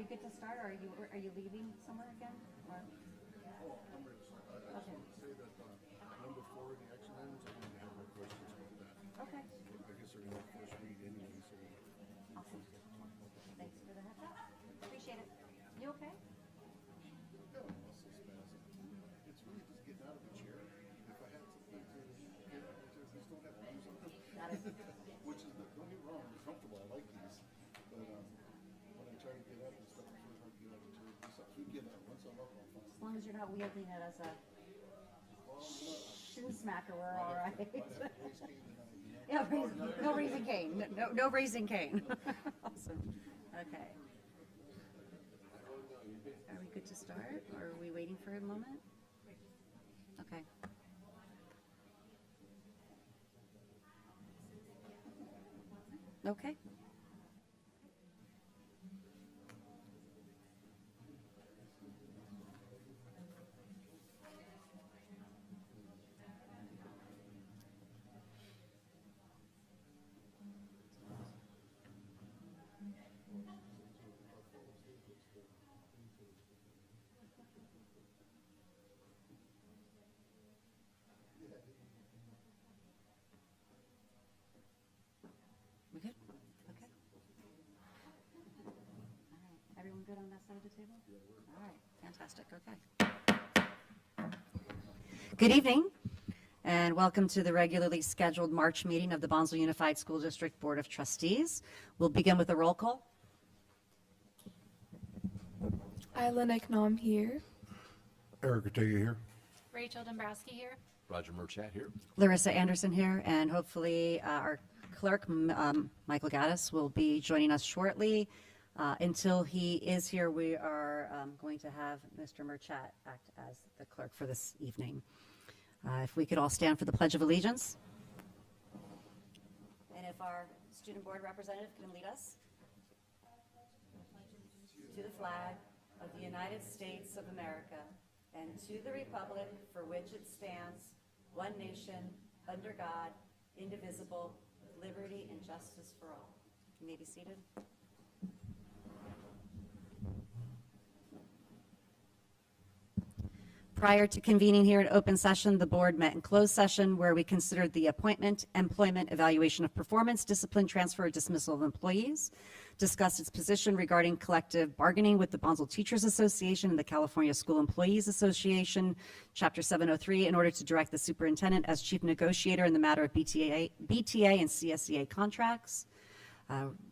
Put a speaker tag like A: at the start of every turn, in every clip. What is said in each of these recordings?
A: we good to start, or are you leaving somewhere again? Or?
B: Oh, I'm ready to start. I just want to say that number 4 in the action items, I need to have my questions about that.
A: Okay.
B: I guess they're going to first read anyway, so.
A: Awesome. Thanks for the heads up. Appreciate it. You okay?
B: Yeah, muscle spasm. It's really just getting out of the chair. If I had something to get out of the chair, I just don't have to do something.
A: Got it.
B: Which is, don't get me wrong, I'm comfortable. I like these. But when I try to get up and stuff, it's really hard to get out of the chair. Just I keep getting up. Once I'm up, I'm fine.
A: As long as you're not wielding it as a
B: Well,
A: shoe smacker, we're all right.
B: raise cane tonight, you know?
A: Yeah, no raising cane. No raising cane. Awesome. Okay. Are we good to start, or are we waiting for a moment? Okay. Okay. We good? Okay. All right. Everyone good on that side of the table? All right. Fantastic. Okay. Good evening, and welcome to the regularly scheduled March meeting of the Bonsall Unified School District Board of Trustees. We'll begin with a roll call.
C: Isla Eknom here.
B: Eric Ortega here.
D: Rachel Dombrowski here.
E: Roger Murchat here.
A: Larissa Anderson here, and hopefully our clerk, Michael Gaddis, will be joining us shortly. Until he is here, we are going to have Mr. Murchat act as the clerk for this evening. If we could all stand for the Pledge of Allegiance. And if our student board representative can lead us. To the flag of the United States of America, and to the republic for which it stands, one nation, under God, indivisible, with liberty and justice for all. You may be seated. Prior to convening here in open session, the board met in closed session where we considered the appointment, employment, evaluation of performance, discipline, transfer, or dismissal of employees, discussed its position regarding collective bargaining with the Bonsall Teachers Association and the California School Employees Association, Chapter 703, in order to direct the superintendent as chief negotiator in the matter of BTA and CSEA contracts.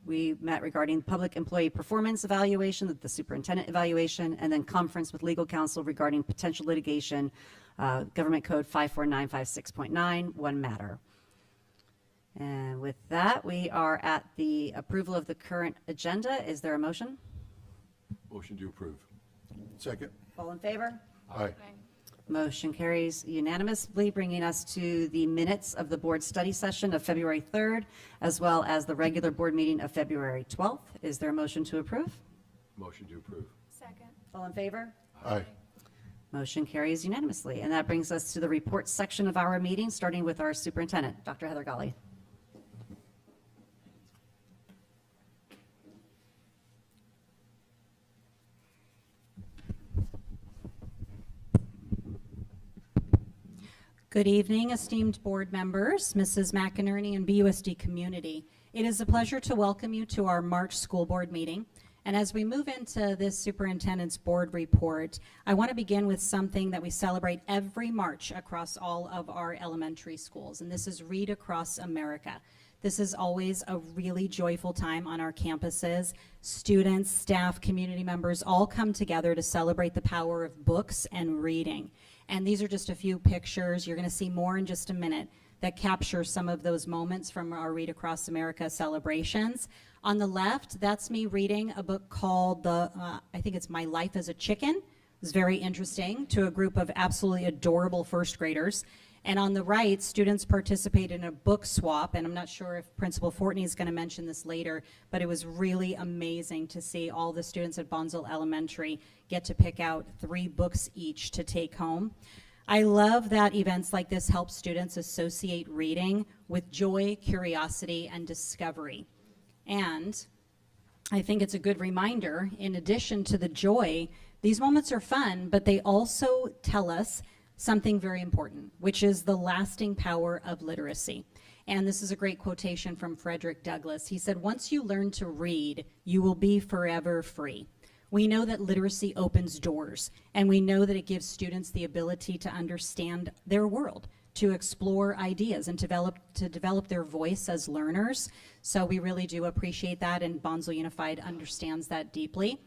A: We met regarding public employee performance evaluation, the superintendent evaluation, and then conference with legal counsel regarding potential litigation, Government Code 54956.9, one matter. And with that, we are at the approval of the current agenda. Is there a motion?
E: Motion to approve.
B: Second.
A: All in favor?
B: Aye.
A: Motion carries unanimously, bringing us to the minutes of the board study session of February 3rd, as well as the regular board meeting of February 12th. Is there a motion to approve?
E: Motion to approve.
D: Second.
A: All in favor?
B: Aye.
A: Motion carries unanimously. And that brings us to the reports section of our meeting, starting with our superintendent, Dr. Heather Golly.
F: Good evening, esteemed board members, Mrs. McInerney, and BUSD community. It is a pleasure to welcome you to our March school board meeting. And as we move into this superintendent's board report, I want to begin with something that we celebrate every March across all of our elementary schools, and this is Read Across America. This is always a really joyful time on our campuses. Students, staff, community members all come together to celebrate the power of books and reading. And these are just a few pictures. You're going to see more in just a minute that capture some of those moments from our Read Across America celebrations. On the left, that's me reading a book called I think it's My Life as a Chicken. It was very interesting to a group of absolutely adorable first graders. And on the right, students participate in a book swap, and I'm not sure if Principal Fortney is going to mention this later, but it was really amazing to see all the students at Bonsall Elementary get to pick out 3 books each to take home. I love that events like this help students associate reading with joy, curiosity, and discovery. And I think it's a good reminder, in addition to the joy, these moments are fun, but they also tell us something very important, which is the lasting power of literacy. And this is a great quotation from Frederick Douglass. He said, "Once you learn to read, you will be forever free." We know that literacy opens doors, and we know that it gives students the ability to understand their world, to explore ideas, and to develop their voice as learners. So we really do appreciate that, and Bonsall Unified understands that deeply.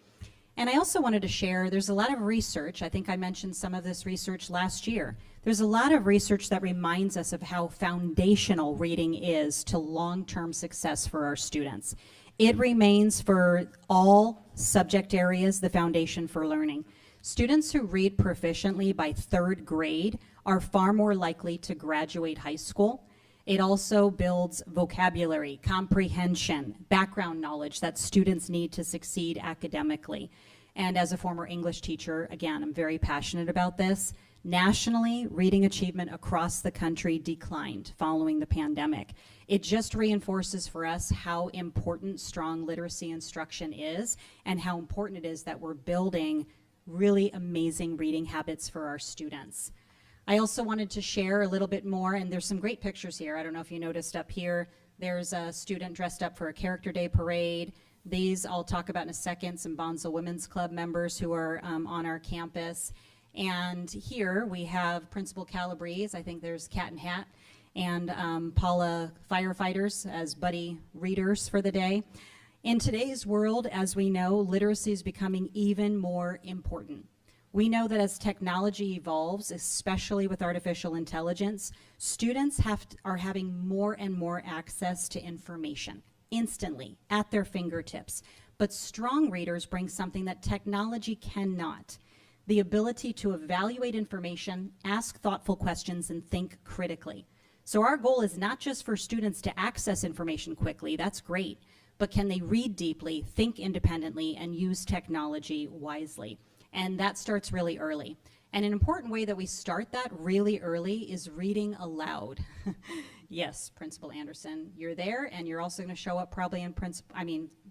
F: And I also wanted to share, there's a lot of research, I think I mentioned some of this research last year. There's a lot of research that reminds us of how foundational reading is to long-term success for our students. It remains for all subject areas the foundation for learning. Students who read proficiently by 3rd grade are far more likely to graduate high school. It also builds vocabulary, comprehension, background knowledge that students need to succeed academically. And as a former English teacher, again, I'm very passionate about this. Nationally, reading achievement across the country declined following the pandemic. It just reinforces for us how important strong literacy instruction is and how important it is that we're building really amazing reading habits for our students. I also wanted to share a little bit more, and there's some great pictures here. I don't know if you noticed up here, there's a student dressed up for a Character Day parade. These I'll talk about in a second, some Bonsall Women's Club members who are on our campus. And here we have Principal Calabrese, I think there's Cat and Hat, and Paula firefighters as buddy readers for the day. In today's world, as we know, literacy is becoming even more important. We know that as technology evolves, especially with artificial intelligence, students are having more and more access to information instantly at their fingertips. But strong readers bring something that technology cannot: the ability to evaluate information, ask thoughtful questions, and think critically. So our goal is not just for students to access information quickly, that's great, but can they read deeply, think independently, and use technology wisely? And that starts really early. And an important way that we start that really early is reading aloud. Yes, Principal Anderson, you're there, and you're also going to show up probably in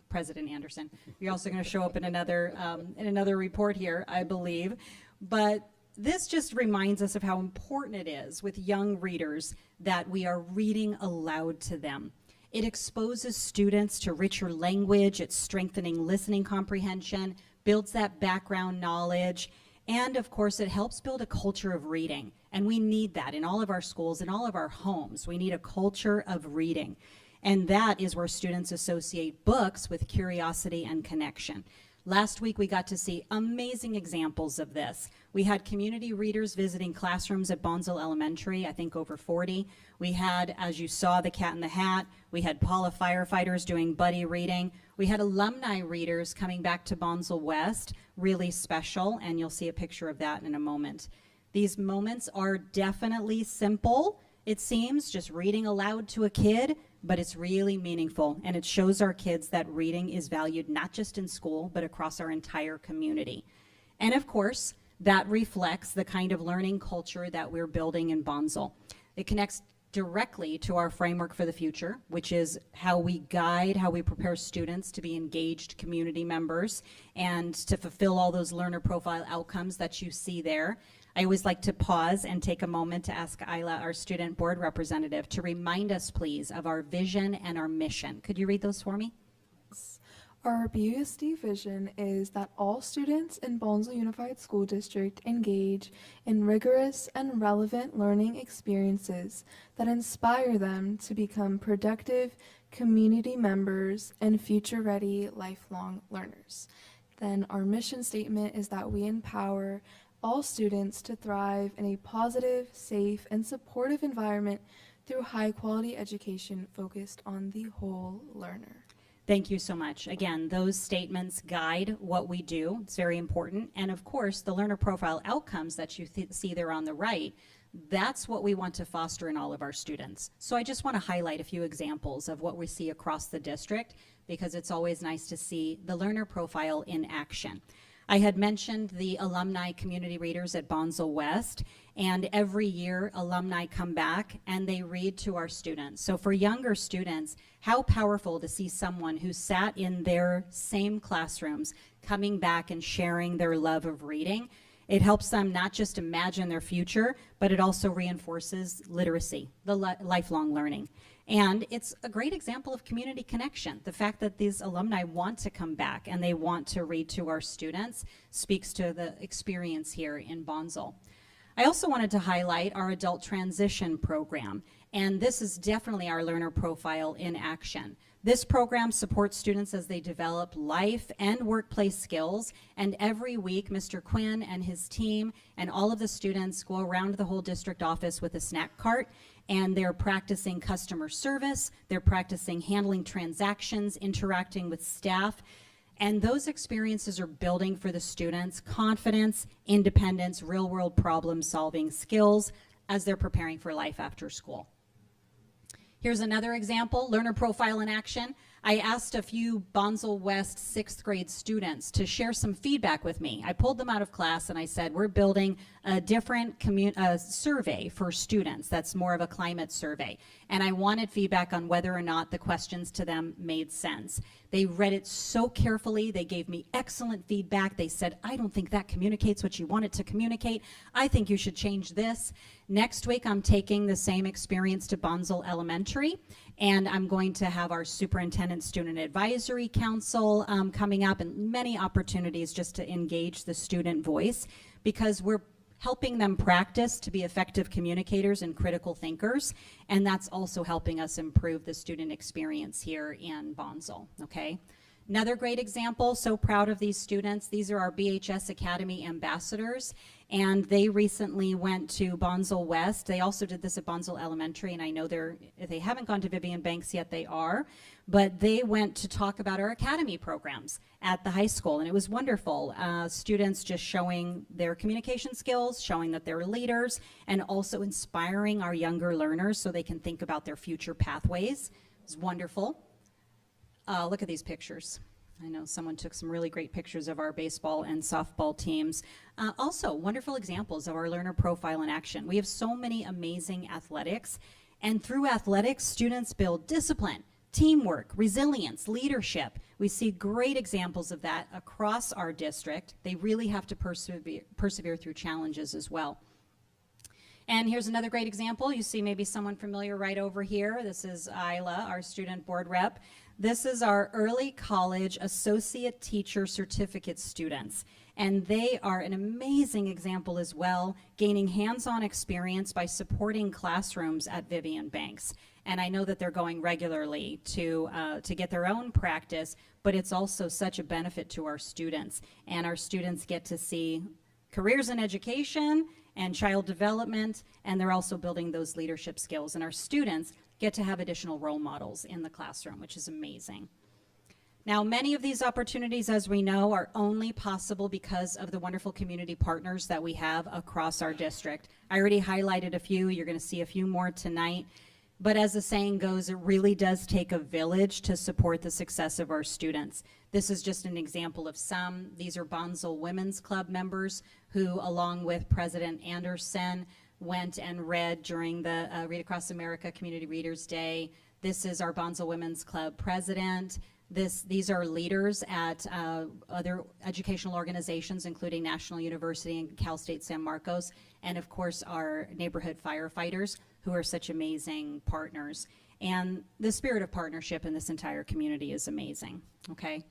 F: President Anderson. You're also going to show up in another report here, I believe. But this just reminds us of how important it is with young readers that we are reading aloud to them. It exposes students to richer language, it's strengthening listening comprehension, builds that background knowledge, and of course it helps build a culture of reading. And we need that in all of our schools, in all of our homes. We need a culture of reading. And that is where students associate books with curiosity and connection. Last week we got to see amazing examples of this. We had community readers visiting classrooms at Bonsall Elementary, I think over 40. We had, as you saw, the Cat in the Hat. We had Paula firefighters doing buddy reading. We had alumni readers coming back to Bonsall West, really special, and you'll see a picture of that in a moment. These moments are definitely simple, it seems, just reading aloud to a kid, but it's really meaningful, and it shows our kids that reading is valued not just in school, but across our entire community. And of course, that reflects the kind of learning culture that we're building in Bonsall. It connects directly to our framework for the future, which is how we guide, how we prepare students to be engaged community members and to fulfill all those learner profile outcomes that you see there. I always like to pause and take a moment to ask Isla, our student board representative, to remind us, please, of our vision and our mission. Could you read those for me?
C: Our BUSD vision is that all students in Bonsall Unified School District engage in rigorous and relevant learning experiences that inspire them to become productive community members and future-ready lifelong learners. Then our mission statement is that we empower all students to thrive in a positive, safe, and supportive environment through high-quality education focused on the whole learner.
F: Thank you so much. Again, those statements guide what we do. It's very important. And of course, the learner profile outcomes that you see there on the right, that's what we want to foster in all of our students. So I just want to highlight a few examples of what we see across the district, because it's always nice to see the learner profile in action. I had mentioned the alumni community readers at Bonsall West, and every year alumni come back and they read to our students. So for younger students, how powerful to see someone who sat in their same classrooms coming back and sharing their love of reading. It helps them not just imagine their future, but it also reinforces literacy, the lifelong learning. And it's a great example of community connection. The fact that these alumni want to come back and they want to read to our students speaks to the experience here in Bonsall. I also wanted to highlight our adult transition program, and this is definitely our learner profile in action. This program supports students as they develop life and workplace skills, and every week Mr. Quinn and his team and all of the students go around the whole district office with a snack cart, and they're practicing customer service, they're practicing handling transactions, interacting with staff, and those experiences are building for the students confidence, independence, real-world problem-solving skills as they're preparing for life after school. Here's another example, learner profile in action. I asked a few Bonsall West 6th grade students to share some feedback with me. I pulled them out of class and I said, we're building a different survey for students that's more of a climate survey. And I wanted feedback on whether or not the questions to them made sense. They read it so carefully. They gave me excellent feedback. They said, I don't think that communicates what you want it to communicate. I think you should change this. Next week, I'm taking the same experience to Bonsall Elementary, and I'm going to have our Superintendent Student Advisory Council coming up, and many opportunities just to engage the student voice, because we're helping them practice to be effective communicators and critical thinkers, and that's also helping us improve the student experience here in Bonsall, okay? Another great example, so proud of these students. These are our BHS Academy ambassadors, and they recently went to Bonsall West. They also did this at Bonsall Elementary, and I know if they haven't gone to Vivian Banks yet, they are, but they went to talk about our academy programs at the high school, and it was wonderful. Students just showing their communication skills, showing that they're leaders, and also inspiring our younger learners so they can think about their future pathways. It was wonderful. Look at these pictures. I know someone took some really great pictures of our baseball and softball teams. Also, wonderful examples of our learner profile in action. We have so many amazing athletics, and through athletics, students build discipline, teamwork, resilience, leadership. We see great examples of that across our district. They really have to persevere through challenges as well. And here's another great example. You see maybe someone familiar right over here. This is Isla, our student board rep. This is our early college associate teacher certificate students. And they are an amazing example as well, gaining hands-on experience by supporting classrooms at Vivian Banks. And I know that they're going regularly to get their own practice, but it's also such a benefit to our students. And our students get to see careers in education and child development, and they're also building those leadership skills. And our students get to have additional role models in the classroom, which is amazing. Now, many of these opportunities, as we know, are only possible because of the wonderful community partners that we have across our district. I already highlighted a few. You're going to see a few more tonight. But as the saying goes, it really does take a village to support the success of our students. This is just an example of some. These are Bonsall Women's Club members who, along with President Anderson, went and read during the Read Across America Community Readers Day. This is our Bonsall Women's Club president. These are leaders at other educational organizations, including National University and Cal State San Marcos, and of course our neighborhood firefighters, who are such amazing partners. And the spirit of partnership in this entire community is amazing, okay?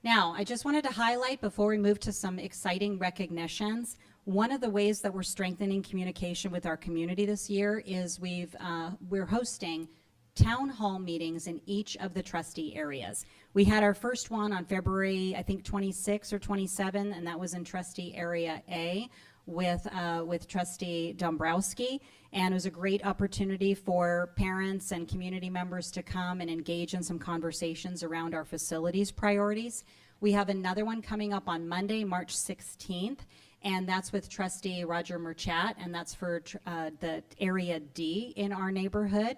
F: Now, I just wanted to highlight before we move to some exciting recognitions, one of the ways that we're strengthening communication with our community this year is we're hosting town hall meetings in each of the trustee areas. We had our first one on February, I think 26 or 27, and that was in trustee area A with Trustee Dombrowski, and it was a great opportunity for parents and community members to come and engage in some conversations around our facilities priorities. We have another one coming up on Monday, March 16th, and that's with Trustee Roger Merchat, and that's for the Area D in our neighborhood.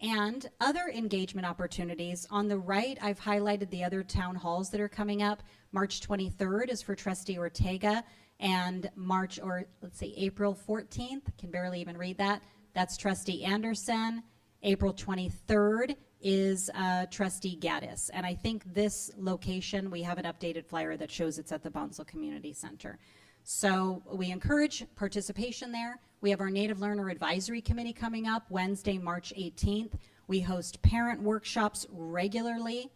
F: And other engagement opportunities. On the right, I've highlighted the other town halls that are coming up. March 23rd is for Trustee Ortega, and April 14th, can barely even read that, that's Trustee Anderson. April 23rd is Trustee Gaddis. And I think this location, we have an updated flyer that shows it's at the Bonsall Community Center. So we encourage participation there. We have our Native Learner Advisory Committee coming up Wednesday, March 18th. We host parent workshops regularly.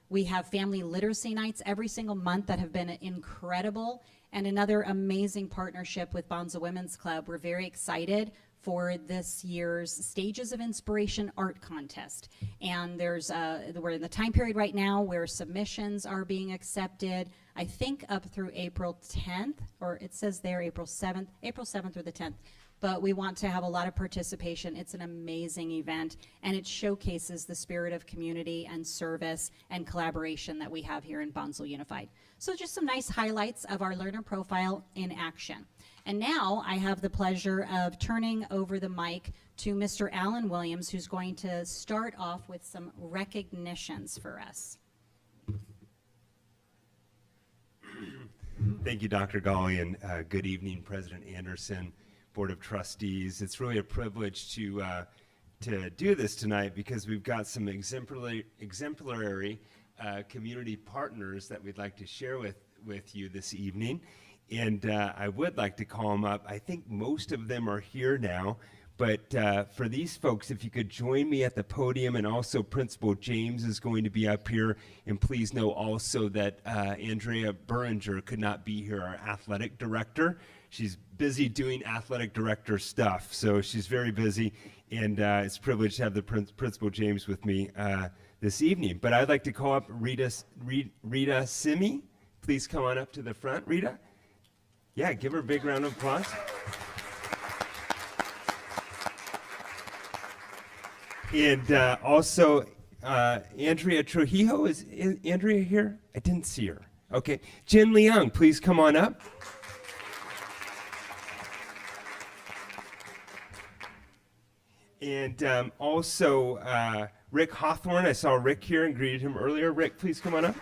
F: We have family literacy nights every single month that have been incredible. And another amazing partnership with Bonsall Women's Club. We're very excited for this year's Stages of Inspiration Art Contest. And we're in the time period right now where submissions are being accepted, I think up through April 10th, or it says there April 7th or the 10th. But we want to have a lot of participation. It's an amazing event, and it showcases the spirit of community and service and collaboration that we have here in Bonsall Unified. So just some nice highlights of our learner profile in action. And now I have the pleasure of turning over the mic to Mr. Alan Williams, who's going to start off with some recognitions for us.
G: Thank you, Dr. Gawley, and good evening, President Anderson, Board of Trustees. It's really a privilege to do this tonight because we've got some exemplary community partners that we'd like to share with you this evening. And I would like to call them up. I think most of them are here now. But for these folks, if you could join me at the podium, and also Principal James is going to be up here. And please know also that Andrea Buringer could not be here, our athletic director. She's busy doing athletic director stuff, so she's very busy. And it's a privilege to have the Principal James with me this evening. But I'd like to call up Rita Simi. Please come on up to the front, Rita. Yeah, give her a big round of applause. And also, Andrea Trujillo, is Andrea here? I didn't see her. Okay. Jen Leung, please come on up. And also, Rick Hawthorne. I saw Rick here and greeted him earlier. Rick, please come on up.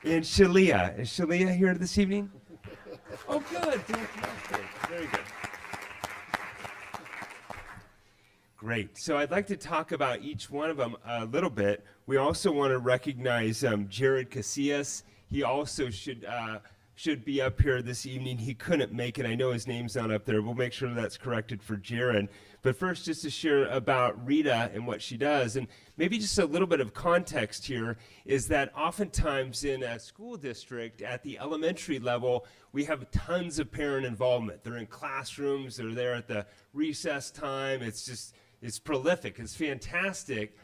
G: And Shalia. Is Shalia here this evening? Oh, good. Fantastic. Very good. Great. So I'd like to talk about each one of them a little bit. We also want to recognize Jared Casillas. He also should be up here this evening. He couldn't make it. I know his name's not up there. We'll make sure that's corrected for Jared. But first, just to share about Rita and what she does, and maybe just a little bit of context here, is that oftentimes in a school district at the elementary level, we have tons of parent involvement. They're in classrooms, they're there at the recess time. It's prolific, it's fantastic.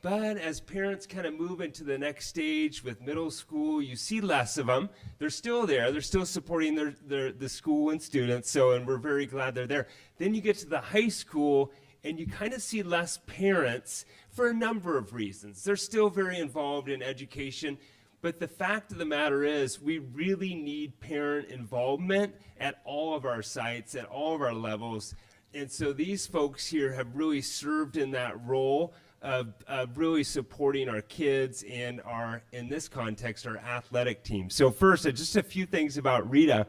G: But as parents kind of move into the next stage with middle school, you see less of them. They're still there. They're still supporting the school and students, and we're very glad they're there. Then you get to the high school, and you kind of see less parents for a number of reasons. They're still very involved in education, but the fact of the matter is we really need parent involvement at all of our sites, at all of our levels. And so these folks here have really served in that role of really supporting our kids and in this context, our athletic team. So first, just a few things about Rita.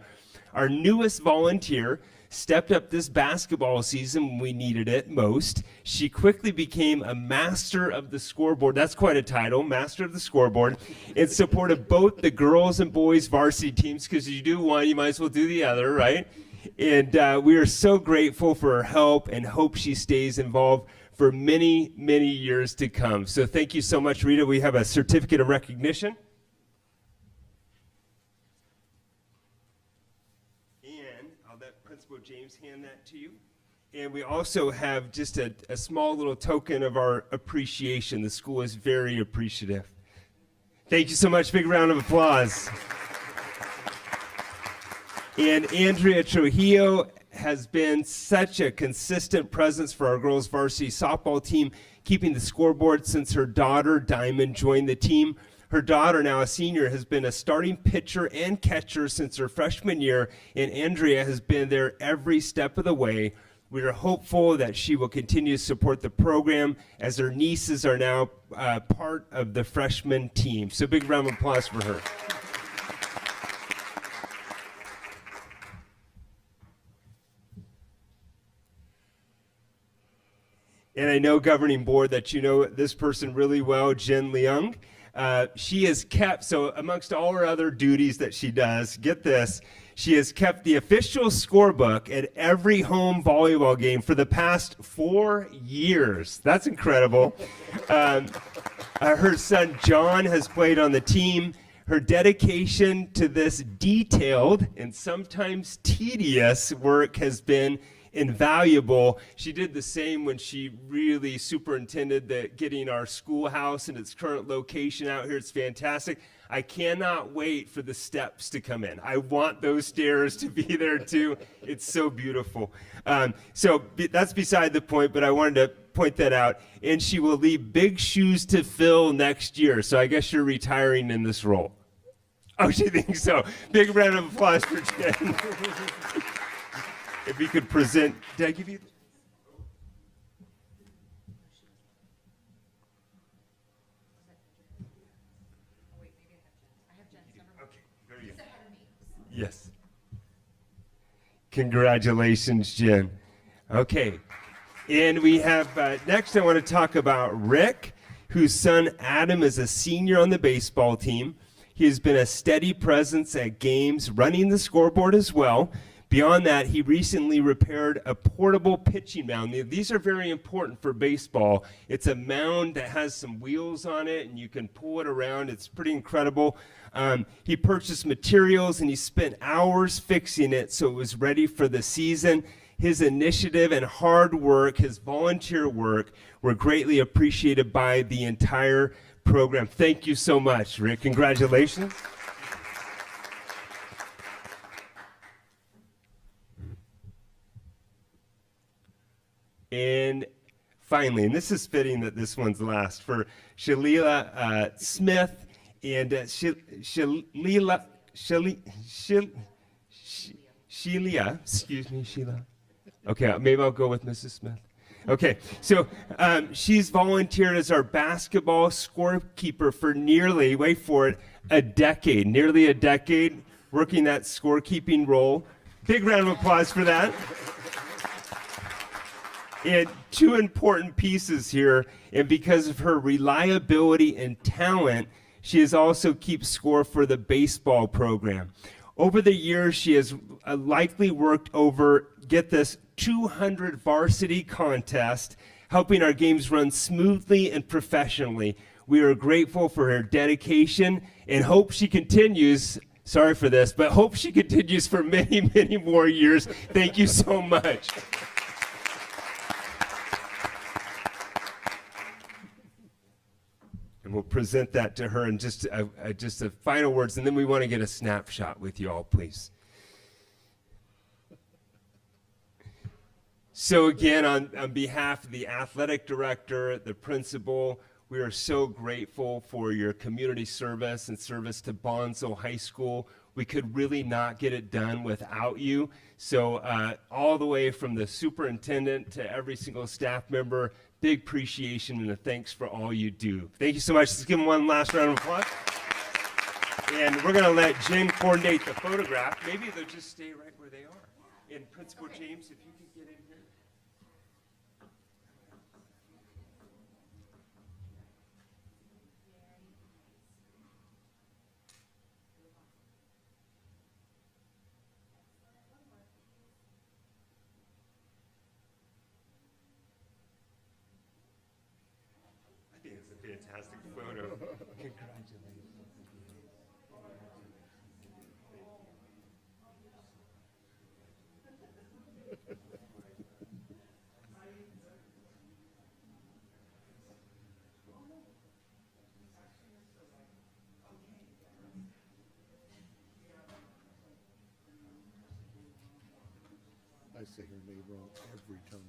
G: Our newest volunteer stepped up this basketball season when we needed it most. She quickly became a master of the scoreboard. That's quite a title, master of the scoreboard, and supported both the girls and boys varsity teams, because you do one, you might as well do the other, right? And we are so grateful for her help and hope she stays involved for many, many years to come. So thank you so much, Rita. We have a certificate of recognition. And I'll let Principal James hand that to you. And we also have just a small little token of our appreciation. The school is very appreciative. Thank you so much. Big round of applause. And Andrea Trujillo has been such a consistent presence for our girls varsity softball team, keeping the scoreboard since her daughter, Diamond, joined the team. Her daughter, now a senior, has been a starting pitcher and catcher since her freshman year, and Andrea has been there every step of the way. We are hopeful that she will continue to support the program as her nieces are now part of the freshman team. So big round of applause for her. And I know, governing board, that you know this person really well, Jen Leung. She has kept, so amongst all her other duties that she does, get this, she has kept the official scorebook at every home volleyball game for the past 4 years. That's incredible. Her son John has played on the team. Her dedication to this detailed and sometimes tedious work has been invaluable. She did the same when she really superintended getting our schoolhouse in its current location out here. It's fantastic. I cannot wait for the steps to come in. I want those stairs to be there too. It's so beautiful. That's beside the point, but I wanted to point that out. And she will leave big shoes to fill next year. So I guess you're retiring in this role. Oh, she thinks so. Big round of applause for Jen. If we could present, did I give you? Okay, very good. Yes. Congratulations, Jen. Okay, and we have, next I want to talk about Rick, whose son Adam is a senior on the baseball team. He has been a steady presence at games, running the scoreboard as well. Beyond that, he recently repaired a portable pitching mound. These are very important for baseball. It's a mound that has some wheels on it, and you can pull it around. It's pretty incredible. He purchased materials, and he spent hours fixing it so it was ready for the season. His initiative and hard work, his volunteer work, were greatly appreciated by the entire program. Thank you so much, Rick. Congratulations. And finally, and this is fitting that this one's last, for Shalila Smith and Sheila, excuse me, Sheila. Okay, maybe I'll go with Mrs. Smith. Okay, so she's volunteered as our basketball scorekeeper for nearly, wait for it, nearly a decade, working that scorekeeping role. Big round of applause for that. And two important pieces here, and because of her reliability and talent, she has also kept score for the baseball program. Over the years, she has likely worked over, get this, 200 varsity contests, helping our games run smoothly and professionally. We are grateful for her dedication and hope she continues, sorry for this, but hope she continues for many, many more years. Thank you so much. And we'll present that to her in just a final words, and then we want to get a snapshot with you all, please. So again, on behalf of the athletic director, the principal, we are so grateful for your community service and service to Bonsall High School. We could really not get it done without you. So all the way from the superintendent to every single staff member, big appreciation and a thanks for all you do. Thank you so much. Let's give them one last round of applause. And we're going to let Jen coordinate the photograph. Maybe they'll just stay right where they are. And Principal James, if you could get in here. I think it's a fantastic photo. Congratulations.
B: I say her name wrong every time.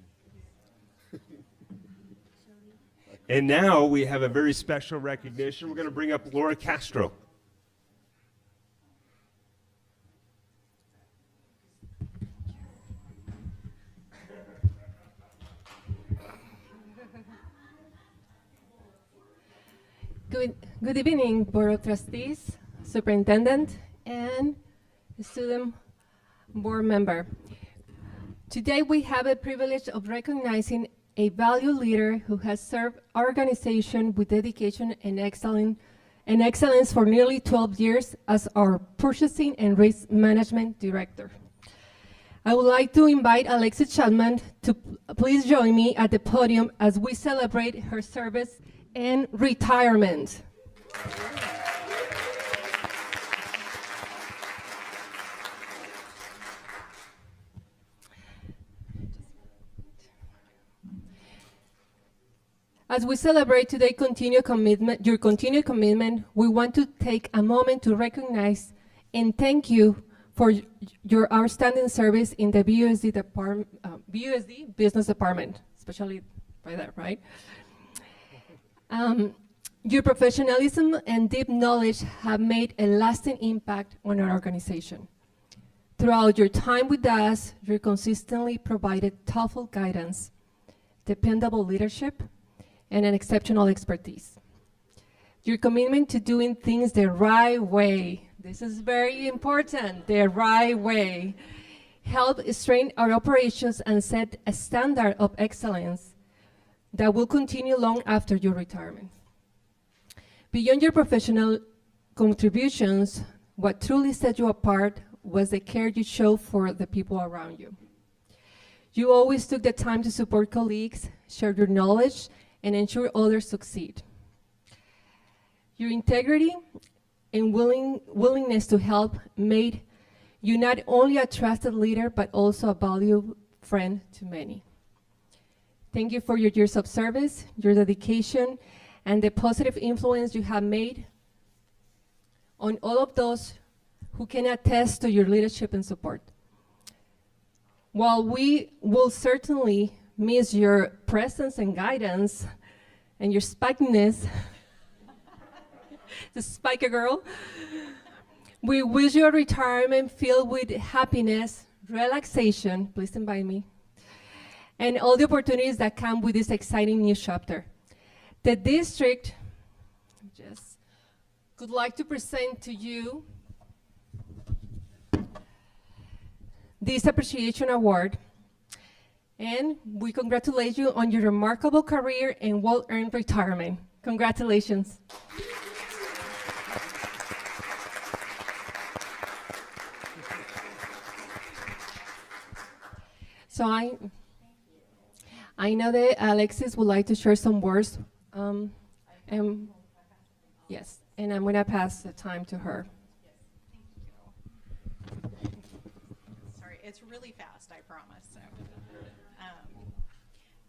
G: And now we have a very special recognition. We're going to bring up Laura Castro.
H: Good evening, Board of Trustees, Superintendent, and student board member. Today we have the privilege of recognizing a valued leader who has served our organization with dedication and excellence for nearly 12 years as our Purchasing and Risk Management Director. I would like to invite Alexis Chapman to please join me at the podium as we celebrate her service and retirement. As we celebrate today your continued commitment, we want to take a moment to recognize and thank you for your outstanding service in the BUSD Business Department, especially by that, right? Your professionalism and deep knowledge have made a lasting impact on our organization. Throughout your time with us, you consistently provided thoughtful guidance, dependable leadership, and an exceptional expertise. Your commitment to doing things the right way, this is very important, the right way, helped strengthen our operations and set a standard of excellence that will continue long after your retirement. Beyond your professional contributions, what truly set you apart was the care you showed for the people around you. You always took the time to support colleagues, share your knowledge, and ensure others succeed. Your integrity and willingness to help made you not only a trusted leader, but also a valued friend to many. Thank you for your years of service, your dedication, and the positive influence you have made on all of those who can attest to your leadership and support. While we will certainly miss your presence and guidance and your spikiness, the spiker girl, we wish you a retirement filled with happiness, relaxation, please invite me, and all the opportunities that come with this exciting new chapter. The district just would like to present to you this appreciation award, and we congratulate you on your remarkable career and well-earned retirement. Congratulations. So I know that Alexis would like to share some words. Yes, and I'm going to pass the time to her.
I: Sorry, it's really fast, I promise. So,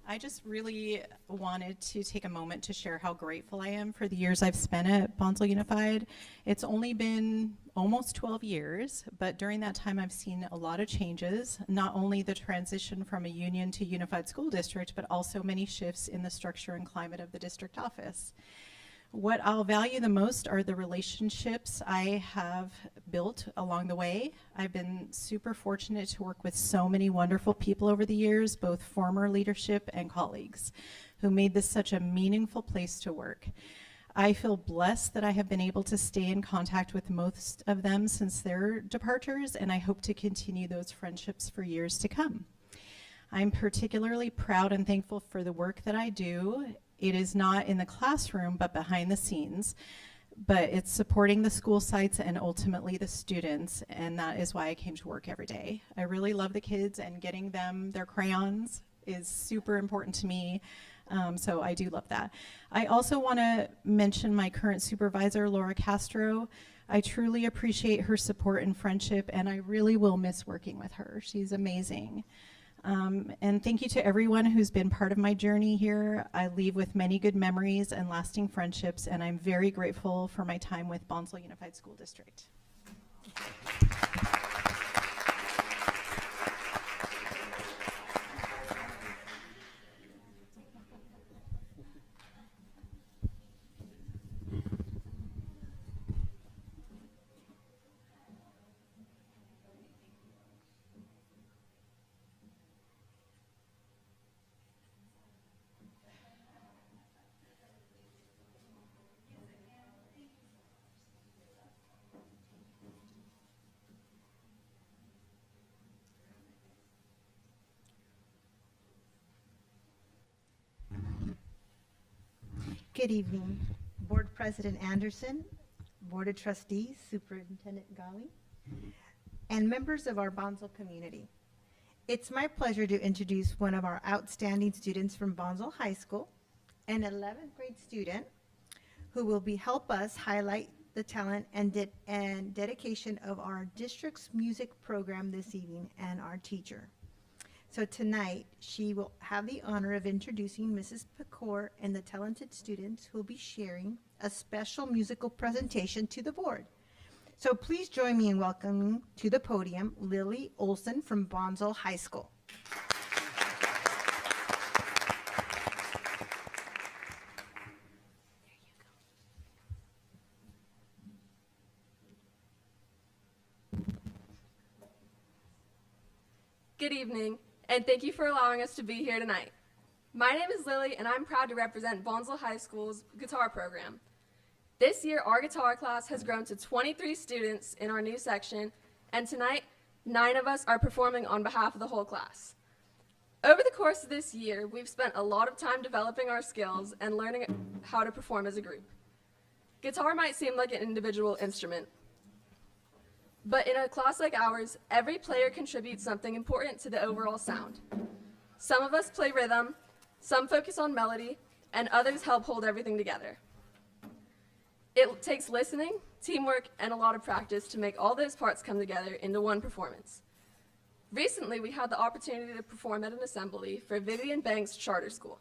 I: I just really wanted to take a moment to share how grateful I am for the years I've spent at Bonsall Unified. It's only been almost 12 years, but during that time I've seen a lot of changes, not only the transition from a union to unified school district, but also many shifts in the structure and climate of the district office. What I'll value the most are the relationships I have built along the way. I've been super fortunate to work with so many wonderful people over the years, both former leadership and colleagues, who made this such a meaningful place to work. I feel blessed that I have been able to stay in contact with most of them since their departures, and I hope to continue those friendships for years to come. I'm particularly proud and thankful for the work that I do. It is not in the classroom, but behind the scenes, but it's supporting the school sites and ultimately the students, and that is why I came to work every day. I really love the kids, and getting them their crayons is super important to me, so I do love that. I also want to mention my current supervisor, Laura Castro. I truly appreciate her support and friendship, and I really will miss working with her. She's amazing. And thank you to everyone who's been part of my journey here. I leave with many good memories and lasting friendships, and I'm very grateful for my time with Bonsall Unified School District.
J: Good evening, Board President Anderson, Board of Trustees, Superintendent Gali, and members of our Bonsall community. It's my pleasure to introduce one of our outstanding students from Bonsall High School, an 11th grade student who will help us highlight the talent and dedication of our district's music program this evening and our teacher. So tonight, she will have the honor of introducing Mrs. Pecor and the talented students who will be sharing a special musical presentation to the board. So please join me in welcoming to the podium Lily Olson from Bonsall High School.
K: Good evening, and thank you for allowing us to be here tonight. My name is Lily, and I'm proud to represent Bonsall High School's guitar program. This year, our guitar class has grown to 23 students in our new section, and tonight, 9 of us are performing on behalf of the whole class. Over the course of this year, we've spent a lot of time developing our skills and learning how to perform as a group. Guitar might seem like an individual instrument, but in a class like ours, every player contributes something important to the overall sound. Some of us play rhythm, some focus on melody, and others help hold everything together. It takes listening, teamwork, and a lot of practice to make all those parts come together into one performance. Recently, we had the opportunity to perform at an assembly for Vivian Banks Charter School,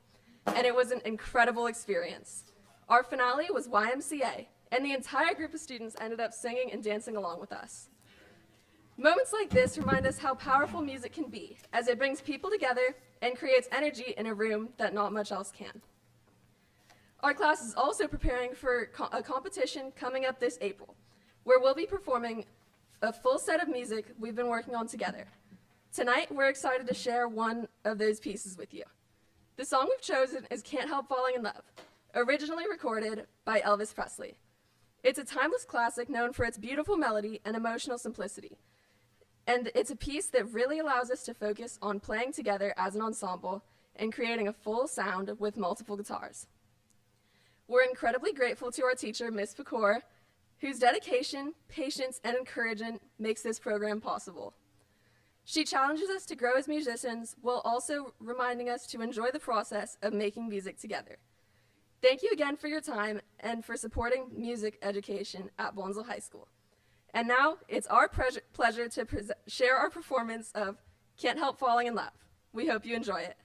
K: and it was an incredible experience. Our finale was YMCA, and the entire group of students ended up singing and dancing along with us. Moments like this remind us how powerful music can be, as it brings people together and creates energy in a room that not much else can. Our class is also preparing for a competition coming up this April, where we'll be performing a full set of music we've been working on together. Tonight, we're excited to share one of those pieces with you. The song we've chosen is Can't Help Falling in Love, originally recorded by Elvis Presley. It's a timeless classic known for its beautiful melody and emotional simplicity. And it's a piece that really allows us to focus on playing together as an ensemble and creating a full sound with multiple guitars. We're incredibly grateful to our teacher, Ms. Pecor, whose dedication, patience, and encouragement makes this program possible. She challenges us to grow as musicians while also reminding us to enjoy the process of making music together. Thank you again for your time and for supporting music education at Bonsall High School. And now, it's our pleasure to share our performance of Can't Help Falling in Love. We hope you enjoy it.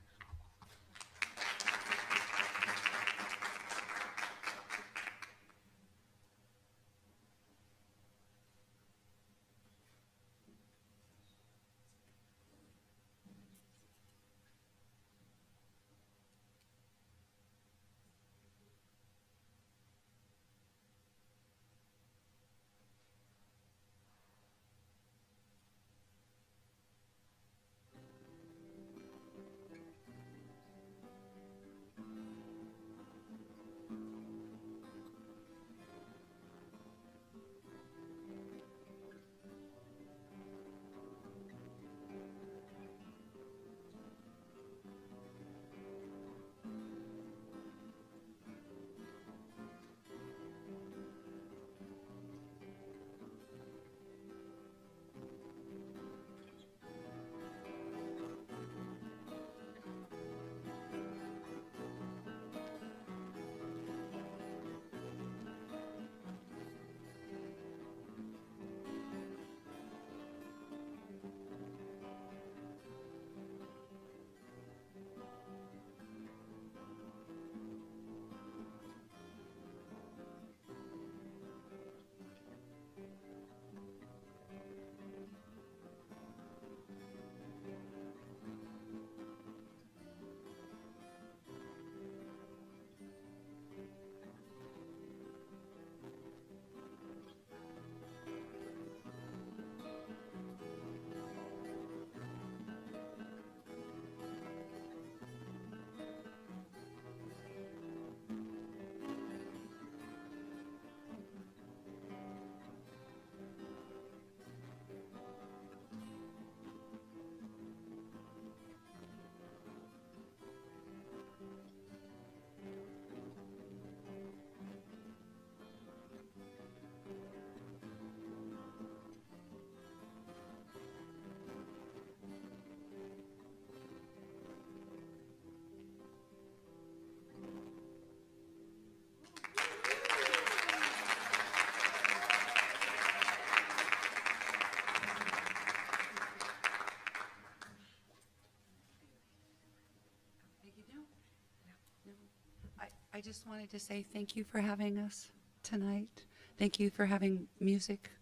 L: I just wanted to say thank you for having us tonight. Thank you for having music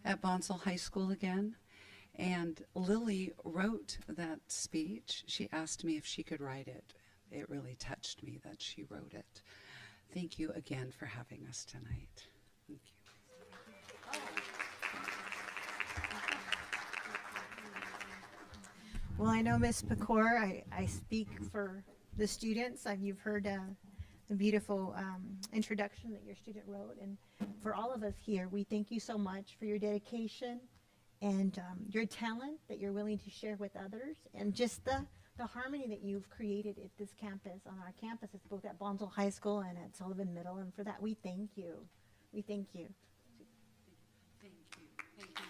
L: at Bonsall High School again. And Lily wrote that speech. She asked me if she could write it. It really touched me that she wrote it. Thank you again for having us tonight. Thank you.
J: Well, I know Ms. Pecor, I speak for the students. You've heard the beautiful introduction that your student wrote. And for all of us here, we thank you so much for your dedication and your talent that you're willing to share with others, and just the harmony that you've created at this campus, on our campuses, both at Bonsall High School and at Sullivan Middle. And for that, we thank you. We thank you.
L: Thank you. Thank you.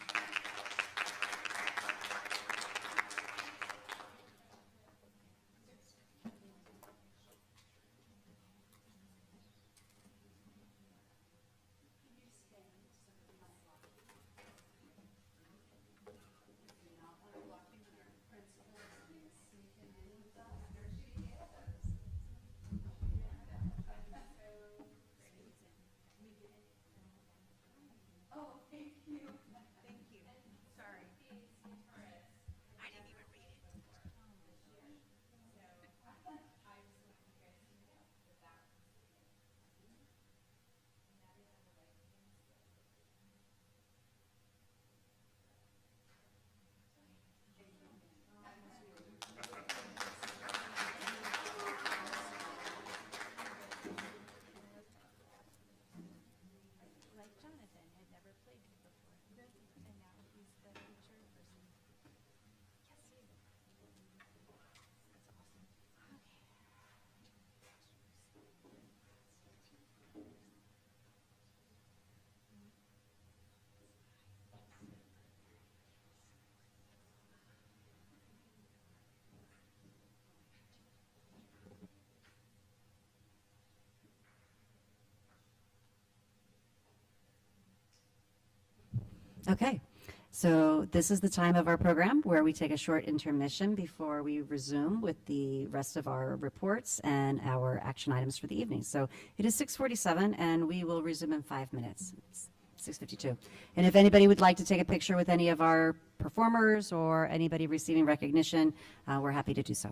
A: Okay, so this is the time of our program where we take a short intermission before we resume with the rest of our reports and our action items for the evening. So it is 6:47 and we will resume in 5 minutes. It's 6:52. And if anybody would like to take a picture with any of our performers or anybody receiving recognition, we're happy to do so.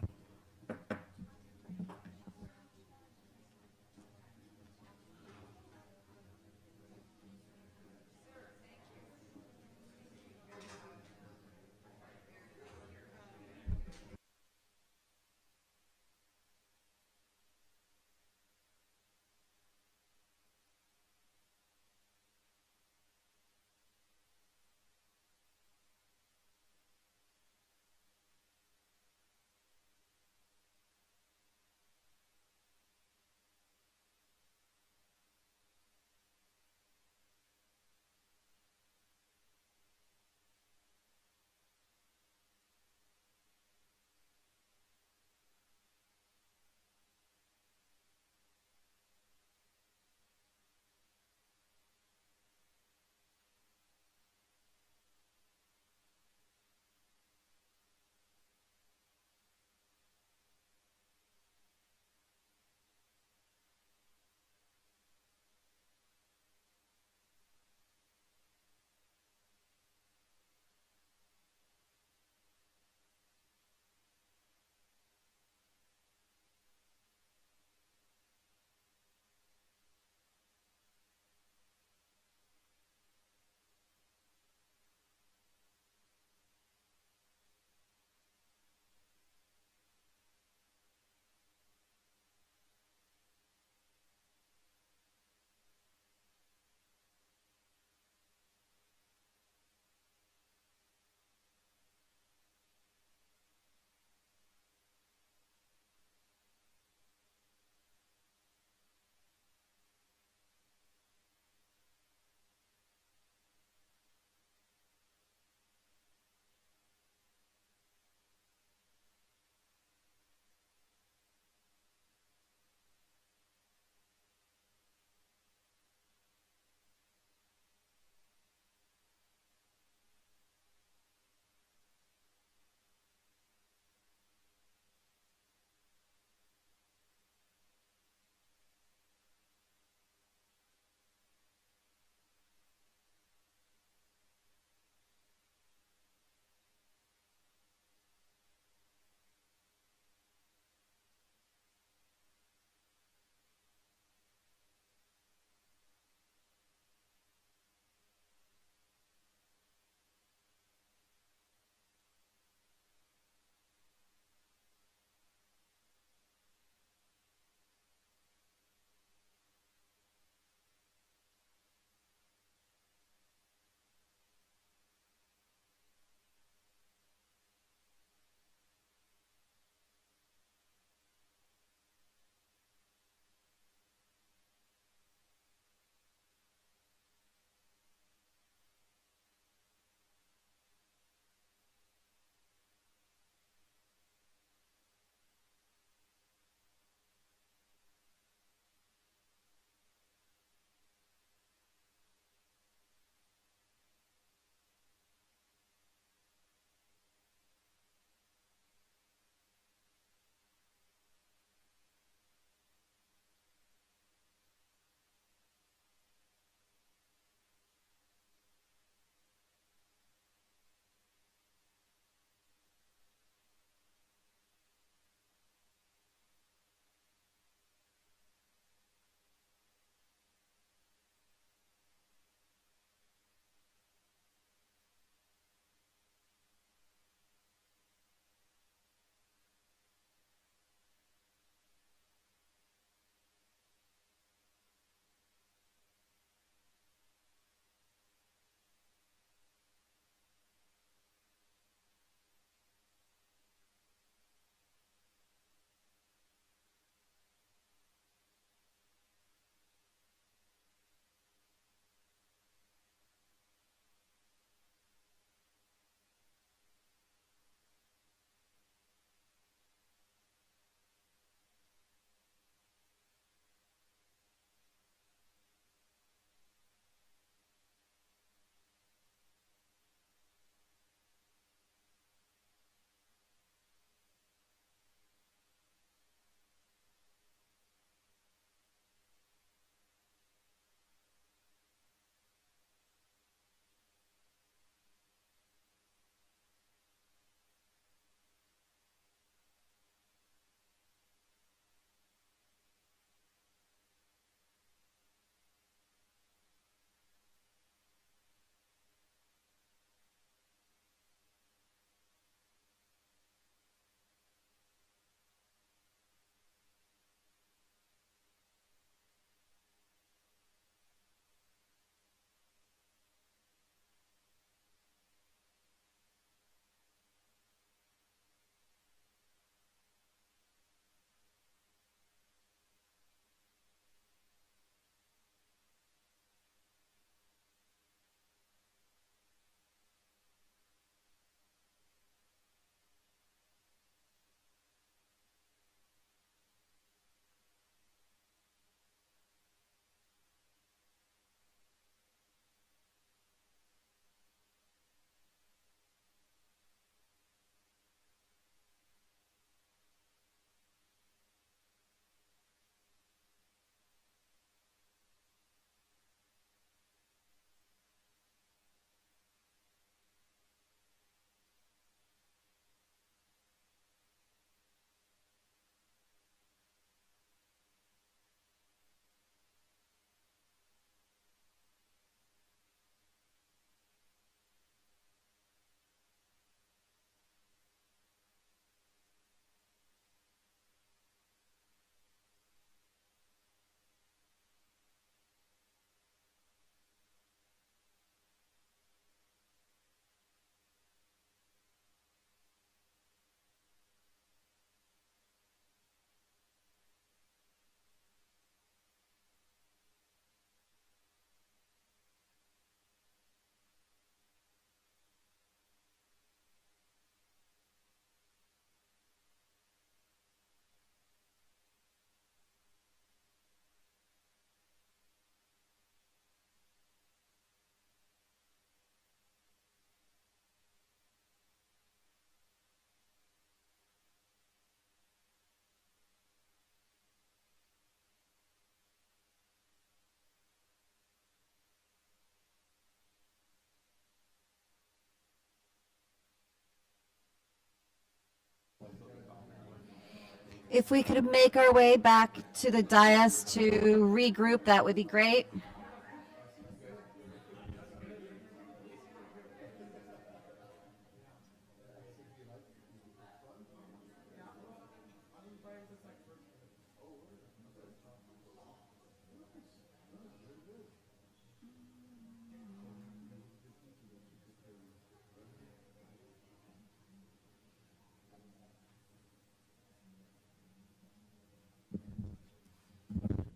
A: If we could make our way back to the dais to regroup, that would be great.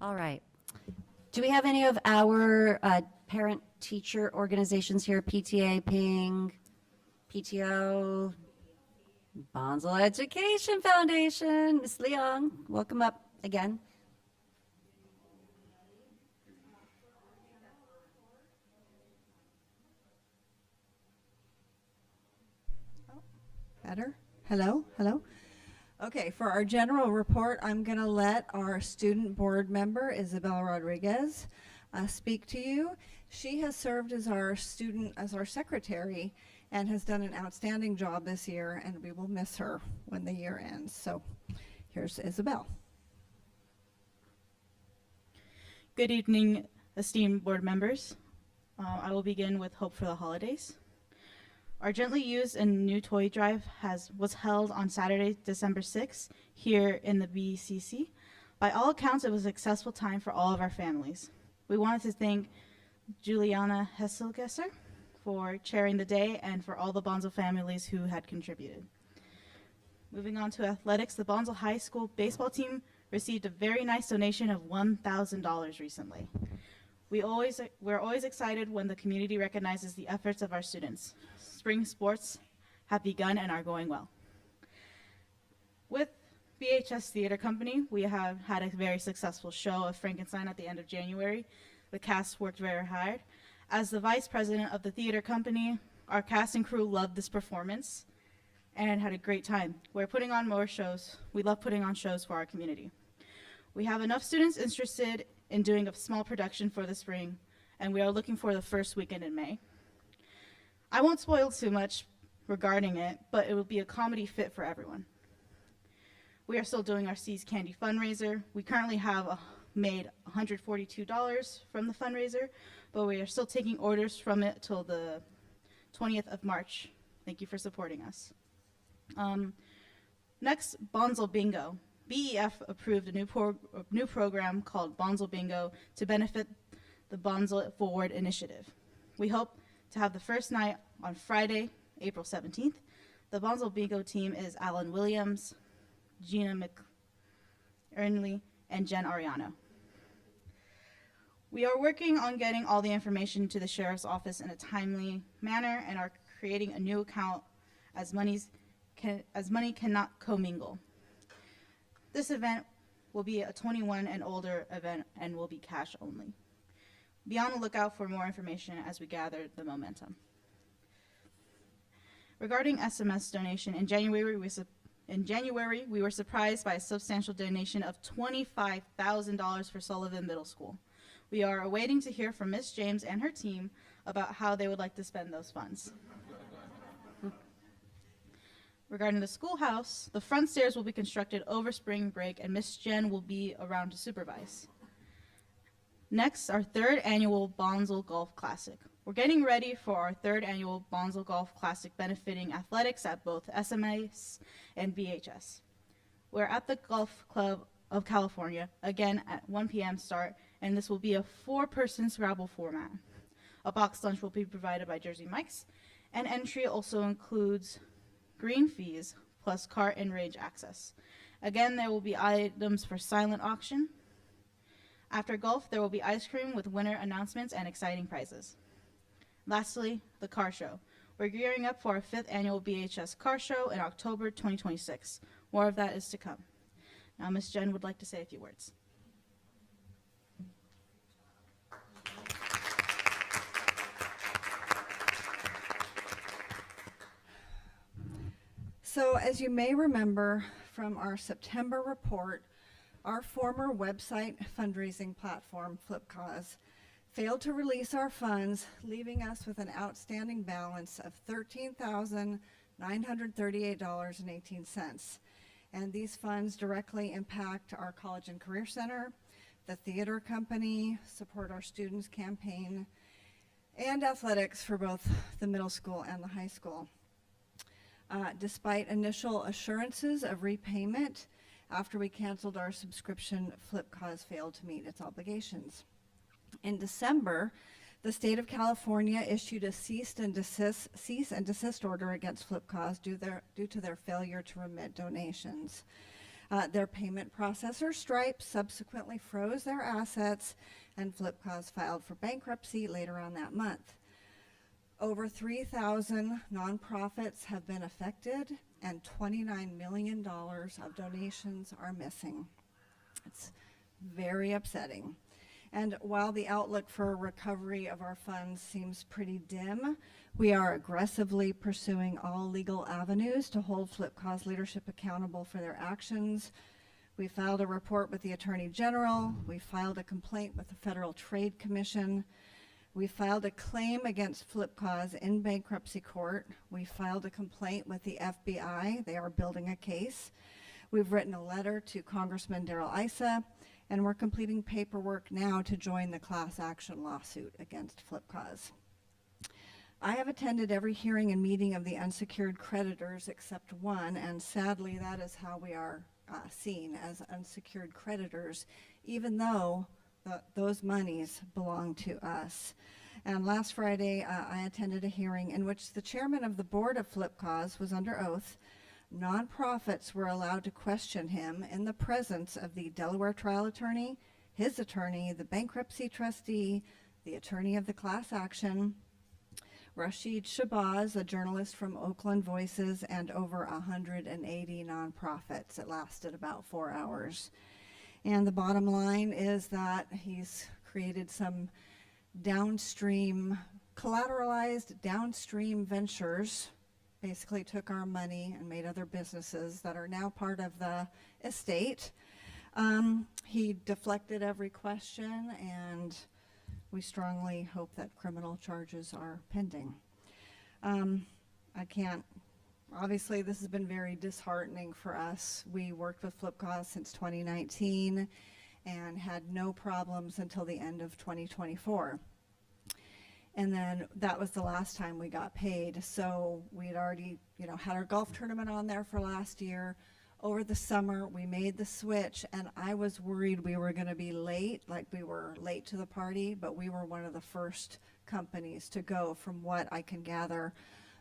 A: All right. Do we have any of our parent-teacher organizations here? PTA, PING, PTO, Bonsall Education Foundation. Ms. Leong, welcome up again.
M: Better? Hello? Hello? Okay, for our general report, I'm going to let our student board member, Isabel Rodriguez, speak to you. She has served as our secretary and has done an outstanding job this year, and we will miss her when the year ends. So here's Isabel.
N: Good evening, esteemed board members. I will begin with Hope for the Holidays. Our gently used and new toy drive was held on Saturday, December 6th, here in the BCC. By all accounts, it was a successful time for all of our families. We wanted to thank Juliana Hesselgesser for chairing the day and for all the Bonsall families who had contributed. Moving on to athletics, the Bonsall High School baseball team received a very nice donation of $1,000 recently. We're always excited when the community recognizes the efforts of our students. Spring sports have begun and are going well. With BHS Theater Company, we have had a very successful show of Frankenstein at the end of January. The cast worked very hard. As the vice president of the theater company, our cast and crew loved this performance and had a great time. We're putting on more shows. We love putting on shows for our community. We have enough students interested in doing a small production for the spring, and we are looking for the first weekend in May. I won't spoil too much regarding it, but it will be a comedy fit for everyone. We are still doing our Seas Candy fundraiser. We currently have made $142 from the fundraiser, but we are still taking orders from it till the 20th of March. Thank you for supporting us. Next, Bonsall Bingo. BEF approved a new program called Bonsall Bingo to benefit the Bonsall Forward initiative. We hope to have the first night on Friday, April 17th. The Bonsall Bingo team is Alan Williams, Gina McEarnley, and Jen Ariano. We are working on getting all the information to the Sheriff's Office in a timely manner and are creating a new account as money cannot commingle. This event will be a 21 and older event and will be cash only. Be on the lookout for more information as we gather the momentum. Regarding SMS donation, in January we were surprised by a substantial donation of $25,000 for Sullivan Middle School. We are awaiting to hear from Ms. James and her team about how they would like to spend those funds. Regarding the schoolhouse, the front stairs will be constructed over spring break and Ms. Jen will be around to supervise. Next, our third annual Bonsall Golf Classic. We're getting ready for our third annual Bonsall Golf Classic benefiting athletics at both SMAs and BHS. We're at the Golf Club of California, again at 1 p.m. start, and this will be a 4-person Scrabble format. A box lunch will be provided by Jersey Mike's, and entry also includes green fees plus cart and range access. Again, there will be items for silent auction. After golf, there will be ice cream with winner announcements and exciting prizes. Lastly, the car show. We're gearing up for our 5th annual BHS car show in October 2026. More of that is to come. Now, Ms. Jen would like to say a few words.
M: So as you may remember from our September report, our former website fundraising platform, Flipcause, failed to release our funds, leaving us with an outstanding balance of $13,938.18. And these funds directly impact our College and Career Center, the theater company, support our students campaign, and athletics for both the middle school and the high school. Despite initial assurances of repayment, after we canceled our subscription, Flipcause failed to meet its obligations. In December, the state of California issued a cease and desist order against Flipcause due to their failure to remit donations. Their payment processor, Stripe, subsequently froze their assets, and Flipcause filed for bankruptcy later on that month. Over 3,000 nonprofits have been affected, and $29 million of donations are missing. It's very upsetting. And while the outlook for recovery of our funds seems pretty dim, we are aggressively pursuing all legal avenues to hold Flipcause leadership accountable for their actions. We filed a report with the Attorney General. We filed a complaint with the Federal Trade Commission. We filed a claim against Flipcause in bankruptcy court. We filed a complaint with the FBI. They are building a case. We've written a letter to Congressman Darrell Issa, and we're completing paperwork now to join the class action lawsuit against Flipcause. I have attended every hearing and meeting of the unsecured creditors except one, and sadly that is how we are seen, as unsecured creditors, even though those monies belong to us. And last Friday, I attended a hearing in which the chairman of the board of Flipcause was under oath. Nonprofits were allowed to question him in the presence of the Delaware trial attorney, his attorney, the bankruptcy trustee, the attorney of the class action, Rashid Shabazz, a journalist from Oakland Voices, and over 180 nonprofits. It lasted about 4 hours. And the bottom line is that he's created some collateralized downstream ventures, basically took our money and made other businesses that are now part of the estate. He deflected every question, and we strongly hope that criminal charges are pending. Obviously this has been very disheartening for us. We worked with Flipcause since 2019 and had no problems until the end of 2024. And then that was the last time we got paid. So we had already, had our golf tournament on there for last year. Over the summer, we made the switch, and I was worried we were going to be late, like we were late to the party, but we were one of the first companies to go, from what I can gather.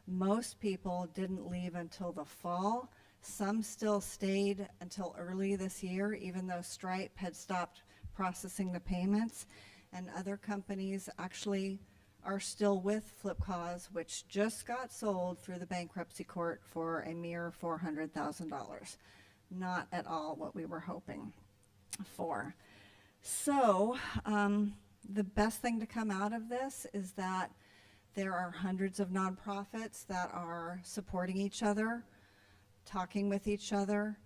M: Most people didn't leave until the fall. Some still stayed until early this year, even though Stripe had stopped processing the payments. And other companies actually are still with Flipcause, which just got sold through the bankruptcy court for a mere $400,000. Not at all what we were hoping for. So the best thing to come out of this is that there are hundreds of nonprofits that are supporting each other, talking with each other,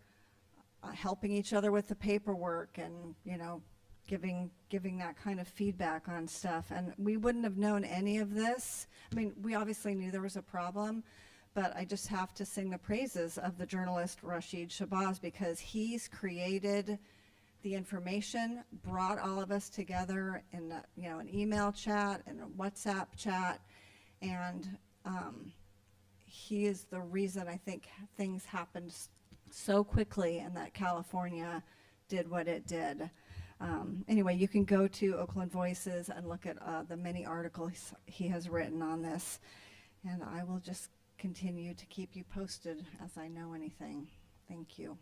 M: helping each other with the paperwork, and giving that kind of feedback on stuff. And we wouldn't have known any of this. I mean, we obviously knew there was a problem, but I just have to sing the praises of the journalist Rashid Shabazz, because he's created the information, brought all of us together in an email chat and a WhatsApp chat, and he is the reason I think things happened so quickly and that California did what it did. Anyway, you can go to Oakland Voices and look at the many articles he has written on this, and I will just continue to keep you posted as I know anything. Thank you.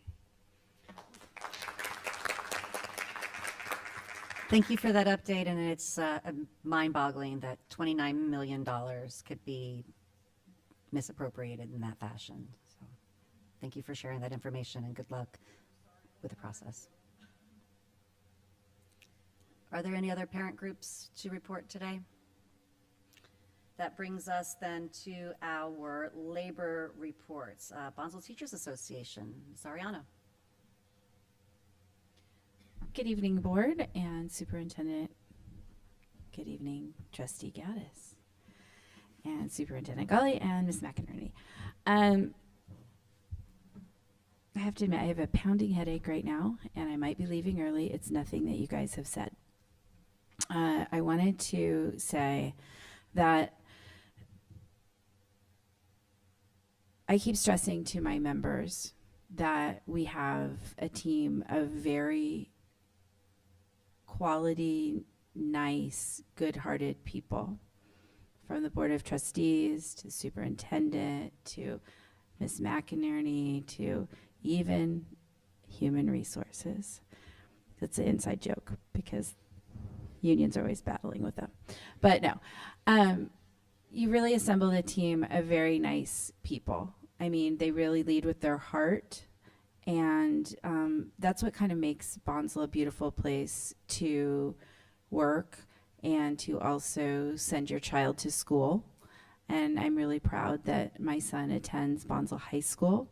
A: Thank you for that update, and it's mind-boggling that $29 million could be misappropriated in that fashion. So thank you for sharing that information, and good luck with the process. Are there any other parent groups to report today? That brings us then to our labor reports. Bonsall Teachers Association, Ms. Ariano.
N: Good evening, Board and Superintendent. Good evening, Trustee Gaddis and Superintendent Gully and Ms. McInerney.
O: I have to admit, I have a pounding headache right now, and I might be leaving early. It's nothing that you guys have said. I wanted to say that I keep stressing to my members that we have a team of very quality, nice, good-hearted people, from the Board of Trustees to Superintendent to Ms. McInerney to even Human Resources. That's an inside joke because unions are always battling with them. But no, you really assembled a team of very nice people. I mean, they really lead with their heart. And that's what kind of makes Bonsall a beautiful place to work and to also send your child to school. And I'm really proud that my son attends Bonsall High School,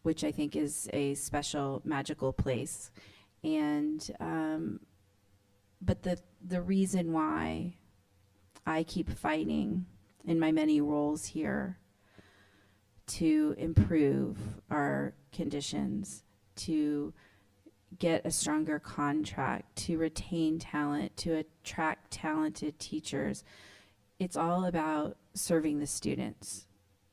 O: which I think is a special, magical place. And but the reason why I keep fighting in my many roles here to improve our conditions, to get a stronger contract, to retain talent, to attract talented teachers, it's all about serving the students.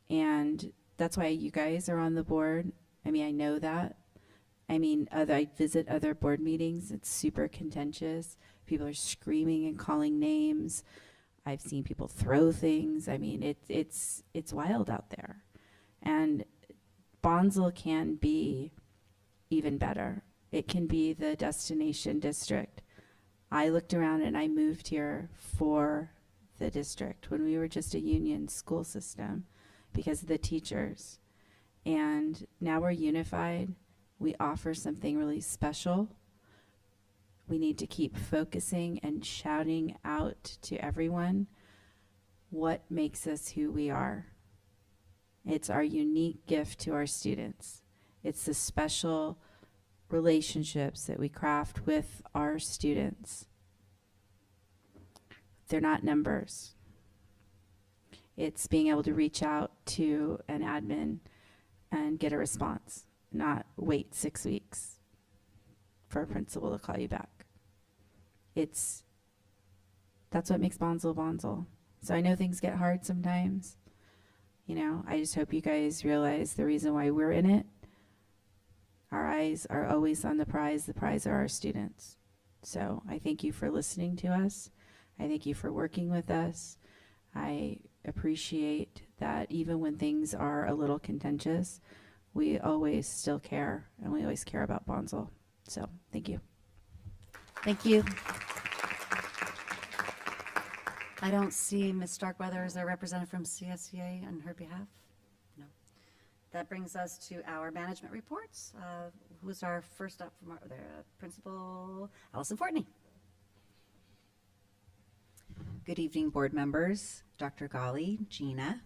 O: And that's why you guys are on the board. I mean, I know that. I mean, I visit other board meetings. It's super contentious. People are screaming and calling names. I've seen people throw things. I mean, it's wild out there. And Bonsall can be even better. It can be the destination district. I looked around and I moved here for the district when we were just a union school system because of the teachers. And now we're unified. We offer something really special. We need to keep focusing and shouting out to everyone what makes us who we are. It's our unique gift to our students. It's the special relationships that we craft with our students. They're not numbers. It's being able to reach out to an admin and get a response, not wait 6 weeks for a principal to call you back. That's what makes Bonsall Bonsall. So I know things get hard sometimes. You know, I just hope you guys realize the reason why we're in it. Our eyes are always on the prize. The prize are our students. So I thank you for listening to us. I thank you for working with us. I appreciate that even when things are a little contentious, we always still care, and we always care about Bonsall. So thank you.
A: Thank you. I don't see Ms. Starkweather as a representative from CSEA on her behalf. No. That brings us to our management reports. Who's our first up from the Principal Allison Fortney?
P: Good evening, board members, Dr. Ghali, Gina.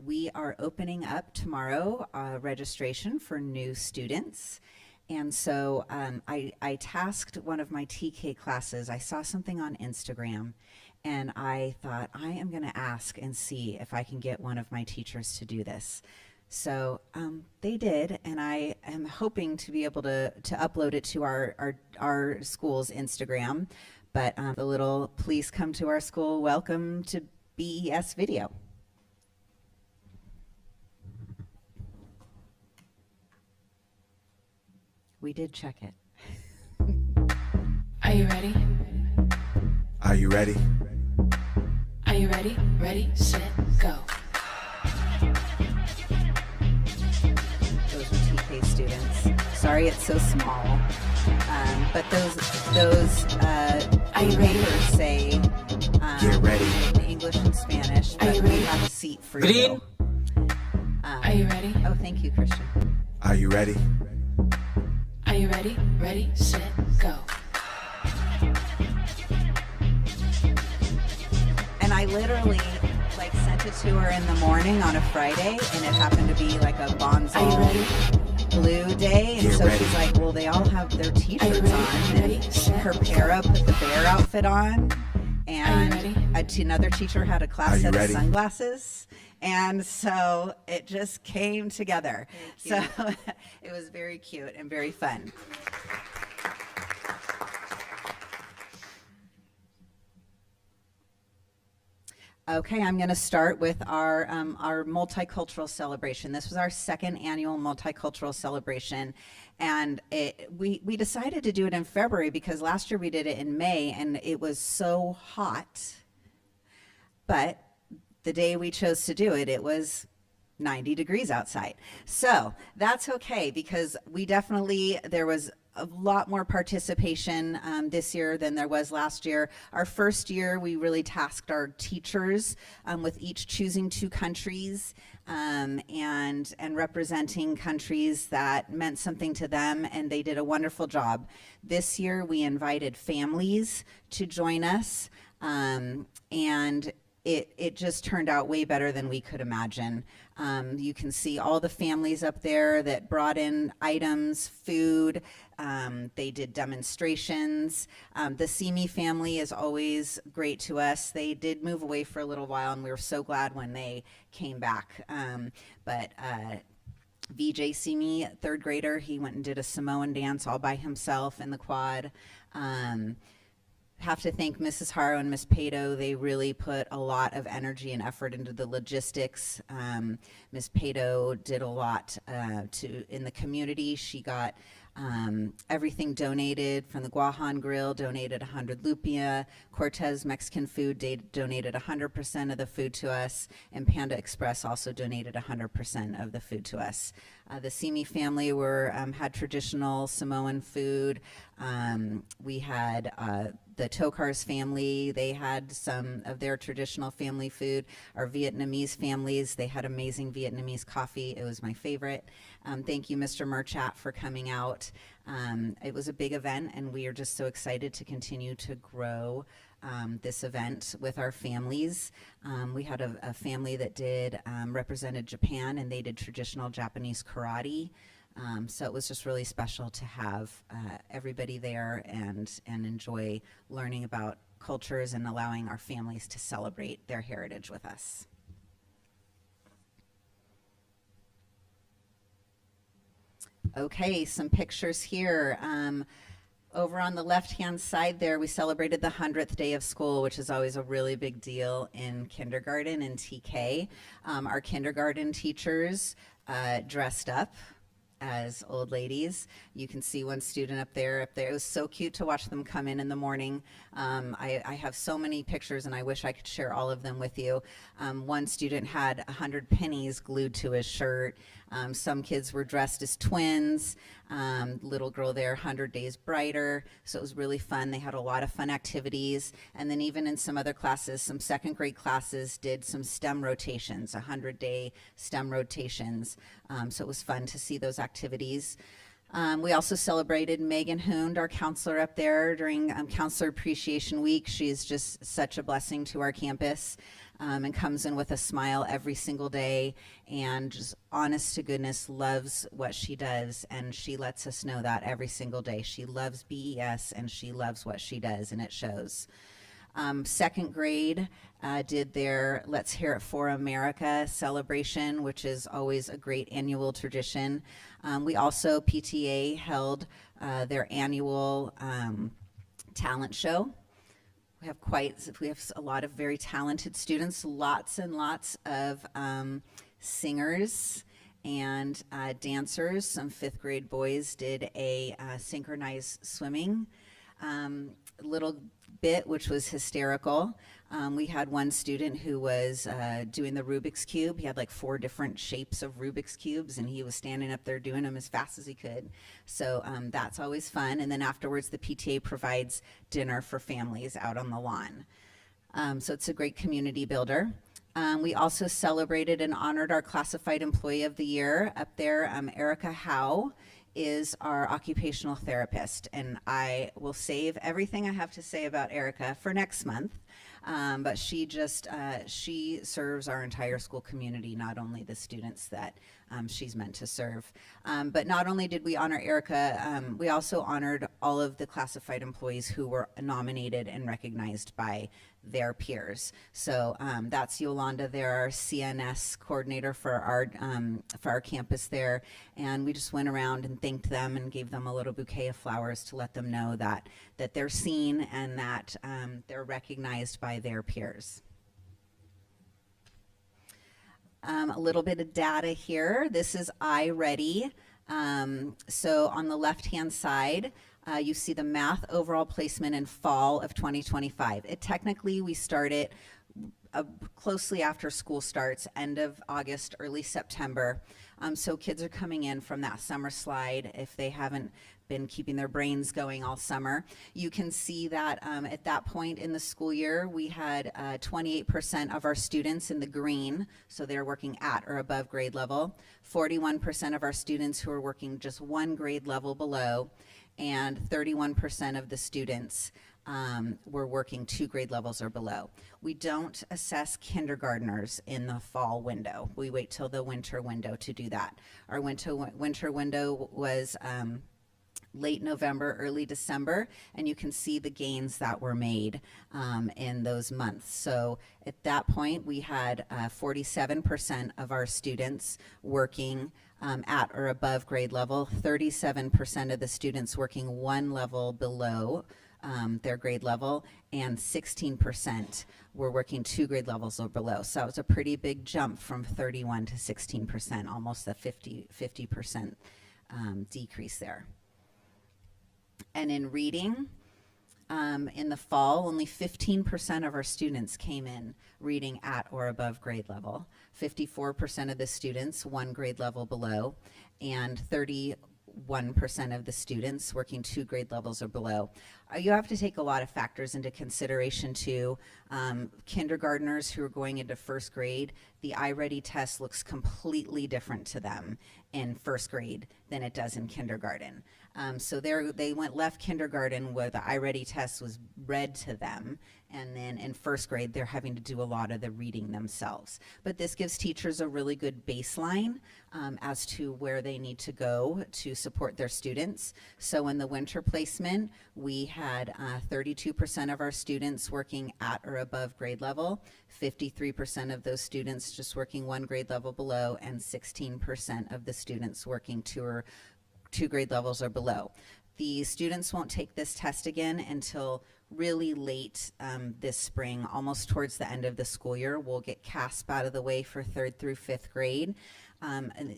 P: We are opening up tomorrow registration for new students. And so I tasked one of my TK classes. I saw something on Instagram and I thought, I am going to ask and see if I can get one of my teachers to do this. So they did, and I am hoping to be able to upload it to our school's Instagram. But the little "please come to our school, welcome to BES" video. We did check it.
Q: Are you ready?
R: Are you ready?
Q: Are you ready? Ready, set, go.
P: Those were TK students. Sorry it's so small. But those
Q: Are you ready?
P: papers say
R: Get ready.
P: in English and Spanish, but we have a seat for
Q: Green.
P: you.
Q: Are you ready?
P: Oh, thank you, Christian.
R: Are you ready?
Q: Are you ready? Ready, set, go.
P: And I literally sent it to her in the morning on a Friday, and it happened to be like a Bonsall blue day, and so she's like, well, they all have their t-shirts on, and her para put the bear outfit on, and another teacher had a class set of sunglasses, And so it just came together. So it was very cute and very fun. Okay, I'm going to start with our multicultural celebration. This was our second annual multicultural celebration, and we decided to do it in February because last year we did it in May, and it was so hot. But the day we chose to do it, it was 90 degrees outside. So that's okay because there was a lot more participation this year than there was last year. Our first year, we really tasked our teachers with each choosing 2 countries and representing countries that meant something to them, and they did a wonderful job. This year, we invited families to join us, and it just turned out way better than we could imagine. You can see all the families up there that brought in items, food. They did demonstrations. The Simi family is always great to us. They did move away for a little while, and we were so glad when they came back. But VJ Simi, 3rd grader, he went and did a Samoan dance all by himself in the quad. Have to thank Mrs. Haro and Miss Pato. They really put a lot of energy and effort into the logistics. Miss Pato did a lot in the community. She got everything donated from the Guahan Grill, donated 100 lupia. Cortez Mexican Food donated 100% of the food to us, and Panda Express also donated 100% of the food to us. The Simi family had traditional Samoan food. We had the Tokars family, they had some of their traditional family food. Our Vietnamese families, they had amazing Vietnamese coffee. It was my favorite. Thank you, Mr. Merchat, for coming out. It was a big event, and we are just so excited to continue to grow this event with our families. We had a family that represented Japan, and they did traditional Japanese karate. So it was just really special to have everybody there and enjoy learning about cultures and allowing our families to celebrate their heritage with us. Okay, some pictures here. Over on the left-hand side there, we celebrated the 100th day of school, which is always a really big deal in kindergarten and TK. Our kindergarten teachers dressed up as old ladies. You can see one student up there. It was so cute to watch them come in the morning. I have so many pictures, and I wish I could share all of them with you. One student had 100 pennies glued to his shirt. Some kids were dressed as twins. Little girl there, 100 days brighter. So it was really fun. They had a lot of fun activities. And then even in some other classes, some 2nd grade classes did some STEM rotations, 100-day STEM rotations. So it was fun to see those activities. We also celebrated Megan Hoond, our counselor up there, during Counselor Appreciation Week. She is just such a blessing to our campus and comes in with a smile every single day and just honest to goodness loves what she does, and she lets us know that every single day. She loves BES and she loves what she does, and it shows. 2nd grade did their Let's Hear It for America celebration, which is always a great annual tradition. We also, PTA, held their annual talent show. We have a lot of very talented students, lots and lots of singers and dancers. Some 5th grade boys did a synchronized swimming little bit, which was hysterical. We had one student who was doing the Rubik's Cube. He had like 4 different shapes of Rubik's Cubes, and he was standing up there doing them as fast as he could. So that's always fun. And then afterwards, the PTA provides dinner for families out on the lawn. So it's a great community builder. We also celebrated and honored our Classified Employee of the Year up there. Erica Howe is our occupational therapist, and I will save everything I have to say about Erica for next month. But she serves our entire school community, not only the students that she's meant to serve. But not only did we honor Erica, we also honored all of the classified employees who were nominated and recognized by their peers. So that's Yolanda there, our CNS coordinator for our campus there, and we just went around and thanked them and gave them a little bouquet of flowers to let them know that they're seen and that they're recognized by their peers. A little bit of data here. This is iReady. So on the left-hand side, you see the math overall placement in fall of 2025. Technically, we start it closely after school starts, end of August, early September. So kids are coming in from that summer slide if they haven't been keeping their brains going all summer. You can see that at that point in the school year, we had 28% of our students in the green, so they're working at or above grade level, 41% of our students who are working just one grade level below, and 31% of the students were working 2 grade levels or below. We don't assess kindergartners in the fall window. We wait till the winter window to do that. Our winter window was late November, early December, and you can see the gains that were made in those months. So at that point, we had 47% of our students working at or above grade level, 37% of the students working 1 level below their grade level, and 16% were working 2 grade levels or below. So it was a pretty big jump from 31 to 16%, almost a 50% decrease there. And in reading, in the fall, only 15% of our students came in reading at or above grade level. 54% of the students 1 grade level below, and 31% of the students working 2 grade levels or below. You have to take a lot of factors into consideration too. Kindergartners who are going into 1st grade, the iReady test looks completely different to them in 1st grade than it does in kindergarten. So they left kindergarten where the iReady test was read to them, and then in 1st grade they're having to do a lot of the reading themselves. But this gives teachers a really good baseline as to where they need to go to support their students. So in the winter placement, we had 32% of our students working at or above grade level, 53% of those students just working 1 grade level below, and 16% of the students working 2 grade levels or below. The students won't take this test again until really late this spring, almost towards the end of the school year. We'll get CASP out of the way for 3rd through 5th grade.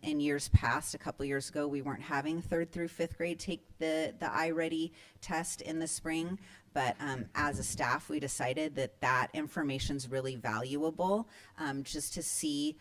P: In years past, a couple years ago, we weren't having 3rd through 5th grade take the iReady test in the spring, but as a staff, we decided that information is really valuable just to see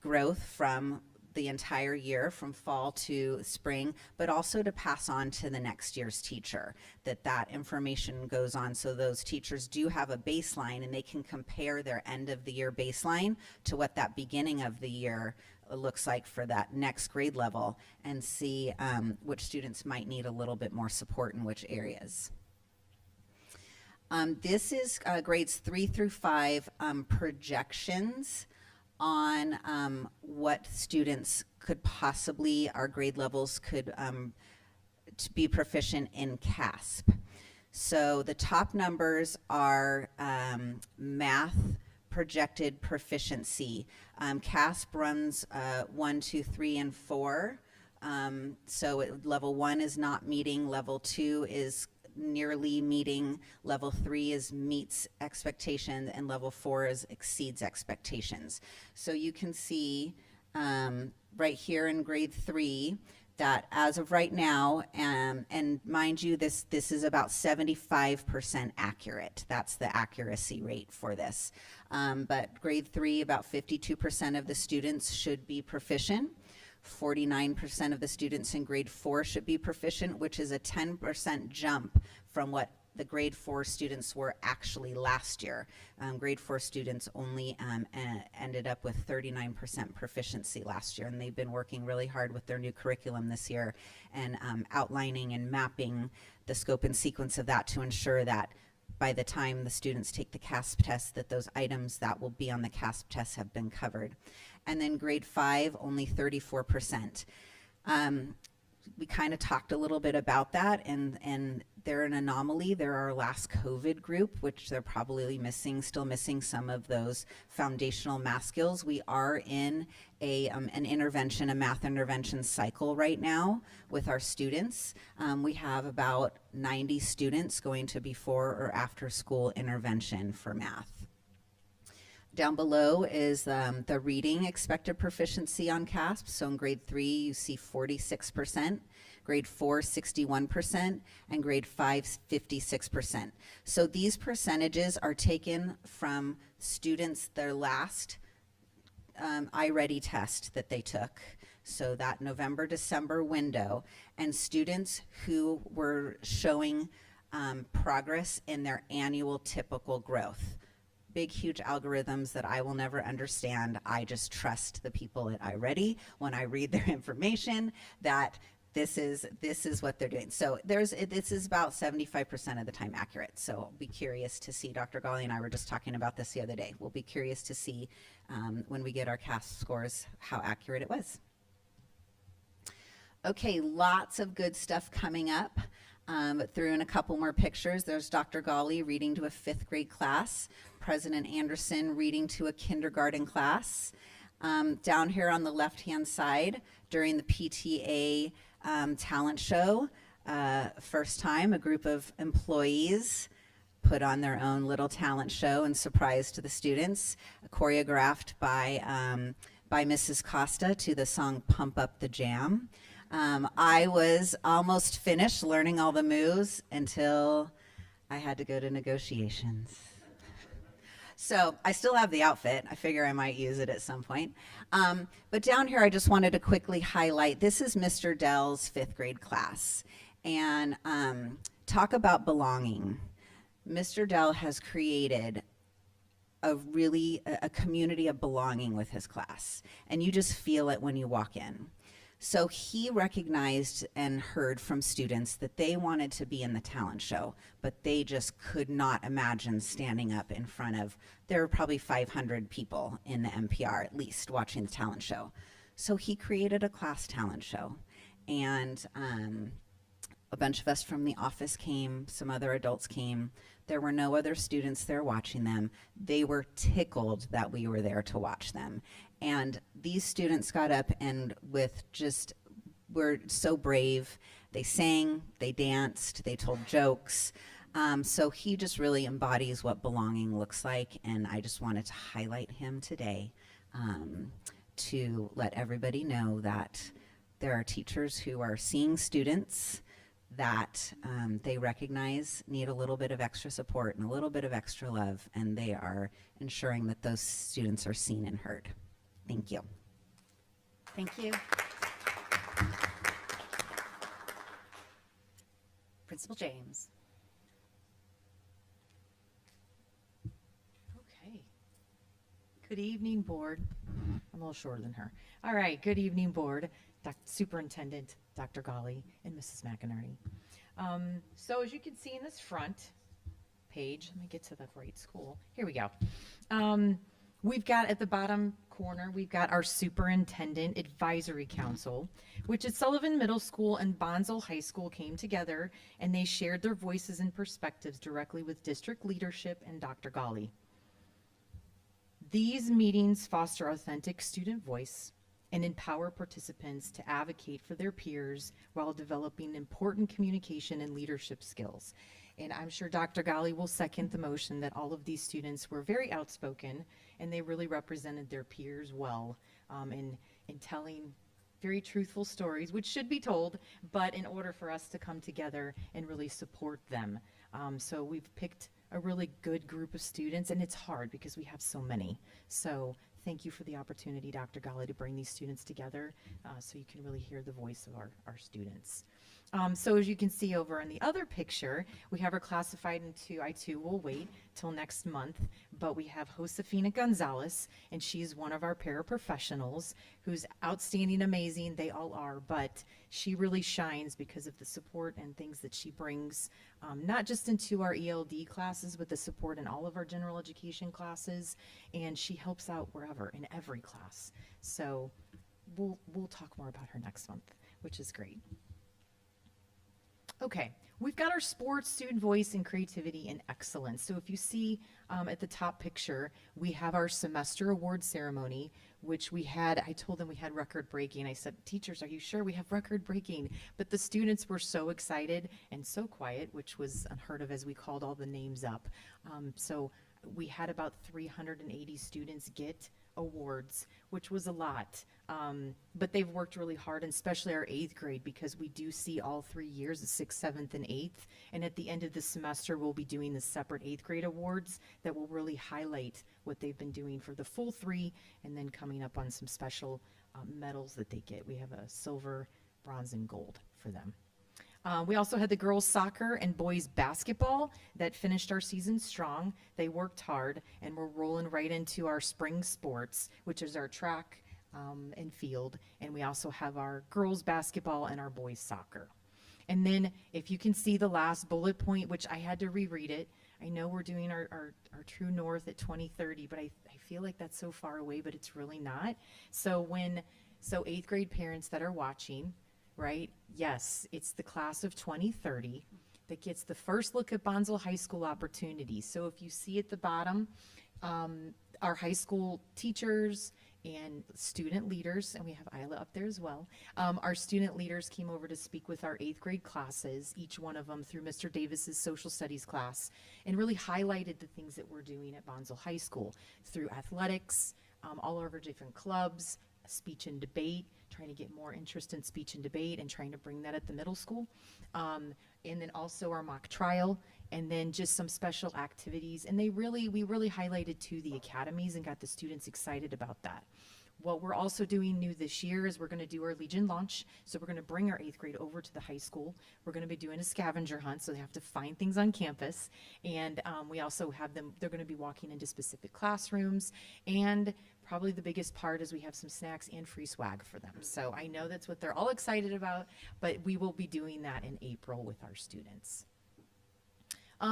P: growth from the entire year from fall to spring, but also to pass on to the next year's teacher, that information goes on so those teachers do have a baseline and they can compare their end of the year baseline to what that beginning of the year looks like for that next grade level, and see which students might need a little bit more support in which areas. This is grades 3 through 5 projections on what students could possibly, our grade levels could to be proficient in CASP. So the top numbers are math projected proficiency. CASP runs 1, 2, 3, and 4. So level 1 is not meeting, level 2 is nearly meeting, level 3 is meets expectations, and level 4 is exceeds expectations. So you can see right here in grade 3 that as of right now, and mind you, this is about 75% accurate. That's the accuracy rate for this. But grade 3, about 52% of the students should be proficient. 49% of the students in grade 4 should be proficient, which is a 10% jump from what the grade 4 students were actually last year. Grade 4 students only ended up with 39% proficiency last year, and they've been working really hard with their new curriculum this year and outlining and mapping the scope and sequence of that to ensure that by the time the students take the CASP test, that those items that will be on the CASP test have been covered. And then grade 5, only 34%. We kind of talked a little bit about that, and they're an anomaly. They're our last COVID group, which they're probably still missing some of those foundational math skills. We are in an math intervention cycle right now with our students. We have about 90 students going to before or after school intervention for math. Down below is the reading expected proficiency on CASP. So in grade 3, you see 46%. Grade 4, 61%, and grade 5, 56%. So these percentages are taken from students, their last iReady test that they took. So that November, December window, and students who were showing progress in their annual typical growth. Big, huge algorithms that I will never understand. I just trust the people at iReady when I read their information that this is what they're doing. So this is about 75% of the time accurate. So I'll be curious to see, Dr. Gali and I were just talking about this the other day. We'll be curious to see when we get our CASP scores how accurate it was. Okay, lots of good stuff coming up. Threw in a couple more pictures. There's Dr. Gali reading to a 5th grade class, President Anderson reading to a kindergarten class. Down here on the left-hand side, during the PTA talent show, first time a group of employees put on their own little talent show and surprise to the students, choreographed by Mrs. Costa to the song Pump Up the Jam. I was almost finished learning all the moves until I had to go to negotiations. So I still have the outfit. I figure I might use it at some point. But down here, I just wanted to quickly highlight, this is Mr. Dell's 5th grade class. And talk about belonging. Mr. Dell has created a community of belonging with his class. And you just feel it when you walk in. So he recognized and heard from students that they wanted to be in the talent show, but they just could not imagine standing up in front of, there were probably 500 people in the MPR at least watching the talent show. So he created a class talent show, and a bunch of us from the office came, some other adults came. There were no other students there watching them. They were tickled that we were there to watch them. And these students got up and were so brave. They sang, they danced, they told jokes. So he just really embodies what belonging looks like, and I just wanted to highlight him today to let everybody know that there are teachers who are seeing students that they recognize need a little bit of extra support and a little bit of extra love, and they are ensuring that those students are seen and heard. Thank you.
A: Thank you. Principal James.
S: Okay. Good evening, board. I'm a little shorter than her. All right, good evening, board. Superintendent, Dr. Gali, and Mrs. McInerney. So as you can see in this front page, let me get to the right school. Here we go. We've got at the bottom corner, we've got our Superintendent Advisory Council, which at Sullivan Middle School and Bonsall High School came together, and they shared their voices and perspectives directly with district leadership and Dr. Gali. These meetings foster authentic student voice and empower participants to advocate for their peers while developing important communication and leadership skills. And I'm sure Dr. Gali will second the motion that all of these students were very outspoken, and they really represented their peers well in telling very truthful stories, which should be told, but in order for us to come together and really support them. So we've picked a really good group of students, and it's hard because we have so many. So thank you for the opportunity, Dr. Gali, to bring these students together so you can really hear the voice of our students. So as you can see over in the other picture, we have her classified into, I too will wait till next month, but we have Josefina Gonzalez, and she's one of our paraprofessionals who's outstanding, amazing, they all are, but she really shines because of the support and things that she brings, not just into our ELD classes, but the support in all of our general education classes, and she helps out wherever, in every class. So we'll talk more about her next month, which is great. Okay, we've got our sports, student voice, and creativity and excellence. So if you see at the top picture, we have our semester award ceremony, which we had, I told them we had record breaking. I said, teachers, are you sure we have record breaking? But the students were so excited and so quiet, which was unheard of as we called all the names up. So we had about 380 students get awards, which was a lot. But they've worked really hard, and especially our 8th grade, because we do see all 3 years, the 6th, 7th, and 8th. And at the end of the semester, we'll be doing the separate 8th grade awards that will really highlight what they've been doing for the full 3, and then coming up on some special medals that they get. We have a silver, bronze, and gold for them. We also had the girls soccer and boys basketball that finished our season strong. They worked hard, and we're rolling right into our spring sports, which is our track and field. And we also have our girls basketball and our boys soccer. And then if you can see the last bullet point, which I had to reread it. I know we're doing our true north at 2030, but I feel like that's so far away, but it's really not. So 8th grade parents that are watching, right? Yes, it's the class of 2030 that gets the first look at Bonsall High School opportunities. So if you see at the bottom, our high school teachers and student leaders, and we have Isla up there as well. Our student leaders came over to speak with our 8th grade classes, each one of them through Mr. Davis's social studies class, and really highlighted the things that we're doing at Bonsall High School through athletics, all of our different clubs, speech and debate, trying to get more interest in speech and debate and trying to bring that at the middle school. And then also our mock trial, and then just some special activities. And we really highlighted to the academies and got the students excited about that. What we're also doing new this year is we're going to do our Legion launch. So we're going to bring our 8th grade over to the high school. We're going to be doing a scavenger hunt, so they have to find things on campus. And we also have them, they're going to be walking into specific classrooms. And probably the biggest part is we have some snacks and free swag for them. So I know that's what they're all excited about, but we will be doing that in April with our students.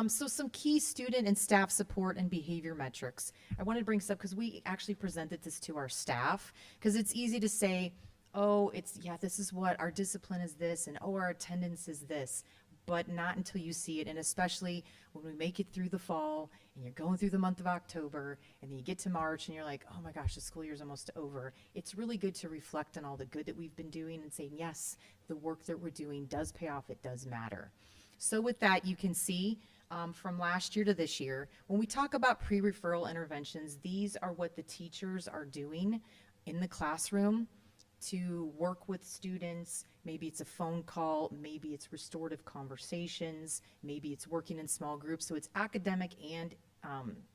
S: So some key student and staff support and behavior metrics. I wanted to bring this up because we actually presented this to our staff, because it's easy to say, oh, this is what our discipline is this, and oh, our attendance is this, but not until you see it. And especially when we make it through the fall and you're going through the month of October and then you get to March and you're like, oh my gosh, the school year's almost over. It's really good to reflect on all the good that we've been doing and saying, yes, the work that we're doing does pay off. It does matter. So with that, you can see from last year to this year, when we talk about pre-referral interventions, these are what the teachers are doing in the classroom to work with students. Maybe it's a phone call, maybe it's restorative conversations, maybe it's working in small groups. So it's academic and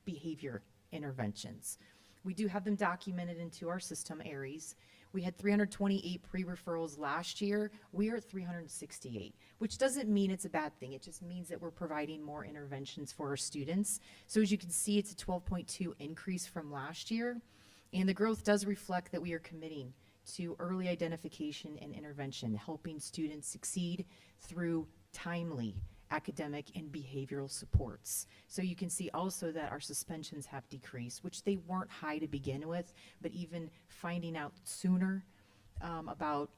S: behavior interventions. We do have them documented into our system, ARIES. We had 328 pre-referrals last year. We are at 368, which doesn't mean it's a bad thing. It just means that we're providing more interventions for our students. So as you can see, it's a 12.2 increase from last year. And the growth does reflect that we are committing to early identification and intervention, helping students succeed through timely academic and behavioral supports. So you can see also that our suspensions have decreased, which they weren't high to begin with, but even finding out sooner about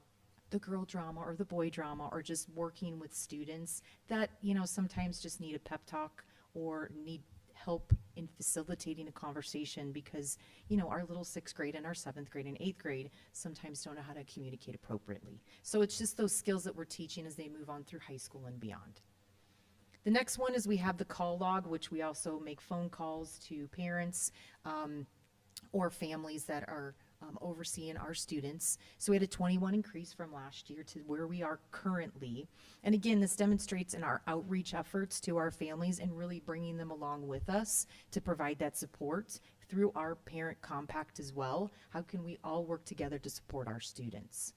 S: the girl drama or the boy drama, or just working with students that, sometimes just need a pep talk or need help in facilitating a conversation, because, our little 6th grade and our 7th grade and 8th grade sometimes don't know how to communicate appropriately. So it's just those skills that we're teaching as they move on through high school and beyond. The next one is we have the call log, which we also make phone calls to parents or families that are overseeing our students. So we had a 21 increase from last year to where we are currently. And again, this demonstrates in our outreach efforts to our families and really bringing them along with us to provide that support through our parent compact as well. How can we all work together to support our students?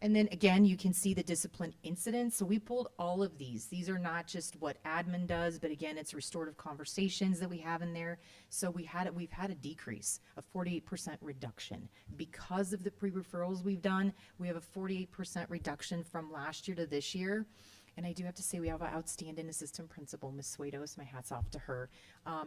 S: And then again, you can see the discipline incidents. So we pulled all of these. These are not just what admin does, but again, it's restorative conversations that we have in there. So we've had a decrease, a 48% reduction. Because of the pre-referrals we've done, we have a 48% reduction from last year to this year. And I do have to say we have an outstanding assistant principal, Ms. Suedos. My hat's off to her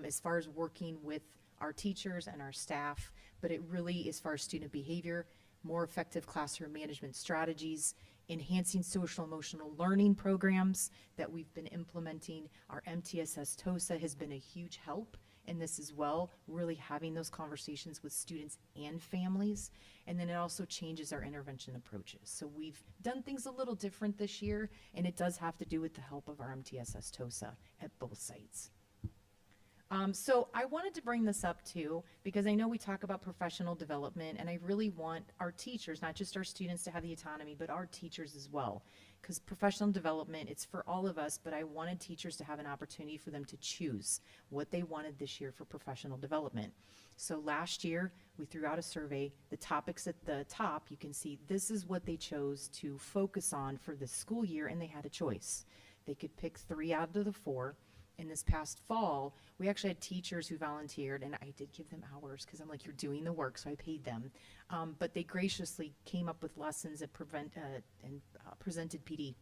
S: as far as working with our teachers and our staff. But it really, as far as student behavior, more effective classroom management strategies, enhancing social emotional learning programs that we've been implementing. Our MTSS TOSA has been a huge help in this as well, really having those conversations with students and families. And then it also changes our intervention approaches. So we've done things a little different this year, and it does have to do with the help of our MTSS TOSA at both sites. So I wanted to bring this up too, because I know we talk about professional development, and I really want our teachers, not just our students, to have the autonomy, but our teachers as well. Because professional development, it's for all of us, but I wanted teachers to have an opportunity for them to choose what they wanted this year for professional development. So last year, we threw out a survey. The topics at the top, you can see this is what they chose to focus on for this school year, and they had a choice. They could pick 3 out of the 4. In this past fall, we actually had teachers who volunteered, and I did give them hours because I'm like, you're doing the work, so I paid them. But they graciously came up with lessons and presented PD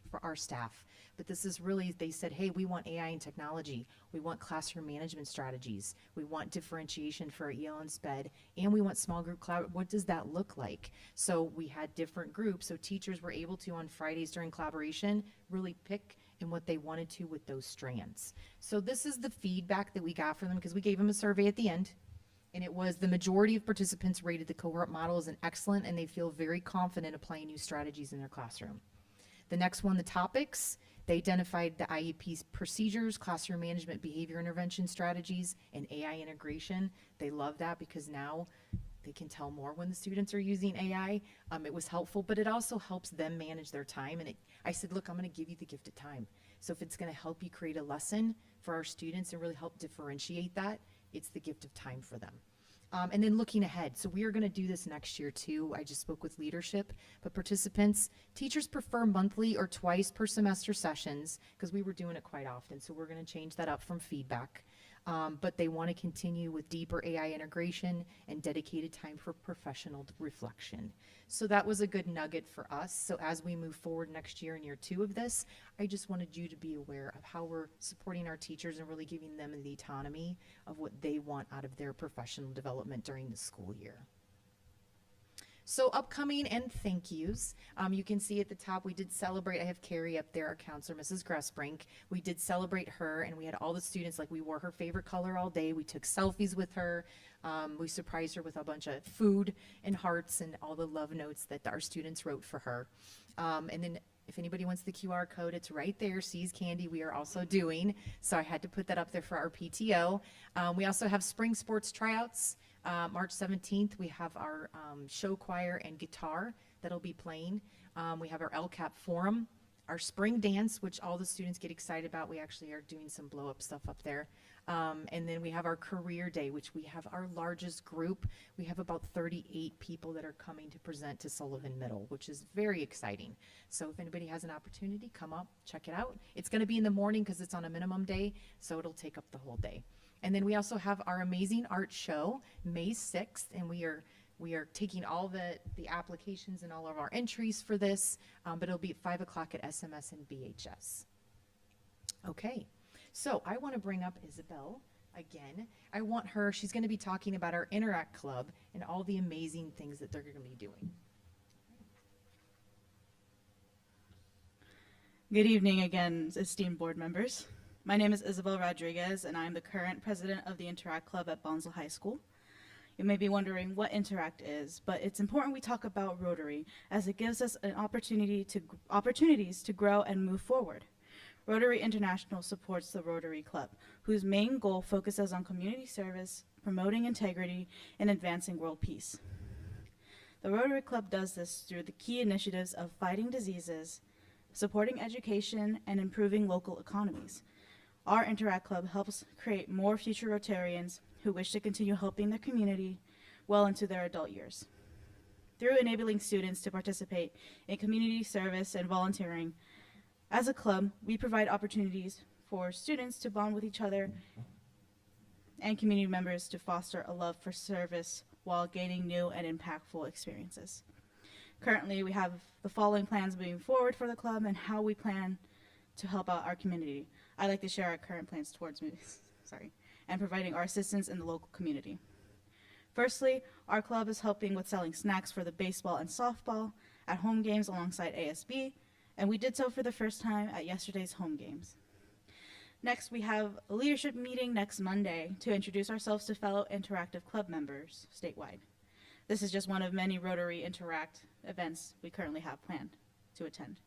S: for our staff. But this is really, they said, hey, we want AI and technology. We want classroom management strategies. We want differentiation for our EL and SPED, and we want small group collaboration. What does that look like? So we had different groups, so teachers were able to, on Fridays during collaboration, really pick in what they wanted to with those strands. So this is the feedback that we got from them, because we gave them a survey at the end, and it was the majority of participants rated the cohort model as an excellent, and they feel very confident applying new strategies in their classroom. The next one, the topics, they identified the IEP's procedures, classroom management, behavior intervention strategies, and AI integration. They love that because now they can tell more when the students are using AI. It was helpful, but it also helps them manage their time. And I said, look, I'm going to give you the gift of time. So if it's going to help you create a lesson for our students and really help differentiate that, it's the gift of time for them. And then looking ahead, so we are going to do this next year too. I just spoke with leadership, but participants, teachers prefer monthly or twice per semester sessions because we were doing it quite often. So we're going to change that up from feedback. But they want to continue with deeper AI integration and dedicated time for professional reflection. So that was a good nugget for us. So as we move forward next year in year 2 of this, I just wanted you to be aware of how we're supporting our teachers and really giving them the autonomy of what they want out of their professional development during the school year. So upcoming and thank yous. You can see at the top, we did celebrate, I have Carrie up there, our counselor, Mrs. Gressbrink. We did celebrate her, and we had all the students, like we wore her favorite color all day. We took selfies with her. We surprised her with a bunch of food and hearts and all the love notes that our students wrote for her. And then if anybody wants the QR code, it's right there. Sees Candy, we are also doing. So I had to put that up there for our PTO. We also have spring sports tryouts. March 17th, we have our show choir and guitar that'll be playing. We have our LCAP forum, our spring dance, which all the students get excited about. We actually are doing some blow up stuff up there. And then we have our career day, which we have our largest group. We have about 38 people that are coming to present to Sullivan Middle, which is very exciting. So if anybody has an opportunity, come up, check it out. It's going to be in the morning because it's on a minimum day, so it'll take up the whole day. And then we also have our amazing art show, May 6th, and we are taking all the applications and all of our entries for this, but it'll be at 5 o'clock at SMS and BHS. Okay, so I want to bring up Isabel again. I want her, she's going to be talking about our Interact Club and all the amazing things that they're going to be doing.
N: Good evening again, esteemed board members. My name is Isabel Rodriguez, and I am the current president of the Interact Club at Bonsall High School. You may be wondering what Interact is, but it's important we talk about Rotary, as it gives us an opportunities to grow and move forward. Rotary International supports the Rotary Club, whose main goal focuses on community service, promoting integrity, and advancing world peace. The Rotary Club does this through the key initiatives of fighting diseases, supporting education, and improving local economies. Our Interact Club helps create more future Rotarians who wish to continue helping their community well into their adult years. Through enabling students to participate in community service and volunteering, as a club, we provide opportunities for students to bond with each other and community members to foster a love for service while gaining new and impactful experiences. Currently, we have the following plans moving forward for the club and how we plan to help out our community. I'd like to share our current plans towards and providing our assistance in the local community. Firstly, our club is helping with selling snacks for the baseball and softball, at home games alongside ASB, and we did so for the first time at yesterday's home games. Next, we have a leadership meeting next Monday to introduce ourselves to fellow Interactive Club members statewide. This is just one of many Rotary Interact events we currently have planned to attend.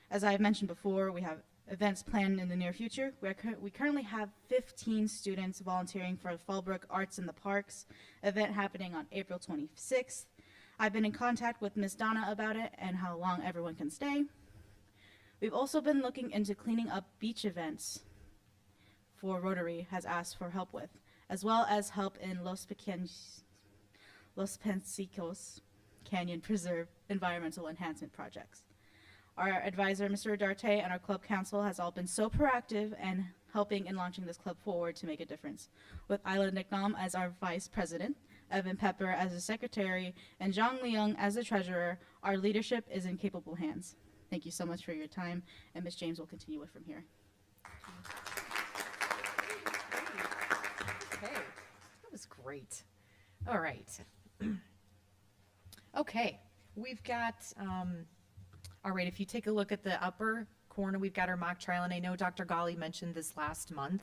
N: As I've mentioned before, we have events planned in the near future. We currently have 15 students volunteering for the Fallbrook Arts in the Parks event happening on April 26th. I've been in contact with Ms. Donna about it and how long everyone can stay. We've also been looking into cleaning up beach events for Rotary has asked for help with, as well as help in Los Pensicos Canyon Preserve environmental enhancement projects. Our advisor, Mr. Darte, and our club council has all been so proactive and helping in launching this club forward to make a difference. With Isla Nicknam as our vice president, Evan Pepper as the secretary, and Zhang Liang as the treasurer, our leadership is in capable hands. Thank you so much for your time, and Ms. James will continue it from here.
S: Okay, that was great. All right. Okay, we've got, all right, if you take a look at the upper corner, we've got our mock trial, and I know Dr. Ghali mentioned this last month,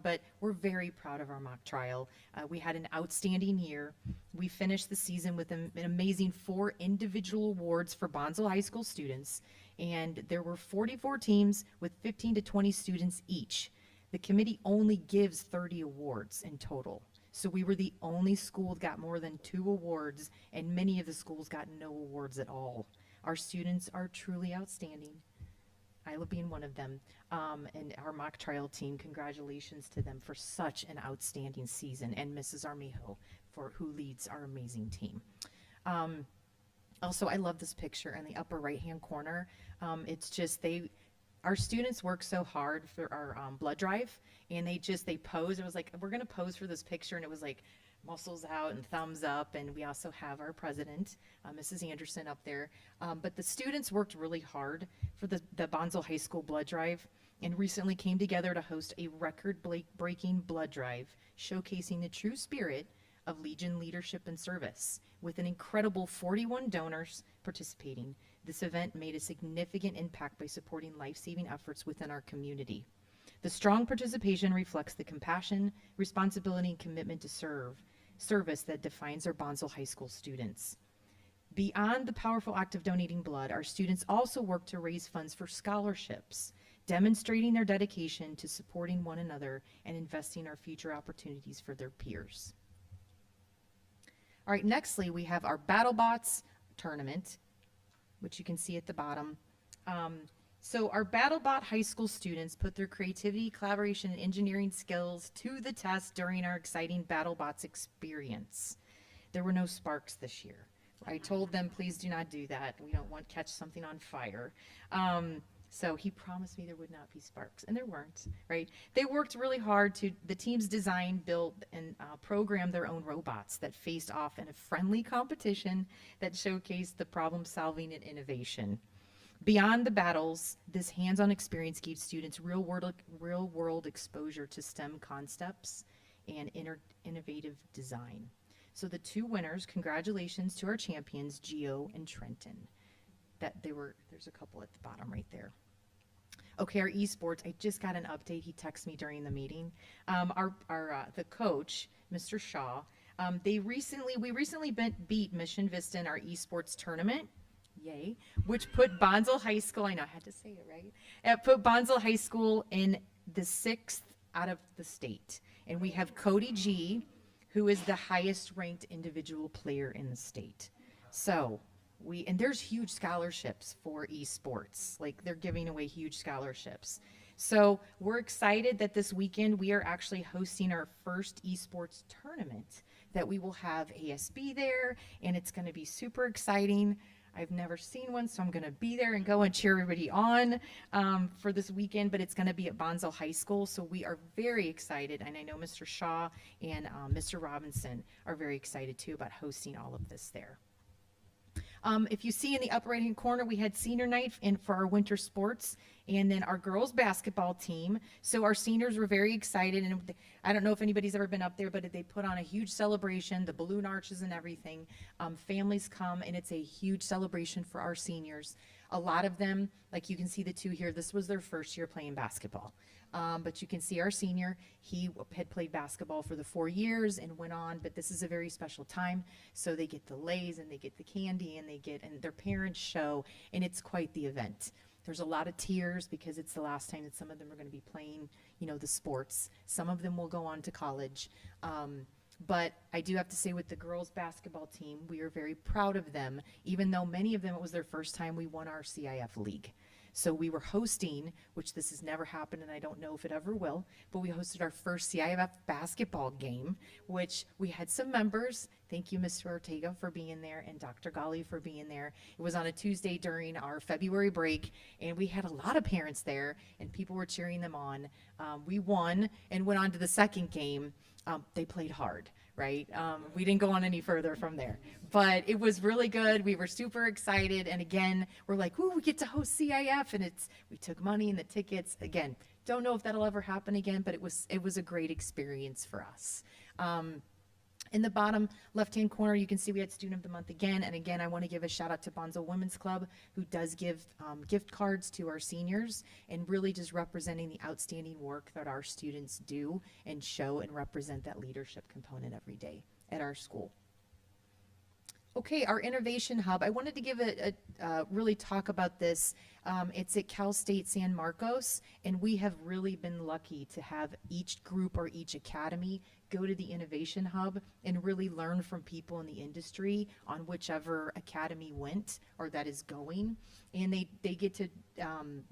S: but we're very proud of our mock trial. We had an outstanding year. We finished the season with an amazing 4 individual awards for Bonsall High School students, and there were 44 teams with 15 to 20 students each. The committee only gives 30 awards in total. So we were the only school that got more than 2 awards, and many of the schools got no awards at all. Our students are truly outstanding, Isla being one of them, and our mock trial team, congratulations to them for such an outstanding season, and Mrs. Armijo, who leads our amazing team. Also, I love this picture in the upper right-hand corner. It's just our students work so hard for our blood drive, and they pose. It was like, we're going to pose for this picture, and it was like muscles out and thumbs up, and we also have our president, Mrs. Anderson, up there. But the students worked really hard for the Bonsall High School blood drive, and recently came together to host a record-breaking blood drive showcasing the true spirit of Legion leadership and service. With an incredible 41 donors participating, this event made a significant impact by supporting life-saving efforts within our community. The strong participation reflects the compassion, responsibility, and commitment to service that defines our Bonsall High School students. Beyond the powerful act of donating blood, our students also work to raise funds for scholarships, demonstrating their dedication to supporting one another and investing in our future opportunities for their peers. All right, nextly, we have our BattleBots tournament, which you can see at the bottom. So our BattleBot high school students put their creativity, collaboration, and engineering skills to the test during our exciting BattleBots experience. There were no sparks this year. I told them, please do not do that. We don't want to catch something on fire. So he promised me there would not be sparks, and there weren't, right? They worked really hard the teams designed, built, and programmed their own robots that faced off in a friendly competition that showcased the problem solving and innovation. Beyond the battles, this hands-on experience gave students real-world exposure to STEM concepts and innovative design. So the 2 winners, congratulations to our champions, Gio and Trenton. There's a couple at the bottom right there. Okay, our esports, I just got an update. He texted me during the meeting. The coach, Mr. Shaw, we recently beat Mission Vista in our esports tournament. Yay, which put Bonsall High School, I know I had to say it right, it put Bonsall High School in the 6th out of the state. And we have Cody G, who is the highest ranked individual player in the state. So and there's huge scholarships for esports, like they're giving away huge scholarships. So we're excited that this weekend we are actually hosting our first esports tournament, that we will have ASB there, and it's going to be super exciting. I've never seen one, so I'm going to be there and go and cheer everybody on for this weekend, but it's going to be at Bonsall High School, so we are very excited, and I know Mr. Shaw and Mr. Robinson are very excited too about hosting all of this there. If you see in the upper right-hand corner, we had senior night for our winter sports, and then our girls basketball team. So our seniors were very excited, and I don't know if anybody's ever been up there, but they put on a huge celebration, the balloon arches and everything. Families come, and it's a huge celebration for our seniors. A lot of them, like you can see the two here, this was their first year playing basketball. But you can see our senior, he had played basketball for the 4 years and went on, but this is a very special time. So they get the lays and they get the candy and and their parents show, and it's quite the event. There's a lot of tears because it's the last time that some of them are going to be playing, the sports. Some of them will go on to college. But I do have to say, with the girls basketball team, we are very proud of them, even though many of them, it was their first time we won our CIF league. So we were hosting, which this has never happened, and I don't know if it ever will, but we hosted our first CIF basketball game, which we had some members. Thank you, Mr. Ortega, for being there, and Dr. Gali for being there. It was on a Tuesday during our February break, and we had a lot of parents there, and people were cheering them on. We won and went on to the second game. They played hard, right? We didn't go on any further from there, but it was really good. We were super excited. And again, we're like, ooh, we get to host CIF, and we took money and the tickets. Again, don't know if that'll ever happen again, but it was a great experience for us. In the bottom left-hand corner, you can see we had Student of the Month again. And again, I want to give a shout out to Bonsall Women's Club, who does give gift cards to our seniors, and really just representing the outstanding work that our students do and show and represent that leadership component every day at our school. Okay, our Innovation Hub. I wanted to give really talk about this. It's at Cal State San Marcos, and we have really been lucky to have each group or each academy go to the Innovation Hub and really learn from people in the industry on whichever academy went or that is going. And they get to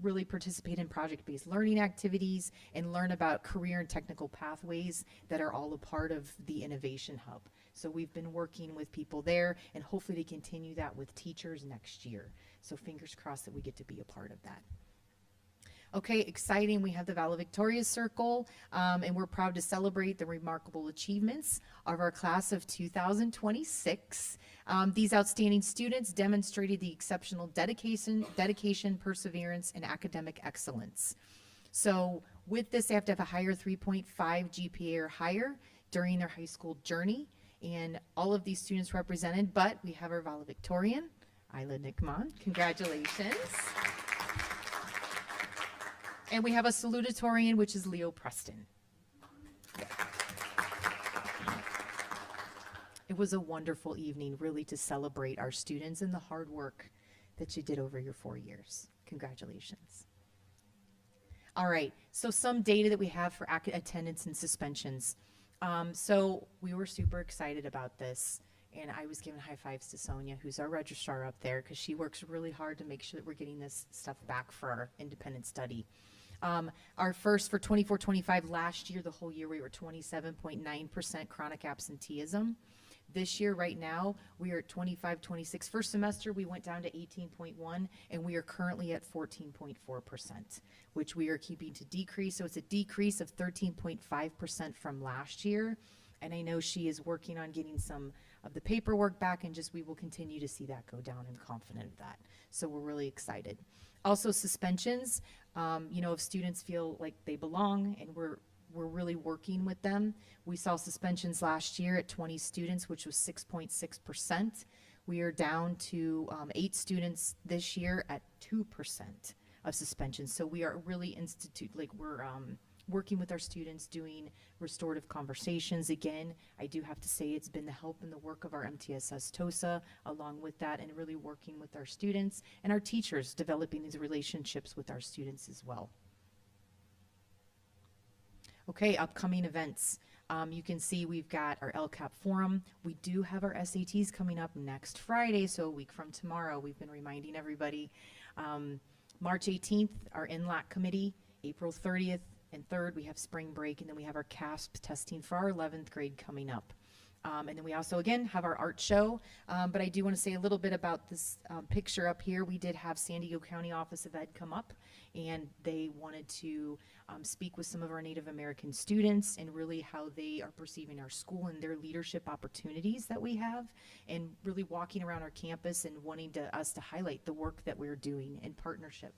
S: really participate in project-based learning activities and learn about career and technical pathways that are all a part of the Innovation Hub. So we've been working with people there, and hopefully to continue that with teachers next year. So fingers crossed that we get to be a part of that. Okay, exciting. We have the Valedictorian Circle, and we're proud to celebrate the remarkable achievements of our class of 2026. These outstanding students demonstrated the exceptional dedication, perseverance, and academic excellence. So with this, they have to have a higher 3.5 GPA or higher during their high school journey. And all of these students represented, but we have our valedictorian, Isla Nickman. Congratulations. And we have a salutatorian, which is Leo Preston. Yeah. It was a wonderful evening, really, to celebrate our students and the hard work that you did over your 4 years. Congratulations. All right, so some data that we have for attendance and suspensions. So we were super excited about this, and I was giving high fives to Sonia, who's our registrar up there, because she works really hard to make sure that we're getting this stuff back for our independent study. Our first for 24-25 last year, the whole year, we were 27.9% chronic absenteeism. This year, right now, we are at 25-26. First semester, we went down to 18.1, and we are currently at 14.4%, which we are keeping to decrease. So it's a decrease of 13.5% from last year. And I know she is working on getting some of the paperwork back, and we will continue to see that go down. I'm confident of that. So we're really excited. Also, suspensions, if students feel like they belong and we're really working with them. We saw suspensions last year at 20 students, which was 6.6%. We are down to 8 students this year at 2% of suspensions. So we are really we're working with our students, doing restorative conversations. Again, I do have to say it's been the help and the work of our MTSS TOSA along with that, and really working with our students and our teachers, developing these relationships with our students as well. Okay, upcoming events. You can see we've got our LCAP forum. We do have our SATs coming up next Friday, so a week from tomorrow. We've been reminding everybody. March 18th, our NLAC committee. April 30th and 3rd, we have spring break, and then we have our CASP testing for our 11th grade coming up. And then we also, again, have our art show. But I do want to say a little bit about this picture up here. We did have San Diego County Office of Ed come up, and they wanted to speak with some of our Native American students and really how they are perceiving our school and their leadership opportunities that we have, and really walking around our campus and wanting us to highlight the work that we're doing in partnership.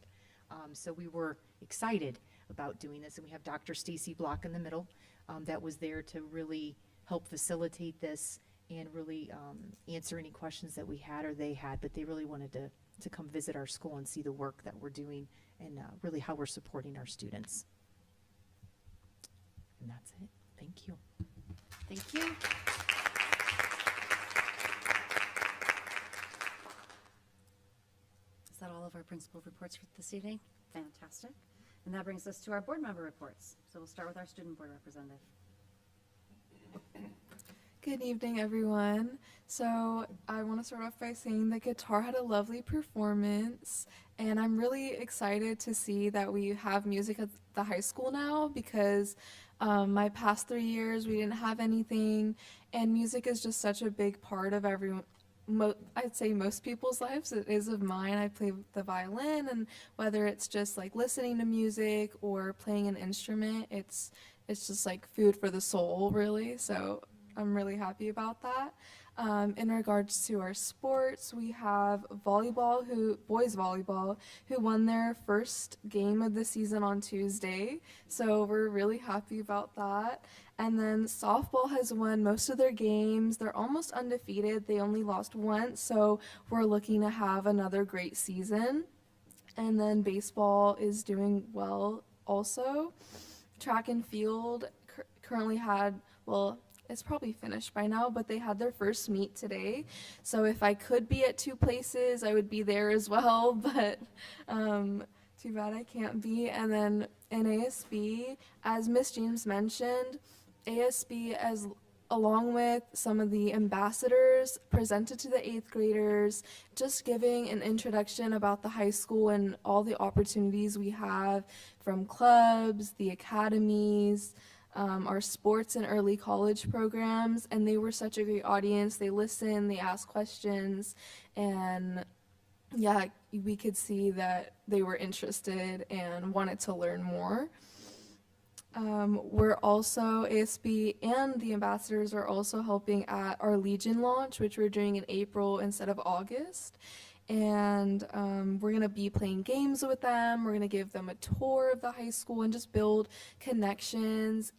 S: So we were excited about doing this, and we have Dr. Stacy Block in the middle that was there to really help facilitate this and really answer any questions that we had or they had, but they really wanted to come visit our school and see the work that we're doing and really how we're supporting our students. And that's it. Thank you.
A: Thank you. Is that all of our principal reports for this evening? Fantastic. And that brings us to our board member reports. So we'll start with our student board representative.
C: Good evening, everyone. So I want to start off by saying that guitar had a lovely performance, and I'm really excited to see that we have music at the high school now, because my past 3 years we didn't have anything, and music is just such a big part of everyone. I'd say most people's lives. It is of mine. I play the violin, and whether it's just like listening to music or playing an instrument, it's just like food for the soul, really. So I'm really happy about that. In regards to our sports, we have volleyball, boys volleyball, who won their first game of the season on Tuesday. So we're really happy about that. And then softball has won most of their games. They're almost undefeated. They only lost once, so we're looking to have another great season. And then baseball is doing well also. Track and field currently had, well, it's probably finished by now, but they had their first meet today. So if I could be at two places, I would be there as well, but too bad I can't be. And then in ASB, as Miss James mentioned, ASB, along with some of the ambassadors, presented to the 8th graders, just giving an introduction about the high school and all the opportunities we have from clubs, the academies, our sports and early college programs, and they were such a great audience. They listened, they asked questions, and yeah, we could see that they were interested and wanted to learn more. We're also, ASB and the ambassadors are also helping at our Legion launch, which we're doing in April instead of August. And we're going to be playing games with them. We're going to give them a tour of the high school and just build connections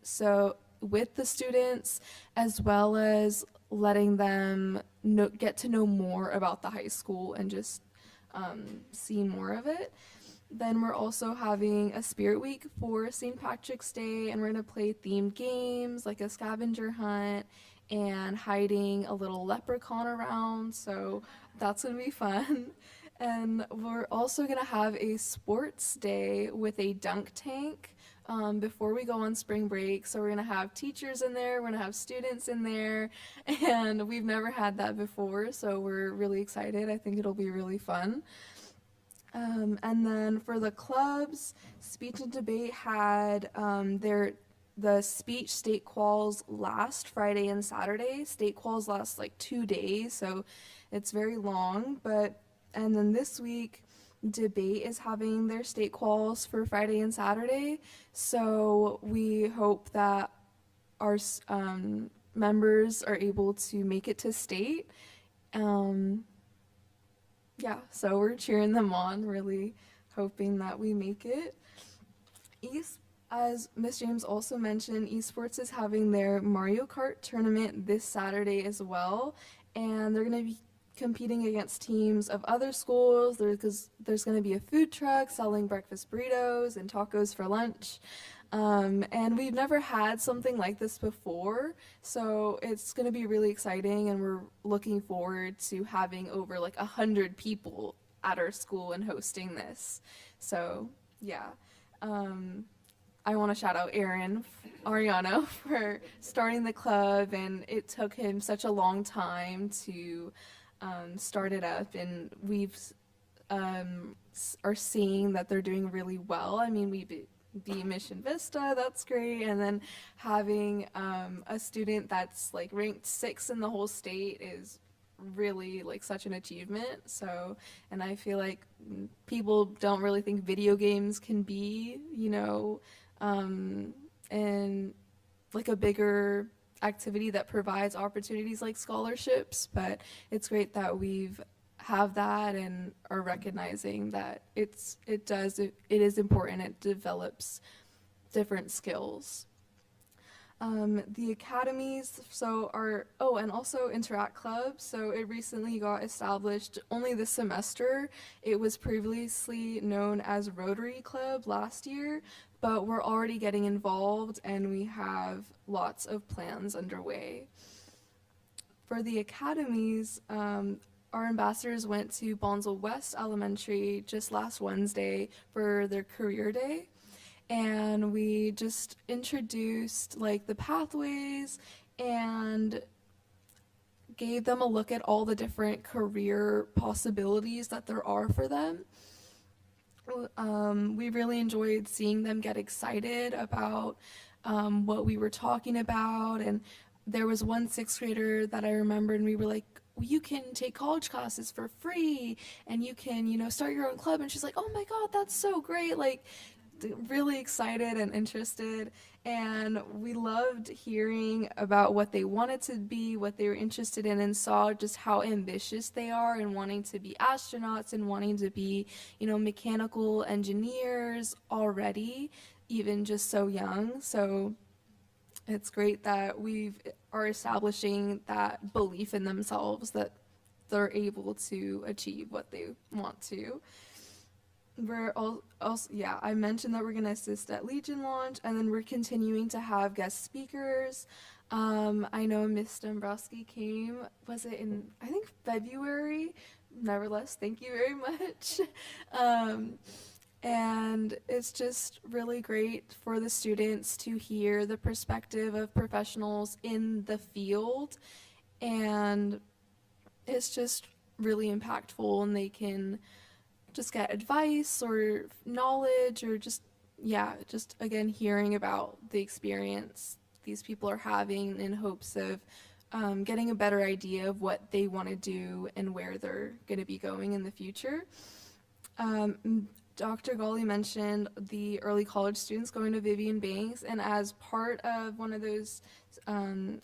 C: with the students, as well as letting them get to know more about the high school and just see more of it. Then we're also having a spirit week for St. Patrick's Day, and we're going to play themed games like a scavenger hunt and hiding a little leprechaun around, so that's going to be fun. And we're also going to have a sports day with a dunk tank before we go on spring break. So we're going to have teachers in there, we're going to have students in there, and we've never had that before, so we're really excited. I think it'll be really fun. And then for the clubs, speech and debate had the speech state quals last Friday and Saturday. State quals last like 2 days, so it's very long. And then this week, debate is having their state quals for Friday and Saturday. So we hope that our members are able to make it to state. Yeah, so we're cheering them on, really hoping that we make it. As Miss James also mentioned, esports is having their Mario Kart tournament this Saturday as well, and they're going to be competing against teams of other schools. There's going to be a food truck selling breakfast burritos and tacos for lunch. And we've never had something like this before, so it's going to be really exciting, and we're looking forward to having over like 100 people at our school and hosting this. So yeah, I want to shout out Ariano for starting the club, and it took him such a long time to start it up, and we've are seeing that they're doing really well. I mean, be Mission Vista, that's great. And then having a student that's like ranked 6th in the whole state is really like such an achievement. So, and I feel like people don't really think video games can be, and like a bigger activity that provides opportunities like scholarships, but it's great that we've have that and are recognizing that it is important. It develops different skills. The academies, and also Interact Club. So it recently got established only this semester. It was previously known as Rotary Club last year, but we're already getting involved and we have lots of plans underway. For the academies, our ambassadors went to Bonsall West Elementary just last Wednesday for their career day. And we just introduced like the pathways and gave them a look at all the different career possibilities that there are for them. We really enjoyed seeing them get excited about what we were talking about. And there was one 6th grader that I remember, and we were like, well, you can take college classes for free and you can, start your own club. And she's like, oh my God, that's so great. Like, really excited and interested, and we loved hearing about what they wanted to be, what they were interested in, and saw just how ambitious they are and wanting to be astronauts and wanting to be, mechanical engineers already, even just so young. So it's great that we are establishing that belief in themselves that they're able to achieve what they want to. We're also, I mentioned that we're going to assist at Legion launch, and then we're continuing to have guest speakers. I know Miss Dombrowski came, was it in, I think, February? Nevertheless, thank you very much. And it's just really great for the students to hear the perspective of professionals in the field, and it's just really impactful, and they can just get advice or knowledge or just again hearing about the experience these people are having in hopes of getting a better idea of what they want to do and where they're going to be going in the future. Dr. Gawley mentioned the early college students going to Vivian Banks, and as part of one of those,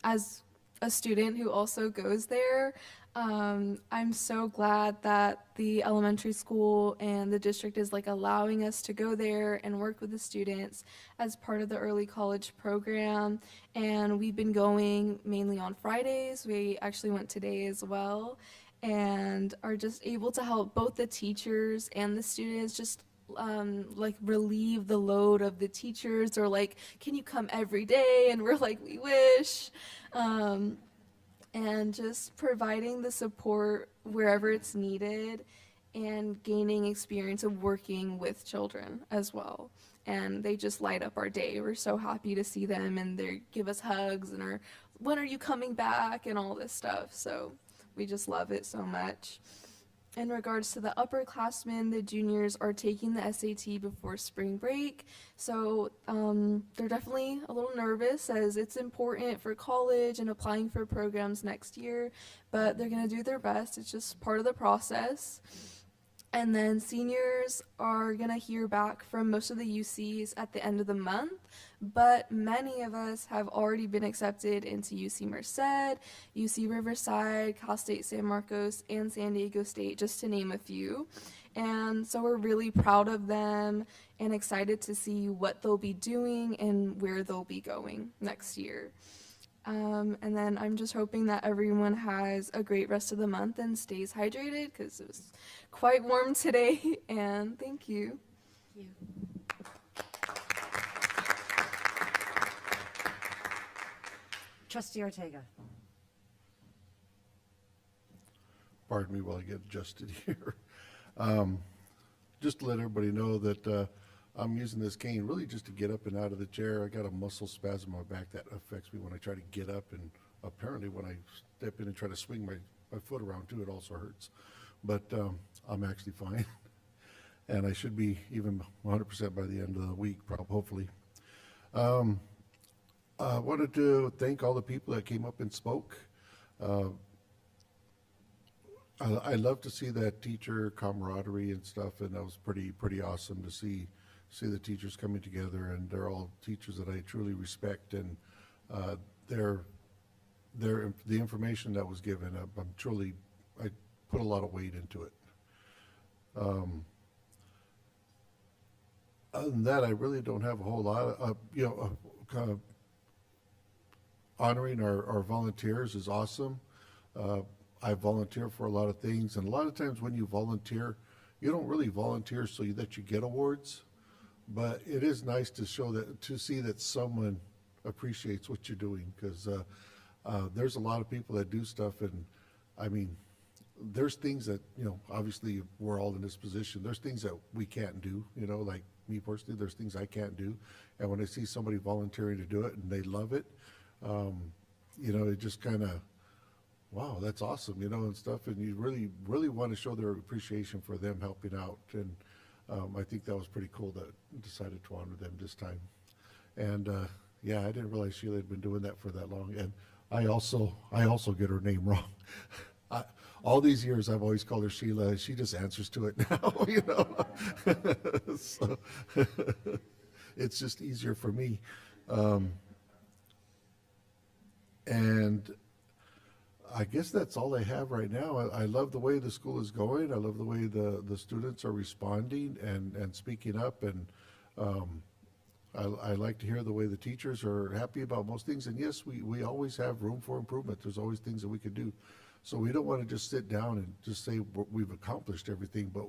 C: as a student who also goes there, I'm so glad that the elementary school and the district is like allowing us to go there and work with the students as part of the early college program. And we've been going mainly on Fridays. We actually went today as well, and are just able to help both the teachers and the students just like relieve the load of the teachers, or like, can you come every day? And we're like, we wish. And just providing the support wherever it's needed and gaining experience of working with children as well. And they just light up our day. We're so happy to see them, and they give us hugs and are, when are you coming back, and all this stuff. So we just love it so much. In regards to the upperclassmen, the juniors are taking the SAT before spring break, so they're definitely a little nervous as it's important for college and applying for programs next year, but they're going to do their best. It's just part of the process. And then seniors are going to hear back from most of the UCs at the end of the month, but many of us have already been accepted into UC Merced, UC Riverside, Cal State San Marcos, and San Diego State, just to name a few. And so we're really proud of them and excited to see what they'll be doing and where they'll be going next year. And then I'm just hoping that everyone has a great rest of the month and stays hydrated, because it was quite warm today. And thank you.
A: Thank you. Trustee Ortega.
B: Pardon me while I get adjusted here. Just to let everybody know that I'm using this cane really just to get up and out of the chair. I got a muscle spasm in my back that affects me when I try to get up, and apparently when I step in and try to swing my foot around too, it also hurts. But I'm actually fine. and I should be even 100% by the end of the week, hopefully. I wanted to thank all the people that came up and spoke. I love to see that teacher camaraderie and stuff, and that was pretty awesome to see the teachers coming together, and they're all teachers that I truly respect, and the information that was given, I put a lot of weight into it. Other than that, I really don't have a whole lot of, kind of honoring our volunteers is awesome. I volunteer for a lot of things, and a lot of times when you volunteer, you don't really volunteer so that you get awards, but it is nice to see that someone appreciates what you're doing, because there's a lot of people that do stuff, and I mean, there's things that, obviously we're all in this position. There's things that we can't do, like me personally, there's things I can't do. And when I see somebody volunteering to do it and they love it, it just kind of, wow, that's awesome, and stuff. And you really, really want to show their appreciation for them helping out. And I think that was pretty cool that I decided to honor them this time. And yeah, I didn't realize Sheila had been doing that for that long. And I also get her name wrong. All these years, I've always called her Sheila. She just answers to it now, So it's just easier for me. And I guess that's all I have right now. I love the way the school is going. I love the way the students are responding and speaking up. And I like to hear the way the teachers are happy about most things. And yes, we always have room for improvement. There's always things that we could do. So we don't want to just sit down and just say we've accomplished everything, but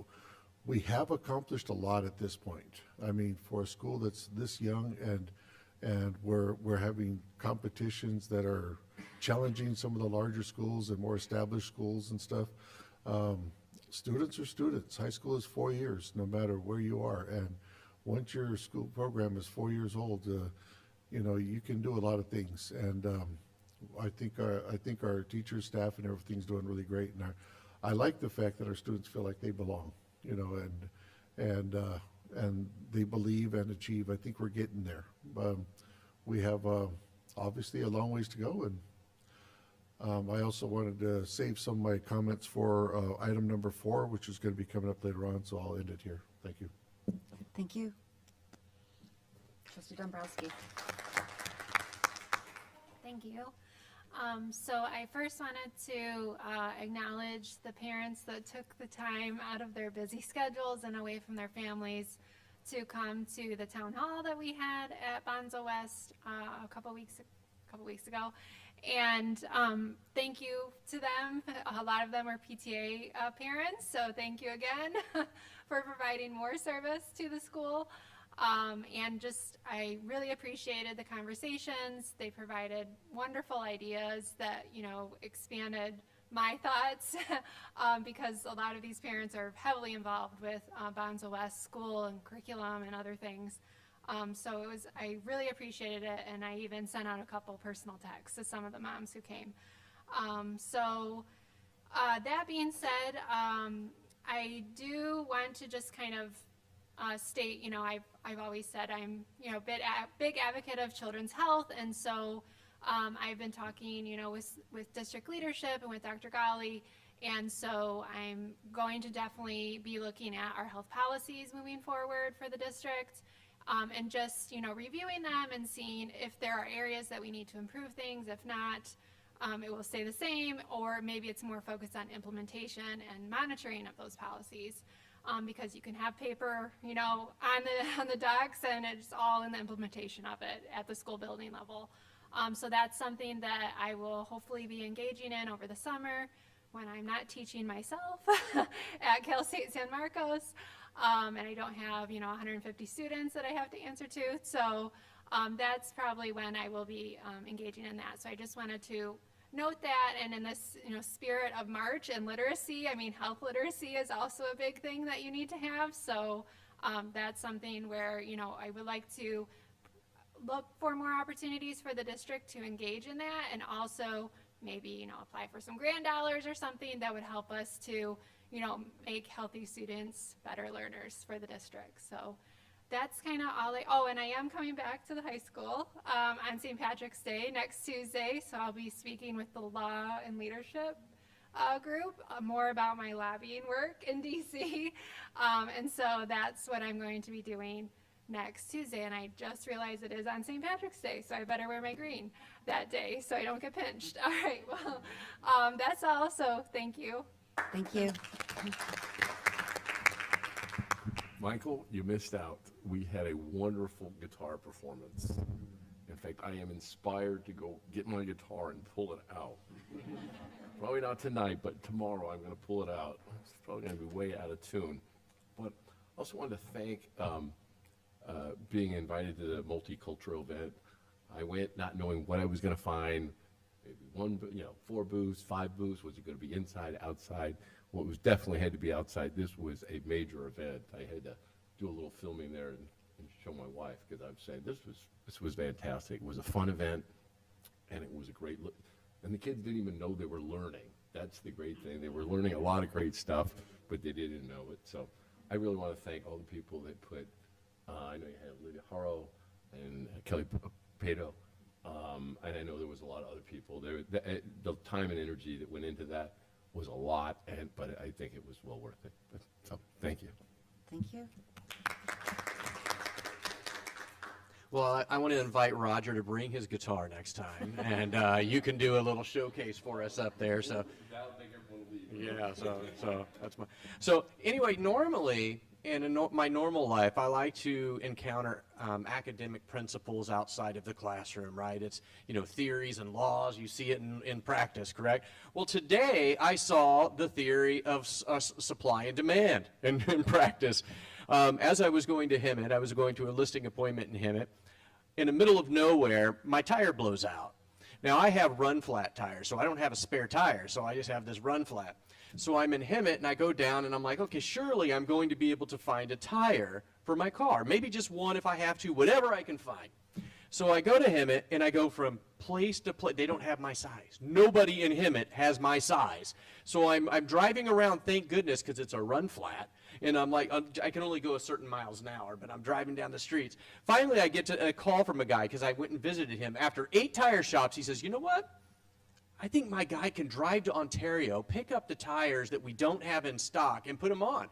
B: we have accomplished a lot at this point. I mean, for a school that's this young, and we're having competitions that are challenging some of the larger schools and more established schools and stuff. Students are students. High school is 4 years, no matter where you are. And once your school program is 4 years old, you can do a lot of things. And I think our teachers, staff, and everything's doing really great. And I like the fact that our students feel like they belong, and they believe and achieve. I think we're getting there. We have obviously a long ways to go, and I also wanted to save some of my comments for item number 4, which is going to be coming up later on, so I'll end it here. Thank you.
A: Thank you. Trustee Dombrowski.
D: Thank you. So I first wanted to acknowledge the parents that took the time out of their busy schedules and away from their families to come to the town hall that we had at Bonsall West a couple weeks ago. And thank you to them. A lot of them are PTA parents, so thank you again for providing more service to the school. And I really appreciated the conversations. They provided wonderful ideas that, expanded my thoughts because a lot of these parents are heavily involved with Bonsall West School and curriculum and other things. So I really appreciated it, and I even sent out a couple personal texts to some of the moms who came. That being said, I do want to just kind of state, I've always said I'm, a big advocate of children's health, and so I've been talking, with district leadership and with Dr. Ghali, and so I'm going to definitely be looking at our health policies moving forward for the district, and just, reviewing them and seeing if there are areas that we need to improve things. If not, it will stay the same, or maybe it's more focused on implementation and monitoring of those policies. Because you can have paper, on the docs, and it's all in the implementation of it at the school building level. So that's something that I will hopefully be engaging in over the summer when I'm not teaching myself at Cal State San Marcos, and I don't have 150 students that I have to answer to. So that's probably when I will be engaging in that. So I just wanted to note that, and in this spirit of March and literacy, health literacy is also a big thing that you need to have. So that's something where I would like to look for more opportunities for the district to engage in that, and also maybe, you know, apply for some grant dollars or something that would help us to, you know, make healthy students better learners for the district. So that's kind of all and I am coming back to the high school on St. Patrick's Day next Tuesday. So I'll be speaking with the Law and Leadership group more about my lobbying work in DC. And so that's what I'm going to be doing next Tuesday. And I just realized it is on St. Patrick's Day, so I better wear my green that day so I don't get pinched. All right, well, that's all. So thank you.
A: Thank you.
E: Michael, you missed out. We had a wonderful guitar performance. In fact, I am inspired to go get my guitar and pull it out. Probably not tonight, but tomorrow I'm going to pull it out. It's probably going to be way out of tune. But I also wanted to thank being invited to the multicultural event. I went not knowing what I was going to find. Maybe 4 booths, 5 booths. Was it going to be inside, outside? Well, it was definitely had to be outside. This was a major event. I had to do a little filming there and show my wife, because I was saying this was fantastic. It was a fun event, and it was a great look. And the kids didn't even know they were learning. That's the great thing. They were learning a lot of great stuff, but they didn't know it. So I really want to thank all the people that put, I know you had Lydia Haro and Kelly Pato, and I know there was a lot of other people. The time and energy that went into that was a lot, but I think it was well worth it. So thank you.
A: Thank you.
T: Well, I want to invite Roger to bring his guitar next time, and you can do a little showcase for us up there. So, yeah, so that's my. So anyway, normally in my normal life, I like to encounter academic principles outside of the classroom. Right? It's theories and laws. You see it in practice, correct? Well, today I saw the theory of supply and demand in practice. As I was going to Hemet, I was going to a listing appointment in Hemet. In the middle of nowhere, my tire blows out. Now, I have run flat tires, so I don't have a spare tire, so I just have this run flat. So I'm in Hemet, and I go down, and I'm like, okay, surely I'm going to be able to find a tire for my car. Maybe just one if I have to, whatever I can find. So I go to Hemet, and I go from place to place. They don't have my size. Nobody in Hemet has my size. So I'm driving around, thank goodness, because it's a run flat. And I'm like, I can only go a certain miles an hour, but I'm driving down the streets. Finally, I get a call from a guy, because I went and visited him. After 8 tire shops, he says, you know what? I think my guy can drive to Ontario, pick up the tires that we don't have in stock, and put them on.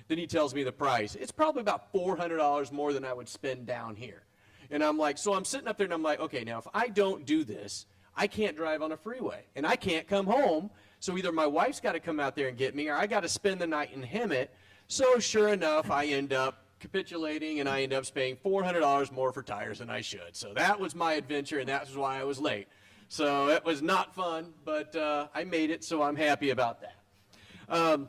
T: Then he tells me the price. It's probably about $400 more than I would spend down here. And I'm like, so I'm sitting up there, and I'm like, okay, now if I don't do this, I can't drive on a freeway, and I can't come home. So either my wife's got to come out there and get me, or I got to spend the night in Hemet. So sure enough, I end up capitulating, and I end up paying $400 more for tires than I should. So that was my adventure, and that was why I was late. So it was not fun, but I made it, so I'm happy about that.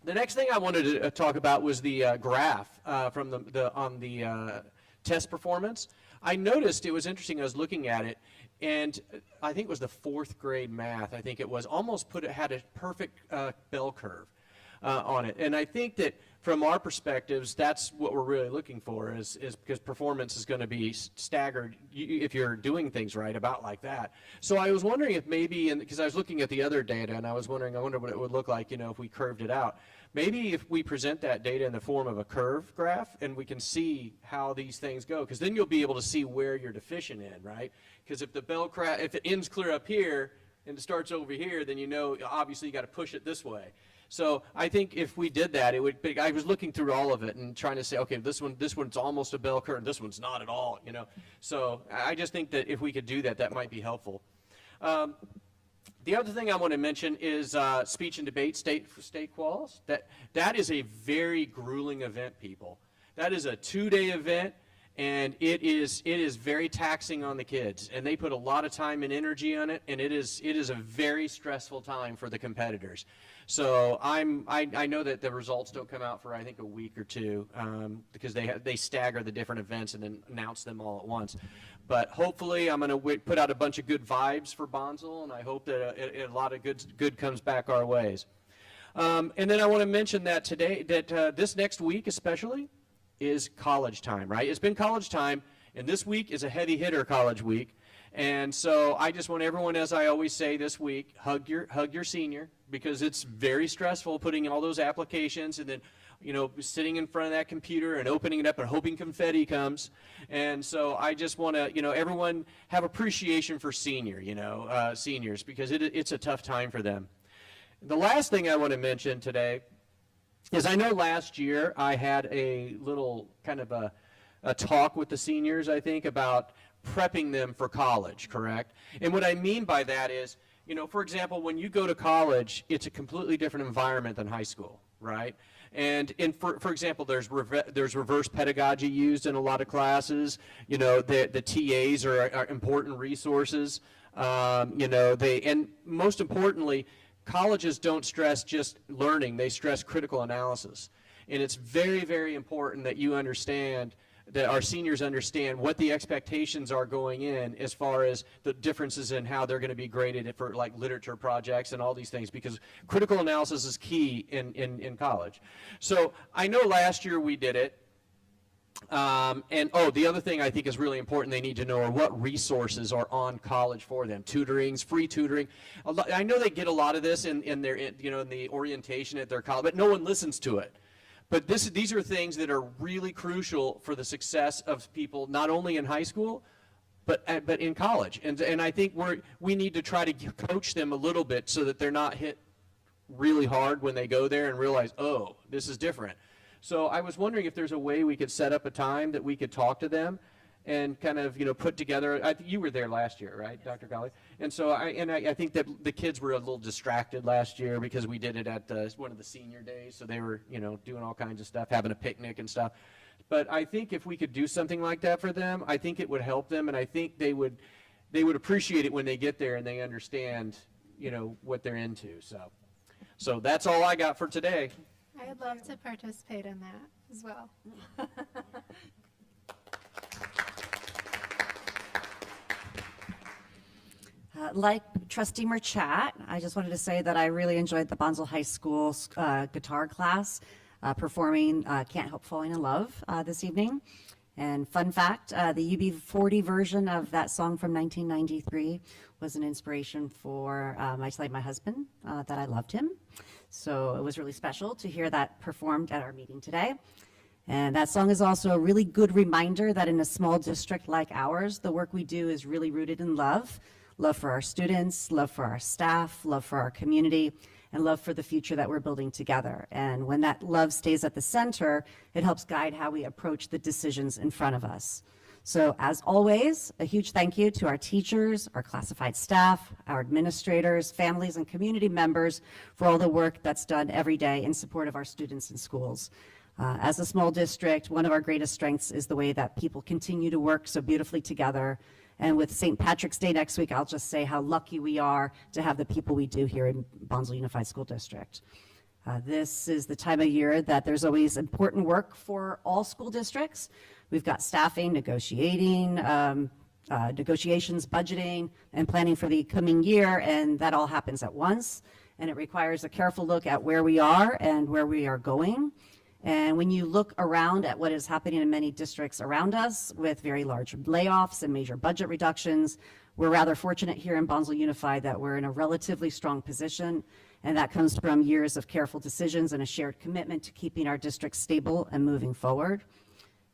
T: The next thing I wanted to talk about was the graph from the test performance. I noticed it was interesting. I was looking at it, and I think it was the 4th grade math. I think it was had a perfect bell curve on it. And I think that from our perspectives, that's what we're really looking for, is because performance is going to be staggered if you're doing things right about like that. So I was wondering if maybe, because I was looking at the other data, and I wonder what it would look like, if we curved it out. Maybe if we present that data in the form of a curve graph, and we can see how these things go, because then you'll be able to see where you're deficient in, right? Because if the if it ends clear up here and it starts over here, then obviously you got to push it this way. So I think if we did that, it would be, I was looking through all of it and trying to say, okay, this one's almost a bell curve, and this one's not at all, So I just think that if we could do that, that might be helpful. The other thing I want to mention is speech and debate state quals. That is a very grueling event, people. That is a 2-day event, and it is very taxing on the kids, and they put a lot of time and energy on it, and it is a very stressful time for the competitors. So I know that the results don't come out for I think a week or 2 because they stagger the different events and then announce them all at once. But hopefully I'm going to put out a bunch of good vibes for Bonsall, and I hope that a lot of good comes back our ways. And then I want to mention that today, this next week especially, is college time, right? It's been college time, and this week is a heavy hitter college week. And so I just want everyone, as I always say this week, hug your senior, because it's very stressful putting all those applications and then, you know, sitting in front of that computer and opening it up and hoping confetti comes. And so I just want to, you know, everyone have appreciation for seniors, because it's a tough time for them. The last thing I want to mention today is, I know last year I had a little kind of a talk with the seniors, I think, about prepping them for college, correct? And what I mean by that is, you know, for example, when you go to college, it's a completely different environment than high school, right? And for example, there's reverse pedagogy used in a lot of classes. You know, the TAs are important resources. You know, and most importantly, colleges don't stress just learning, they stress critical analysis. And it's very, very important that you understand, that our seniors understand what the expectations are going in as far as the differences in how they're going to be graded for like literature projects and all these things, because critical analysis is key in college. So I know last year we did it. The other thing I think is really important they need to know are what resources are on college for them. Tutorings, free tutoring. I know they get a lot of this in their, you know, in the orientation at their college, but no one listens to it. But these are things that are really crucial for the success of people, not only in high school, but in college. And I think we need to try to coach them a little bit so that they're not hit really hard when they go there and realize, oh, this is different. So I was wondering if there's a way we could set up a time that we could talk to them and kind of, you know, put together. You were there last year, right, yes. Dr. Golly? And so I think that the kids were a little distracted last year because we did it at one of the senior days, so they were, you know, doing all kinds of stuff, having a picnic and stuff. But I think if we could do something like that for them, I think it would help them, and I think they would appreciate it when they get there and they understand, you know, what they're into. So that's all I got for today.
D: I'd love to participate in that as well.
A: Like Trustee Merchat, I just wanted to say that I really enjoyed the Bonsall High School guitar class, performing Can't Help Falling in Love this evening. And fun fact, the UB40 version of that song from 1993 was an inspiration for my husband, that I loved him. So it was really special to hear that performed at our meeting today. And that song is also a really good reminder that in a small district like ours, the work we do is really rooted in love. Love for our students, love for our staff, love for our community, and love for the future that we're building together. And when that love stays at the center, it helps guide how we approach the decisions in front of us. So as always, a huge thank you to our teachers, our classified staff, our administrators, families, and community members for all the work that's done every day in support of our students and schools. As a small district, one of our greatest strengths is the way that people continue to work so beautifully together. And with St. Patrick's Day next week, I'll just say how lucky we are to have the people we do here in Bonsall Unified School District. This is the time of year that there's always important work for all school districts. We've got staffing, negotiations, budgeting, and planning for the coming year, and that all happens at once. And it requires a careful look at where we are and where we are going. And when you look around at what is happening in many districts around us with very large layoffs and major budget reductions, we're rather fortunate here in Bonsall Unified that we're in a relatively strong position, and that comes from years of careful decisions and a shared commitment to keeping our district stable and moving forward.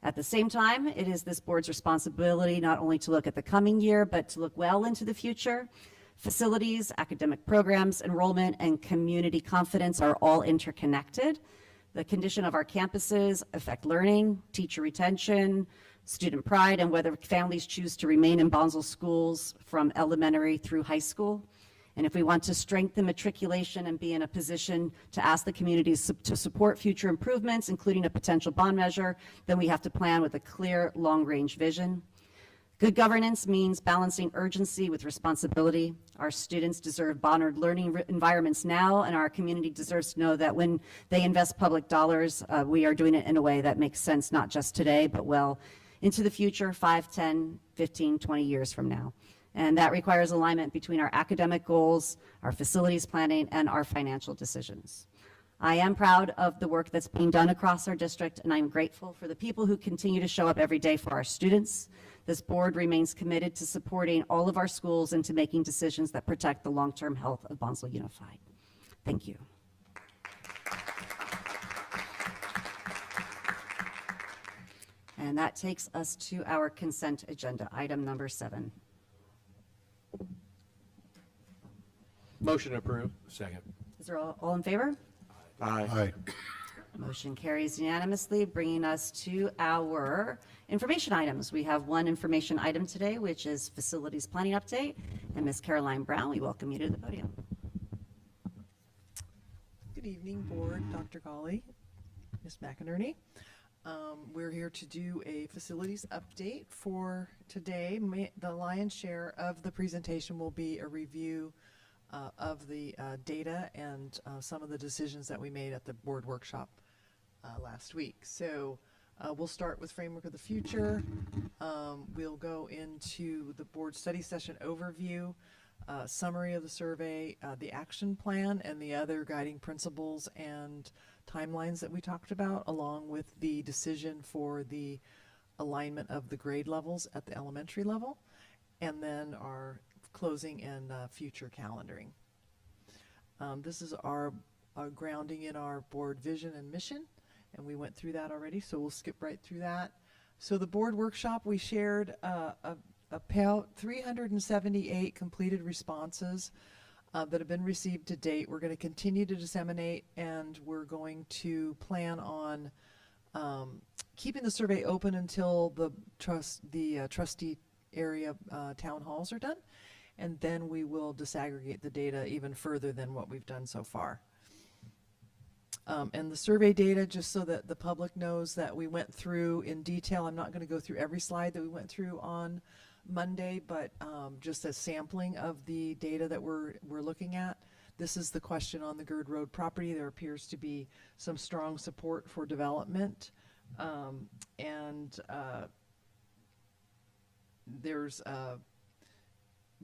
A: At the same time, it is this board's responsibility not only to look at the coming year, but to look well into the future. Facilities, academic programs, enrollment, and community confidence are all interconnected. The condition of our campuses affect learning, teacher retention, student pride, and whether families choose to remain in Bonsall schools from elementary through high school. And if we want to strengthen matriculation and be in a position to ask the communities to support future improvements, including a potential bond measure, then we have to plan with a clear long-range vision. Good governance means balancing urgency with responsibility. Our students deserve honored learning environments now, and our community deserves to know that when they invest public dollars, we are doing it in a way that makes sense not just today, but well into the future, 5, 10, 15, 20 years from now. And that requires alignment between our academic goals, our facilities planning, and our financial decisions. I am proud of the work that's being done across our district, and I'm grateful for the people who continue to show up every day for our students, This board remains committed to supporting all of our schools and to making decisions that protect the long-term health of Bonsall Unified. Thank you. And that takes us to our consent agenda, item number 7.
T: Motion approved.
E: Second.
A: Is there all in favor?
B: Aye.
A: Motion carries unanimously, bringing us to our information items. We have one information item today, which is facilities planning update. And Ms. Caroline Brown, we welcome you to the podium.
S: Good evening, Board, Dr. Golly, Ms. McInerney. We're here to do a facilities update for today. The lion's share of the presentation will be a review of the data and some of the decisions that we made at the board workshop last week. So we'll start with Framework of the Future. We'll go into the board study session overview, summary of the survey, the action plan, and the other guiding principles and timelines that we talked about, along with the decision for the alignment of the grade levels at the elementary level, and then our closing and future calendaring. This is our grounding in our board vision and mission, and we went through that already, so we'll skip right through that. So the board workshop, we shared about 378 completed responses that have been received to date. We're going to continue to disseminate, and we're going to plan on keeping the survey open until the trustee area town halls are done, and then we will disaggregate the data even further than what we've done so far. And the survey data, just so that the public knows that we went through in detail. I'm not going to go through every slide that we went through on Monday, but just a sampling of the data that we're looking at. This is the question on the Gerd Road property. There appears to be some strong support for development, and there's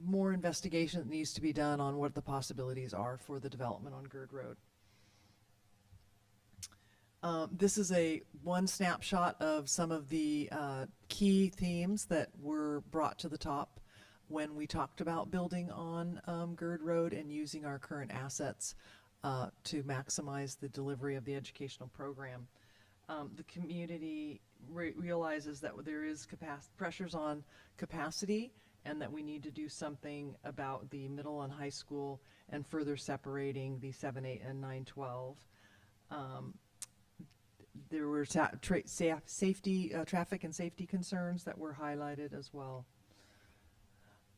S: more investigation that needs to be done on what the possibilities are for the development on Gerd Road. This is one snapshot of some of the key themes that were brought to the top when we talked about building on Gerd Road and using our current assets to maximize the delivery of the educational program. The community realizes that there is pressures on capacity, and that we need to do something about the middle and high school and further separating the 7, 8, and 9, 12. There were traffic and safety concerns that were highlighted as well.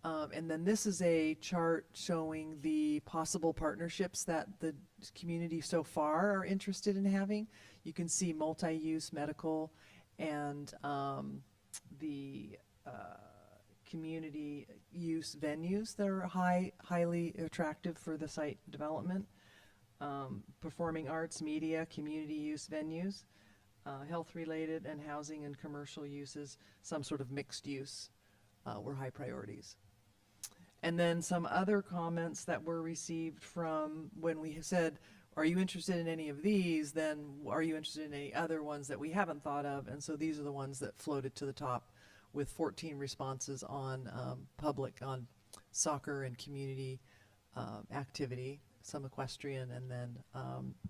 S: And then this is a chart showing the possible partnerships that the community so far are interested in having. You can see multi-use medical and the community use venues that are highly attractive for the site development. Performing arts, media, community use venues, health-related and housing and commercial uses, some sort of mixed use were high priorities. And then some other comments that were received from when we said, are you interested in any of these? Then are you interested in any other ones that we haven't thought of? And so these are the ones that floated to the top with 14 responses on on soccer and community activity, some equestrian, and then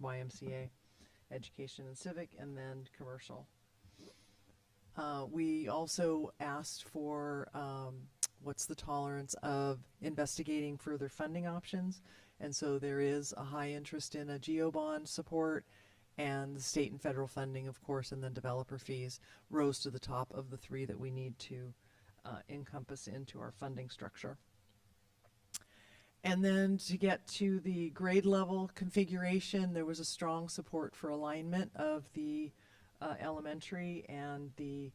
S: YMCA, education and civic, and then commercial. We also asked for what's the tolerance of investigating further funding options, and so there is a high interest in a GEO-bond support, and the state and federal funding, of course, and then developer fees rose to the top of the 3 that we need to encompass into our funding structure. And then to get to the grade level configuration, there was a strong support for alignment of the elementary and the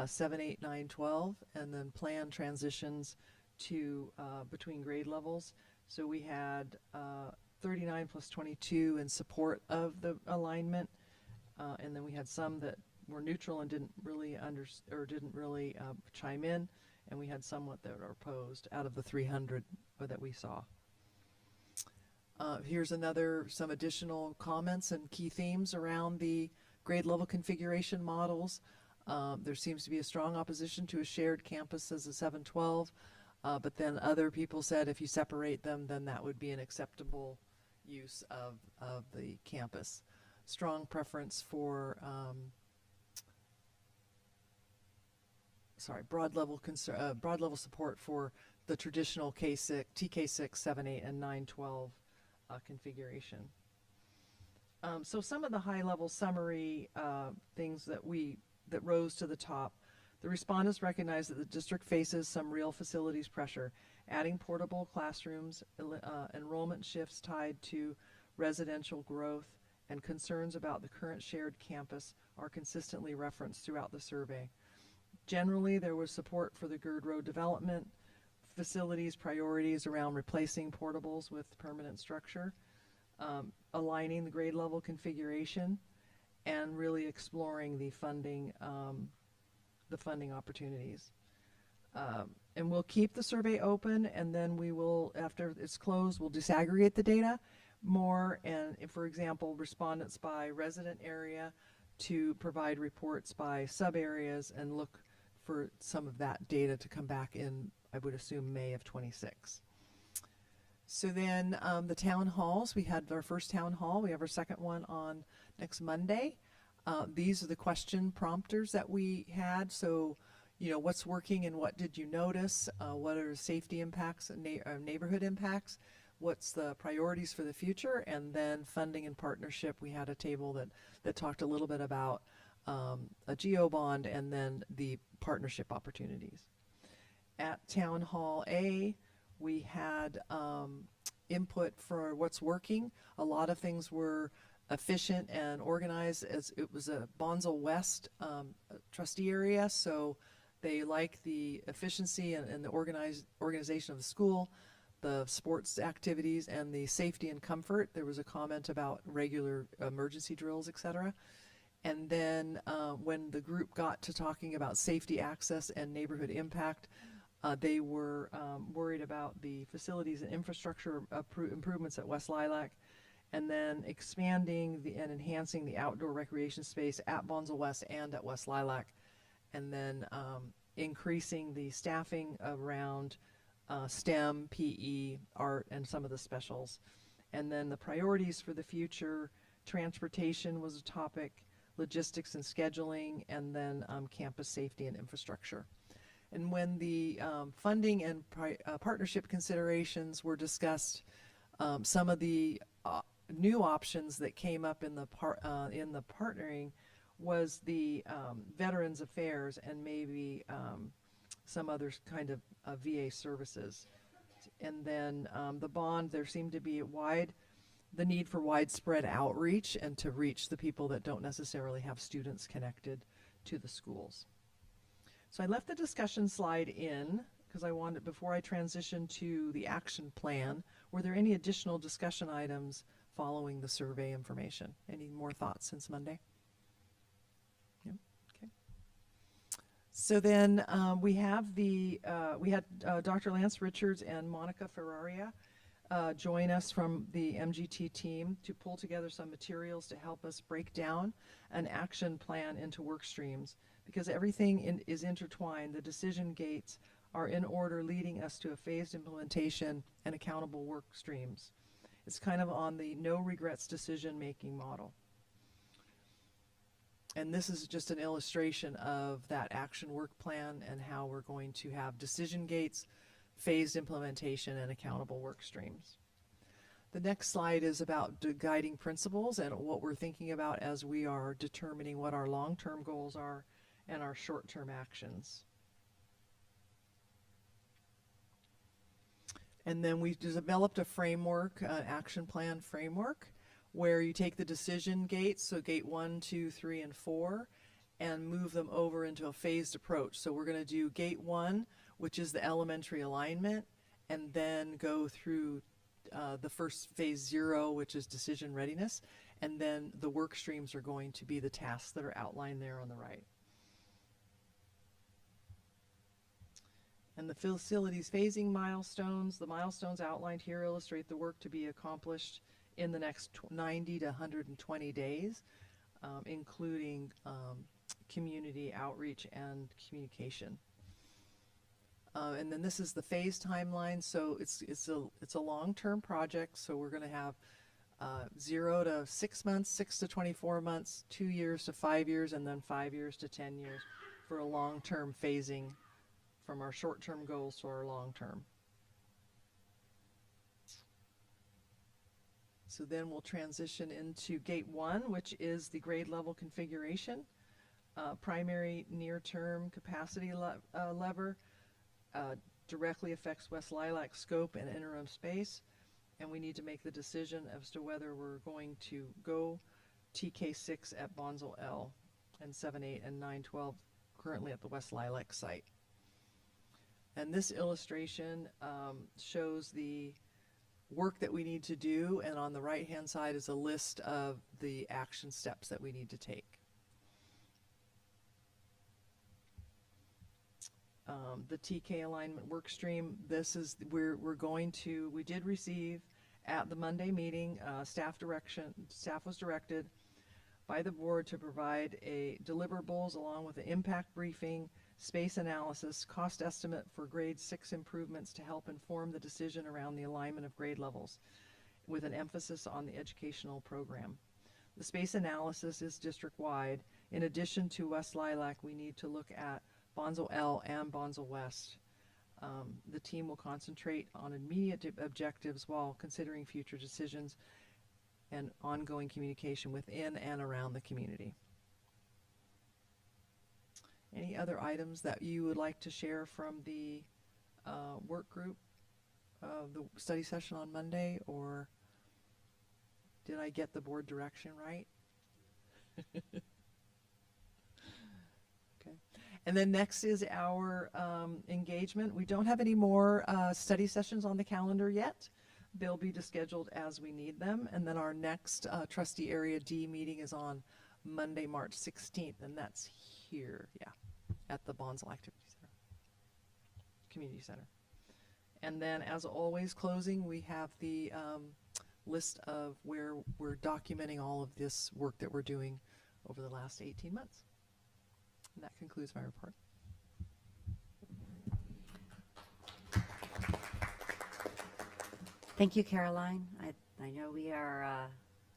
S: 7, 8, 9, 12, and then plan transitions to between grade levels. So we had 39 plus 22 in support of the alignment, and then we had some that were neutral and didn't really chime in, and we had somewhat that are opposed out of the 300 that we saw. Here's some additional comments and key themes around the grade level configuration models. There seems to be a strong opposition to a shared campus as a 712, but then other people said if you separate them, then that would be an acceptable use of the campus. Strong preference for broad level support for the traditional K6, TK6, 7, 8, and 9, 12 configuration. So some of the high level summary things that rose to the top. The respondents recognize that the district faces some real facilities pressure. Adding portable classrooms, enrollment shifts tied to residential growth, and concerns about the current shared campus are consistently referenced throughout the survey. Generally, there was support for the GERD Road development, facilities priorities around replacing portables with permanent structure, aligning the grade level configuration, and really exploring the funding opportunities. And we'll keep the survey open, and then we will, after it's closed, we'll disaggregate the data more, and if, for example, respondents by resident area to provide reports by sub-areas and look for some of that data to come back in, I would assume, May of 26. So then the town halls, we had our first town hall. We have our second one on next Monday. These are the question prompters that we had. So, you know, what's working and what did you notice? What are safety impacts and neighborhood impacts? What's the priorities for the future? And then funding and partnership. We had a table that talked a little bit about a GEO bond and then the partnership opportunities. At Town Hall A, we had input for what's working. A lot of things were efficient and organized, as it was a Bonsall West trustee area, so they like the efficiency and the organization of the school, the sports activities, and the safety and comfort. There was a comment about regular emergency drills, etc. And then when the group got to talking about safety, access, and neighborhood impact, they were worried about the facilities and infrastructure improvements at West Lilac, and then expanding and enhancing the outdoor recreation space at Bonsall West and at West Lilac, and then increasing the staffing around STEM, PE, art, and some of the specials. And then the priorities for the future, transportation was a topic, logistics and scheduling, and then campus safety and infrastructure. And when the funding and partnership considerations were discussed, some of the new options that came up in the partnering was the Veterans Affairs and maybe some other kind of VA services. And then the bond, there seemed to be the need for widespread outreach and to reach the people that don't necessarily have students connected to the schools. So I left the discussion slide in because I wanted, before I transition to the action plan, were there any additional discussion items following the survey information? Any more thoughts since Monday? Yeah, okay. So then we had Dr. Lance Richards and Monica Ferraria join us from the MGT team to pull together some materials to help us break down an action plan into work streams, because everything is intertwined. The decision gates are in order, leading us to a phased implementation and accountable work streams. It's kind of on the no regrets decision making model. And this is just an illustration of that action work plan and how we're going to have decision gates, phased implementation, and accountable work streams. The next slide is about the guiding principles and what we're thinking about as we are determining what our long-term goals are and our short-term actions. And then we've developed a framework, action plan framework, where you take the decision gates, so gate 1, 2, 3, and 4, and move them over into a phased approach. So we're going to do gate 1, which is the elementary alignment, and then go through the first phase 0, which is decision readiness, and then the work streams are going to be the tasks that are outlined there on the right. And the facilities phasing milestones, the milestones outlined here illustrate the work to be accomplished in the next 90 to 120 days, including community outreach and communication. And then this is the phase timeline. So it's a long-term project. So we're going to have 0 to 6 months, 6 to 24 months, 2 years to 5 years, and then 5 years to 10 years for a long-term phasing from our short-term goals to our long-term. So then we'll transition into gate 1, which is the grade level configuration. Primary near-term capacity lever directly affects West Lilac scope and interim space, and we need to make the decision as to whether we're going to go TK6 at Bonsall L and 7-8 and 9-12 currently at the West Lilac site. And this illustration shows the work that we need to do, and on the right hand side is a list of the action steps that we need to take. The TK alignment work stream, this is, we did receive at the Monday meeting, staff was directed by the board to provide deliverables along with an impact briefing, space analysis, cost estimate for grade 6 improvements to help inform the decision around the alignment of grade levels with an emphasis on the educational program. The space analysis is district-wide. In addition to West Lilac, we need to look at Bonsall L and Bonsall West. The team will concentrate on immediate objectives while considering future decisions and ongoing communication within and around the community. Any other items that you would like to share from the work group, the study session on Monday, or did I get the board direction right? Okay. And then next is our engagement. We don't have any more study sessions on the calendar yet. They'll be scheduled as we need them. And then our next trustee area D meeting is on Monday, March 16th, and that's here, yeah, at the Bonsall Activity Center, Community Center. And then, as always, closing, we have the list of where we're documenting all of this work that we're doing over the last 18 months. And that concludes my report.
A: Thank you, Caroline. I know we are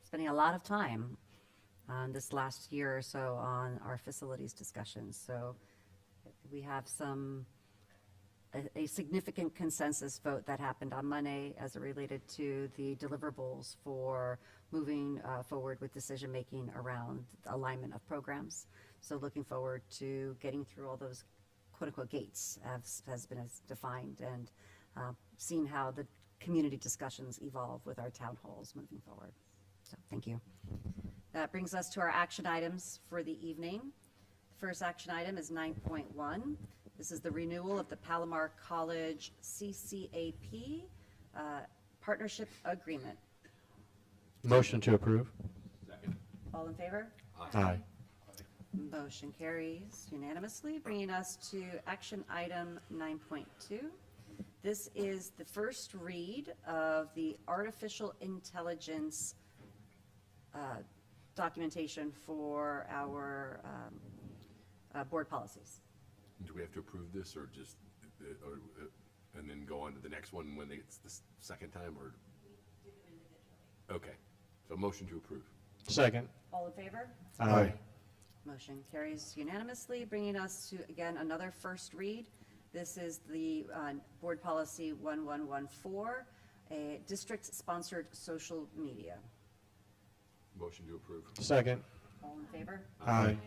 A: spending a lot of time on this last year or so on our facilities discussions. So we have a significant consensus vote that happened on Monday as it related to the deliverables for moving forward with decision-making around alignment of programs. So looking forward to getting through all those quote-unquote gates has been defined, and seeing how the community discussions evolve with our town halls moving forward. So thank you. That brings us to our action items for the evening. The first action item is 9.1. This is the renewal of the Palomar College CCAP partnership agreement.
T: Motion to approve.
E: Second.
A: All in favor?
T: Aye.
A: Motion carries unanimously, bringing us to action item 9.2. This is the first read of the artificial intelligence documentation for our board policies.
E: Do we have to approve this, or just, and then go on to the next one when it's the second time, or? Okay, so motion to approve.
T: Second.
A: All in favor?
T: Aye.
A: Motion carries unanimously, bringing us to, again, another first read. This is the board policy 1114, a district-sponsored social media.
E: Motion to approve.
T: Second.
A: All in favor?
T: Aye.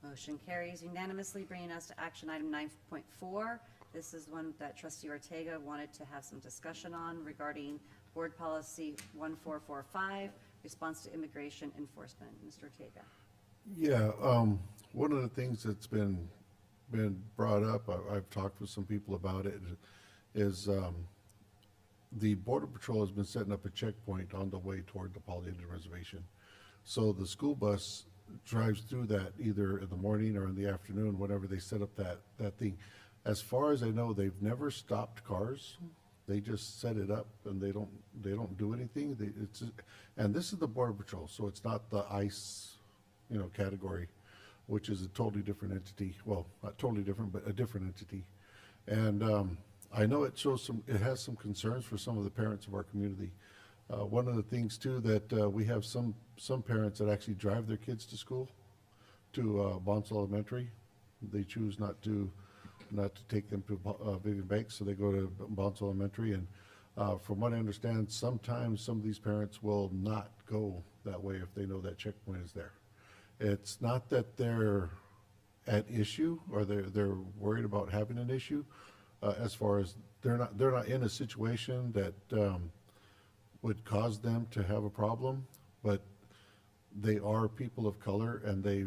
A: Motion carries unanimously, bringing us to action item 9.4. This is one that Trustee Ortega wanted to have some discussion on regarding board policy 1445, response to immigration enforcement. Mr. Ortega.
B: Yeah, one of the things that's been brought up, I've talked with some people about it, is the Border Patrol has been setting up a checkpoint on the way toward the Paul Indian Reservation. So the school bus drives through that either in the morning or in the afternoon, whenever they set up that thing. As far as I know, they've never stopped cars. They just set it up and they don't do anything. And this is the Border Patrol, so it's not the ICE, category. which is a totally different entity. Well, not totally different, but a different entity. And I know it has some concerns for some of the parents of our community. One of the things too that we have some parents that actually drive their kids to school, to Bonsall Elementary. They choose not to take them to Vivian Banks, so they go to Bonsall Elementary. And from what I understand, sometimes some of these parents will not go that way if they know that checkpoint is there. It's not that they're at issue or they're worried about having an issue, as far as they're not in a situation that would cause them to have a problem, but they are people of color and they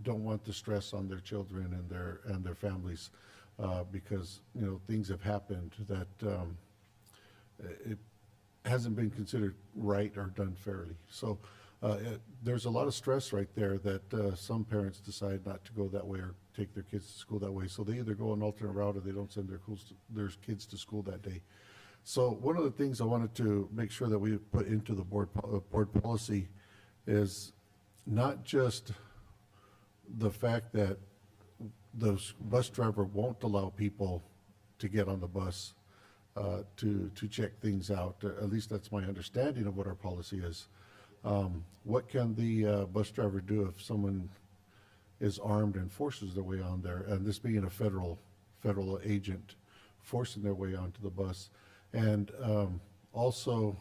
B: don't want the stress on their children and their families, because things have happened that it hasn't been considered right or done fairly. So there's a lot of stress right there that some parents decide not to go that way or take their kids to school that way. So they either go an alternate route or they don't send their kids to school that day. So one of the things I wanted to make sure that we put into the board policy is not just the fact that the bus driver won't allow people to get on the bus to check things out. At least that's my understanding of what our policy is. What can the bus driver do if someone is armed and forces their way on there? And this being a federal agent forcing their way onto the bus. And also,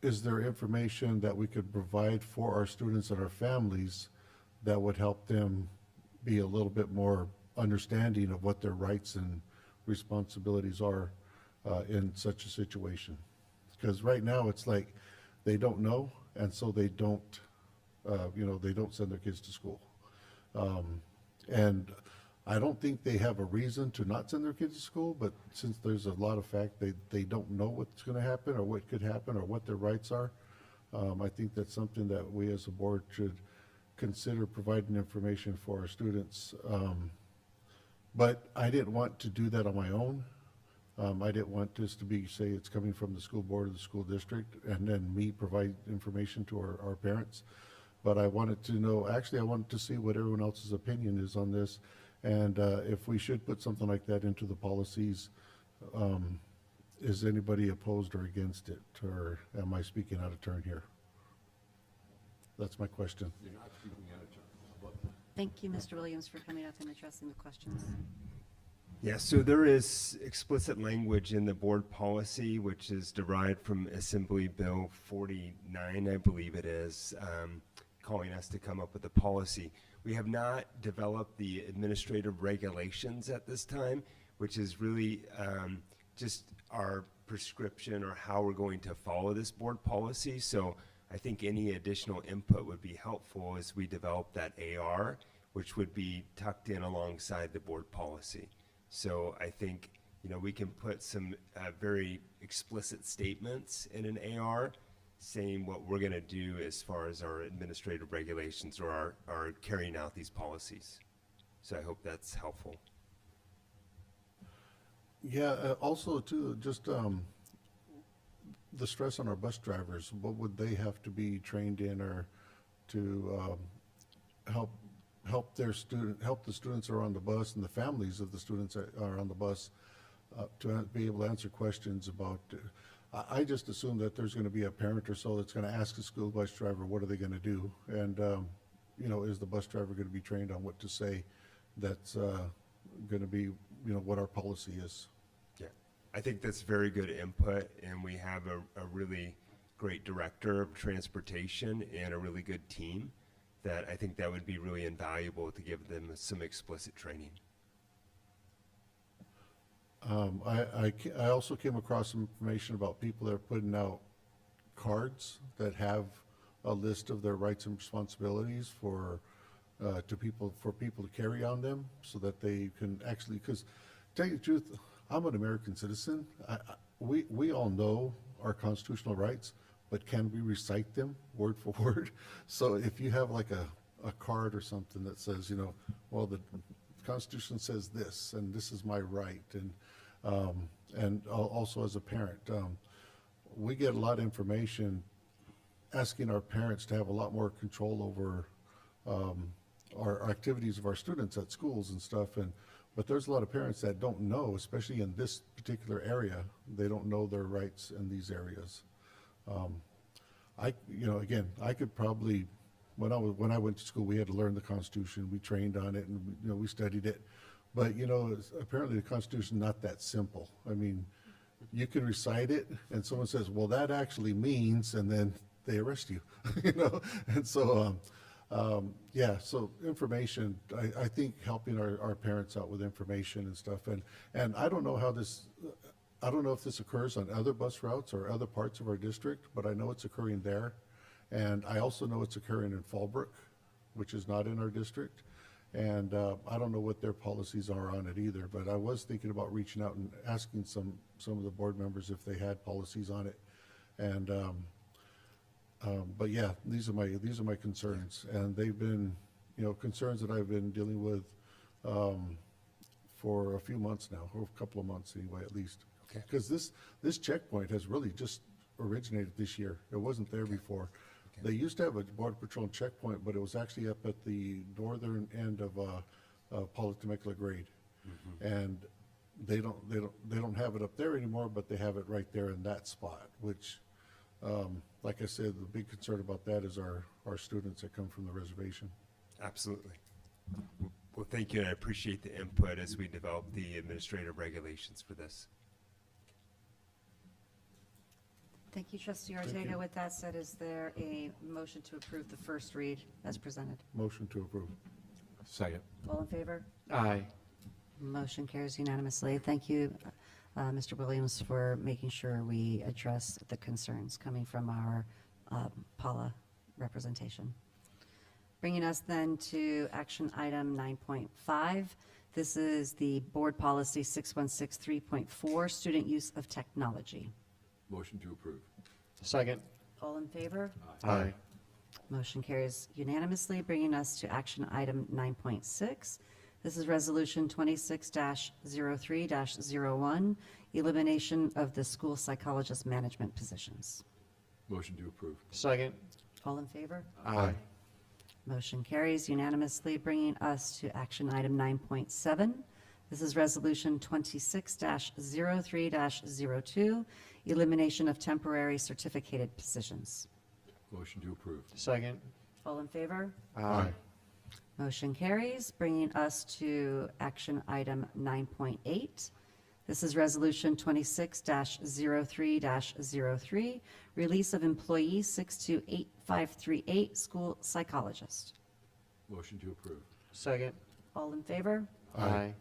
B: is there information that we could provide for our students and our families that would help them be a little bit more understanding of what their rights and responsibilities are in such a situation? Because right now it's like they don't know, and so they don't, they don't send their kids to school. And I don't think they have a reason to not send their kids to school, but since there's a lot of fact they don't know what's going to happen or what could happen or what their rights are, I think that's something that we as a board should consider providing information for our students. But I didn't want to do that on my own. I didn't want this to say it's coming from the school board or the school district and then me provide information to our parents. But I wanted to know, actually I wanted to see what everyone else's opinion is on this. And if we should put something like that into the policies, is anybody opposed or against it? Or am I speaking out of turn here? That's my question.
E: You're not speaking out of turn. How about that?
A: Thank you, Mr. Williams, for coming up and addressing the questions.
G: Yeah, so there is explicit language in the board policy, which is derived from Assembly Bill 49, I believe it is, calling us to come up with a policy. We have not developed the administrative regulations at this time, which is really just our prescription or how we're going to follow this board policy. So I think any additional input would be helpful as we develop that AR, which would be tucked in alongside the board policy. So I think, we can put some very explicit statements in an AR saying what we're going to do as far as our administrative regulations or our carrying out these policies. So I hope that's helpful.
B: Yeah, also too, just the stress on our bus drivers, what would they have to be trained in or to help the students that are on the bus and the families of the students that are on the bus to be able to answer questions about. I just assume that there's going to be a parent or so that's going to ask a school bus driver, what are they going to do? And, is the bus driver going to be trained on what to say? That's going to be, what our policy is.
G: Yeah, I think that's very good input, and we have a really great director of transportation and a really good team that I think that would be really invaluable to give them some explicit training.
B: I also came across some information about people that are putting out cards that have a list of their rights and responsibilities for people to carry on them, so that they can actually. Because, to tell you the truth, I'm an American citizen. We all know our constitutional rights, but can we recite them word for word? So if you have like a card or something that says, well, the Constitution says this, and this is my right, and also as a parent, we get a lot of information asking our parents to have a lot more control over our activities of our students at schools and stuff. But there's a lot of parents that don't know, especially in this particular area, they don't know their rights in these areas. Again, I could probably, when I went to school, we had to learn the Constitution. We trained on it, and we studied it. But apparently the Constitution is not that simple. I mean, you can recite it, and someone says, "Well, that actually means," and then they arrest you. And so. So information, I think helping our parents out with information and stuff, and I don't know if this occurs on other bus routes or other parts of our district, but I know it's occurring there. And I also know it's occurring in Fallbrook, which is not in our district. And I don't know what their policies are on it either, but I was thinking about reaching out and asking some of the board members if they had policies on it. And but yeah, these are my concerns, and they've been, concerns that I've been dealing with for a few months now, or a couple of months anyway, at least.
G: Okay.
B: Because this checkpoint has really just originated this year. It wasn't there before. They used to have a border patrol checkpoint, but it was actually up at the northern end of Polytechnic grade, and they don't have it up there anymore, but they have it right there in that spot, which. Like I said, the big concern about that is our students that come from the reservation.
G: Absolutely. Well, thank you, and I appreciate the input as we develop the administrative regulations for this.
A: Thank you, Trustee Ortega. With that said, is there a motion to approve the first read as presented?
B: Motion to approve.
E: Second.
A: All in favor?
T: Aye.
A: Motion carries unanimously. Thank you, Mr. Williams, for making sure we address the concerns coming from our Paula representation. Bringing us then to action item 9.5. This is the Board Policy 6163.4, Student Use of Technology.
E: Motion to approve.
T: Second.
A: All in favor?
T: Aye.
A: Motion carries unanimously, bringing us to action item 9.6. This is Resolution 26-03-01, elimination of the school psychologist management positions.
E: Motion to approve.
T: Second.
A: All in favor?
T: Aye.
A: Motion carries unanimously, bringing us to action item 9.7. This is Resolution 26-03-02, elimination of temporary certificated positions.
E: Motion to approve.
T: Second.
A: All in favor?
T: Aye.
A: Motion carries, bringing us to action item 9.8. This is Resolution 26-03-03, release of employee 628538, school psychologist.
E: Motion to approve.
T: Second.
A: All in favor?
T: Aye.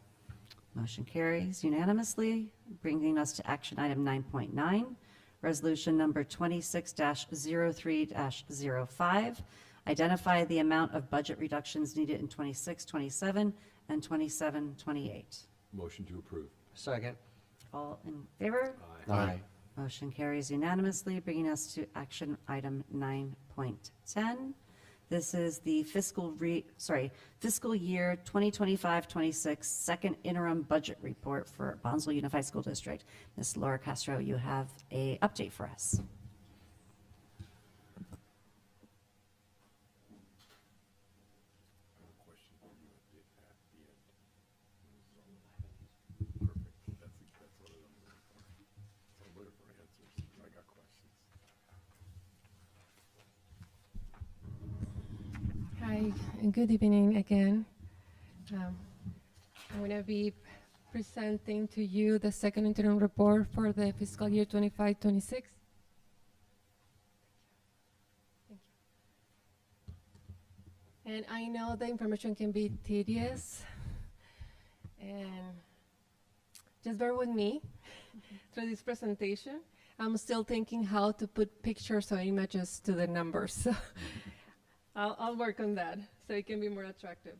A: Motion carries unanimously, bringing us to action item 9.9, resolution number 26-03-05, identify the amount of budget reductions needed in 26-27 and 27-28.
E: Motion to approve.
T: Second.
A: All in favor?
T: Aye.
A: Motion carries unanimously, bringing us to action item 9.10. This is the fiscal year 2025-26 second interim budget report for Bonsall Unified School District. Ms. Laura Castro, you have a update for us.
H: Hi, and good evening again. I'm going to be presenting to you the second interim report for the fiscal year 25-26. Thank you. And I know the information can be tedious, and just bear with me through this presentation. I'm still thinking how to put pictures or images to the numbers. So I'll work on that so it can be more attractive.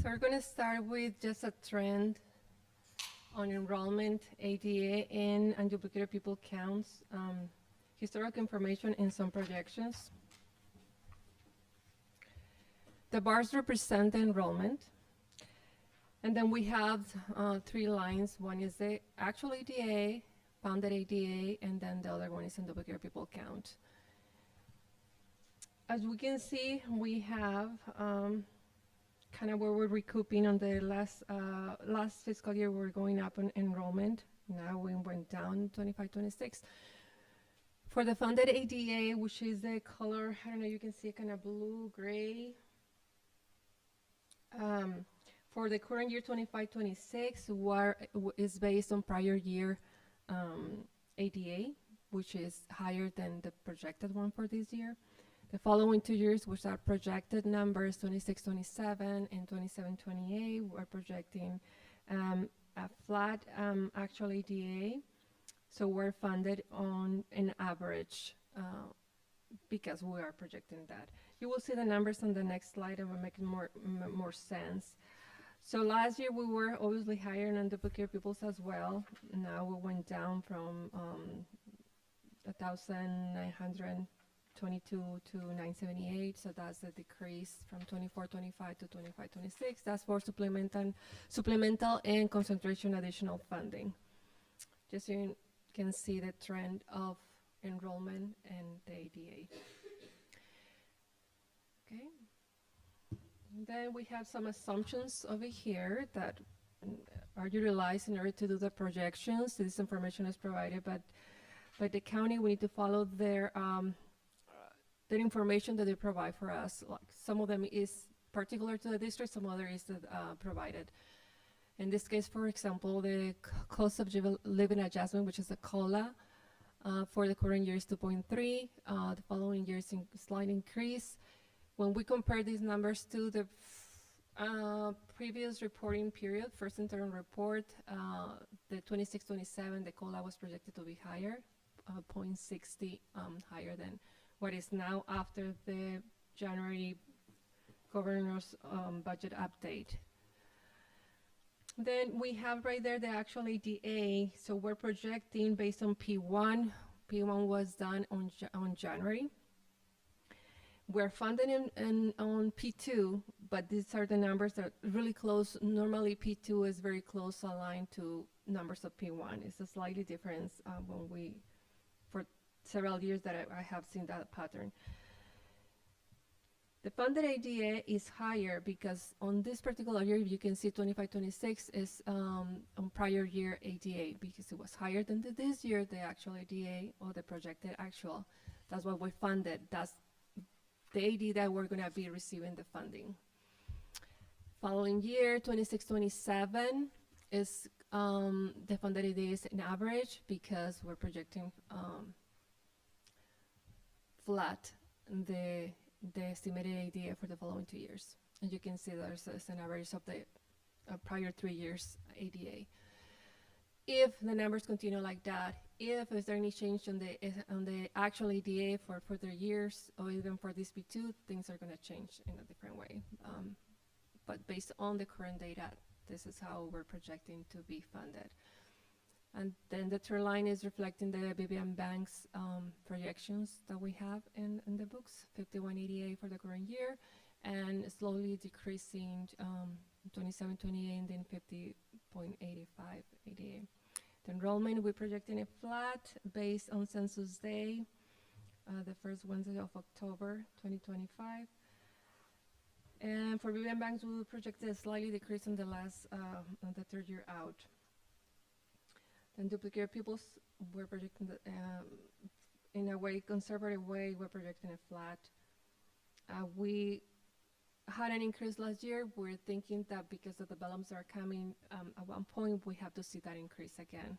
H: So we're going to start with just a trend on enrollment, ADA, and unduplicated pupil counts, historical information, and some projections. The bars represent the enrollment. And then we have 3 lines. One is the actual ADA, founded ADA, and then the other one is unduplicated pupil count. As we can see, we have kind of where we're recouping on the last fiscal year, we're going up in enrollment. Now we went down 25-26. For the funded ADA, which is the color, I don't know, you can see kind of blue, gray. For the current year 25-26, is based on prior year ADA, which is higher than the projected one for this year. The following 2 years, which are projected numbers, 26-27 and 27-28, we're projecting a flat actual ADA. So we're funded on an average because we are projecting that. You will see the numbers on the next slide and we're making more sense. So last year we were obviously higher in unduplicate pupils as well. Now we went down from 1,922 to 978. So that's a decrease from 24-25 to 25-26. That's for supplemental and concentration additional funding. Just so you can see the trend of enrollment and the ADA. Okay. And then we have some assumptions over here that are utilized in order to do the projections. This information is provided by the county. We need to follow their information that they provide for us. Like some of them is particular to the district, some other is provided. In this case, for example, the cost of living adjustment, which is a COLA, for the current year is 2.3. The following year is a slight increase. When we compare these numbers to the previous reporting period, first interim report, the 26-27, the COLA was projected to be higher, 0.60 higher than what is now after the January governor's budget update. Then we have right there the actual ADA. So we're projecting based on P1. P1 was done on January. We're funding on P2, but these are the numbers that are really close. Normally P2 is very close aligned to numbers of P1. It's a slightly difference for several years that I have seen that pattern. The funded ADA is higher because on this particular year, you can see 25-26 is on prior year ADA because it was higher than this year, the actual ADA or the projected actual. That's what we funded. That's the AD that we're going to be receiving the funding. Following year, 26-27 is the funded ADA is an average because we're projecting flat the estimated ADA for the following 2 years. And you can see there's an average of the prior 3 years ADA. If the numbers continue like that, if is there any change on the actual ADA for further years or even for this P2, things are going to change in a different way. But based on the current data, this is how we're projecting to be funded. And then the trend line is reflecting the BBM Bank's projections that we have in the books, 51 ADA for the current year, and slowly decreasing 27-28 and then 50.85 ADA. The enrollment, we're projecting it flat based on census day, the first Wednesday of October 2025. And for BBM Banks, we projected a slightly decrease in the last, on the third year out. Then duplicate pupils, we're projecting that, in a way, conservative way, we're projecting it flat. We had an increase last year. We're thinking that because the developments are coming, at one point, we have to see that increase again.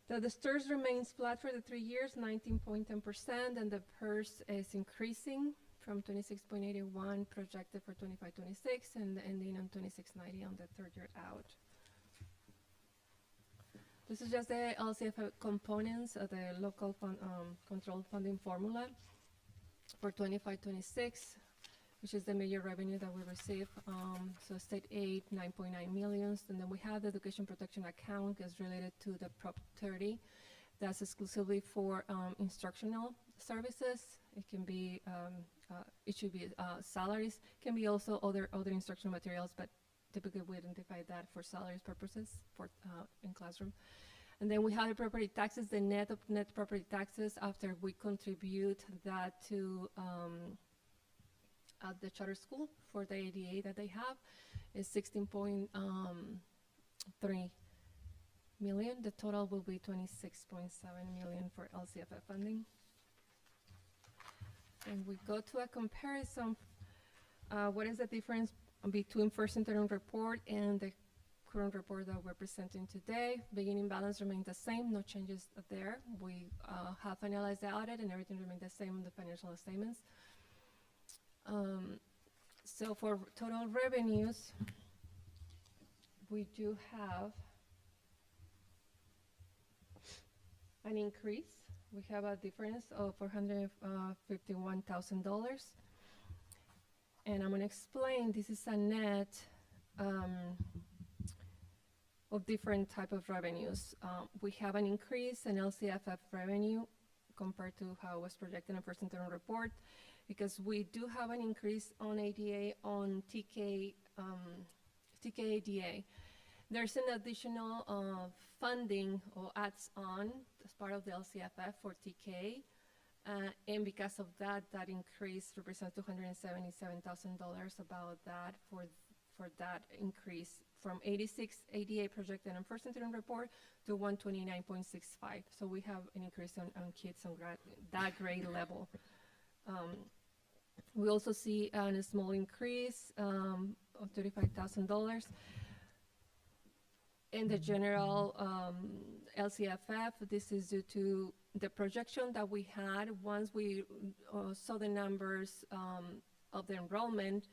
H: The STIRS remains flat for the 3 years, 19.10%, and the PERS is increasing from 26.81 projected for 25-26 and ending on 26.90 on the third year out. This is just the LCF components of the local fund, controlled funding formula for 25-26, which is the major revenue that we receive. So state aid, 9.9 million. And then we have the education protection account is related to the Prop 30. That's exclusively for instructional services. It can be, it should be salaries, can be also other instructional materials, but typically we identify that for salaries purposes for in classroom.
K: And then we have the property taxes, the net of net property taxes after we contribute that to at the charter school for the ADA that they have is 16.3 million. The total will be 26.7 million for LCFF funding. And we go to a comparison. What is the difference between first interim report and the current report that we're presenting today? Beginning balance remains the same, no changes there. We have finalized the audit and everything remains the same in the financial statements. So for total revenues, we do have an increase. We have a difference of $451,000. And I'm going to explain, this is a net of different type of revenues. We have an increase in LCFF revenue compared to how it was projected in first interim report, because we do have an increase on ADA on TK-ADA. There's an additional funding or adds on as part of the LCFF for TK, and because of that, that increase represents $277,000 about that for that increase from 86 ADA projected in first interim report to 129.65. So we have an increase on kids on that grade level. We also see a small increase of $35,000 in the general LCFF. This is due to the projection that we had once we saw the numbers of the enrollment.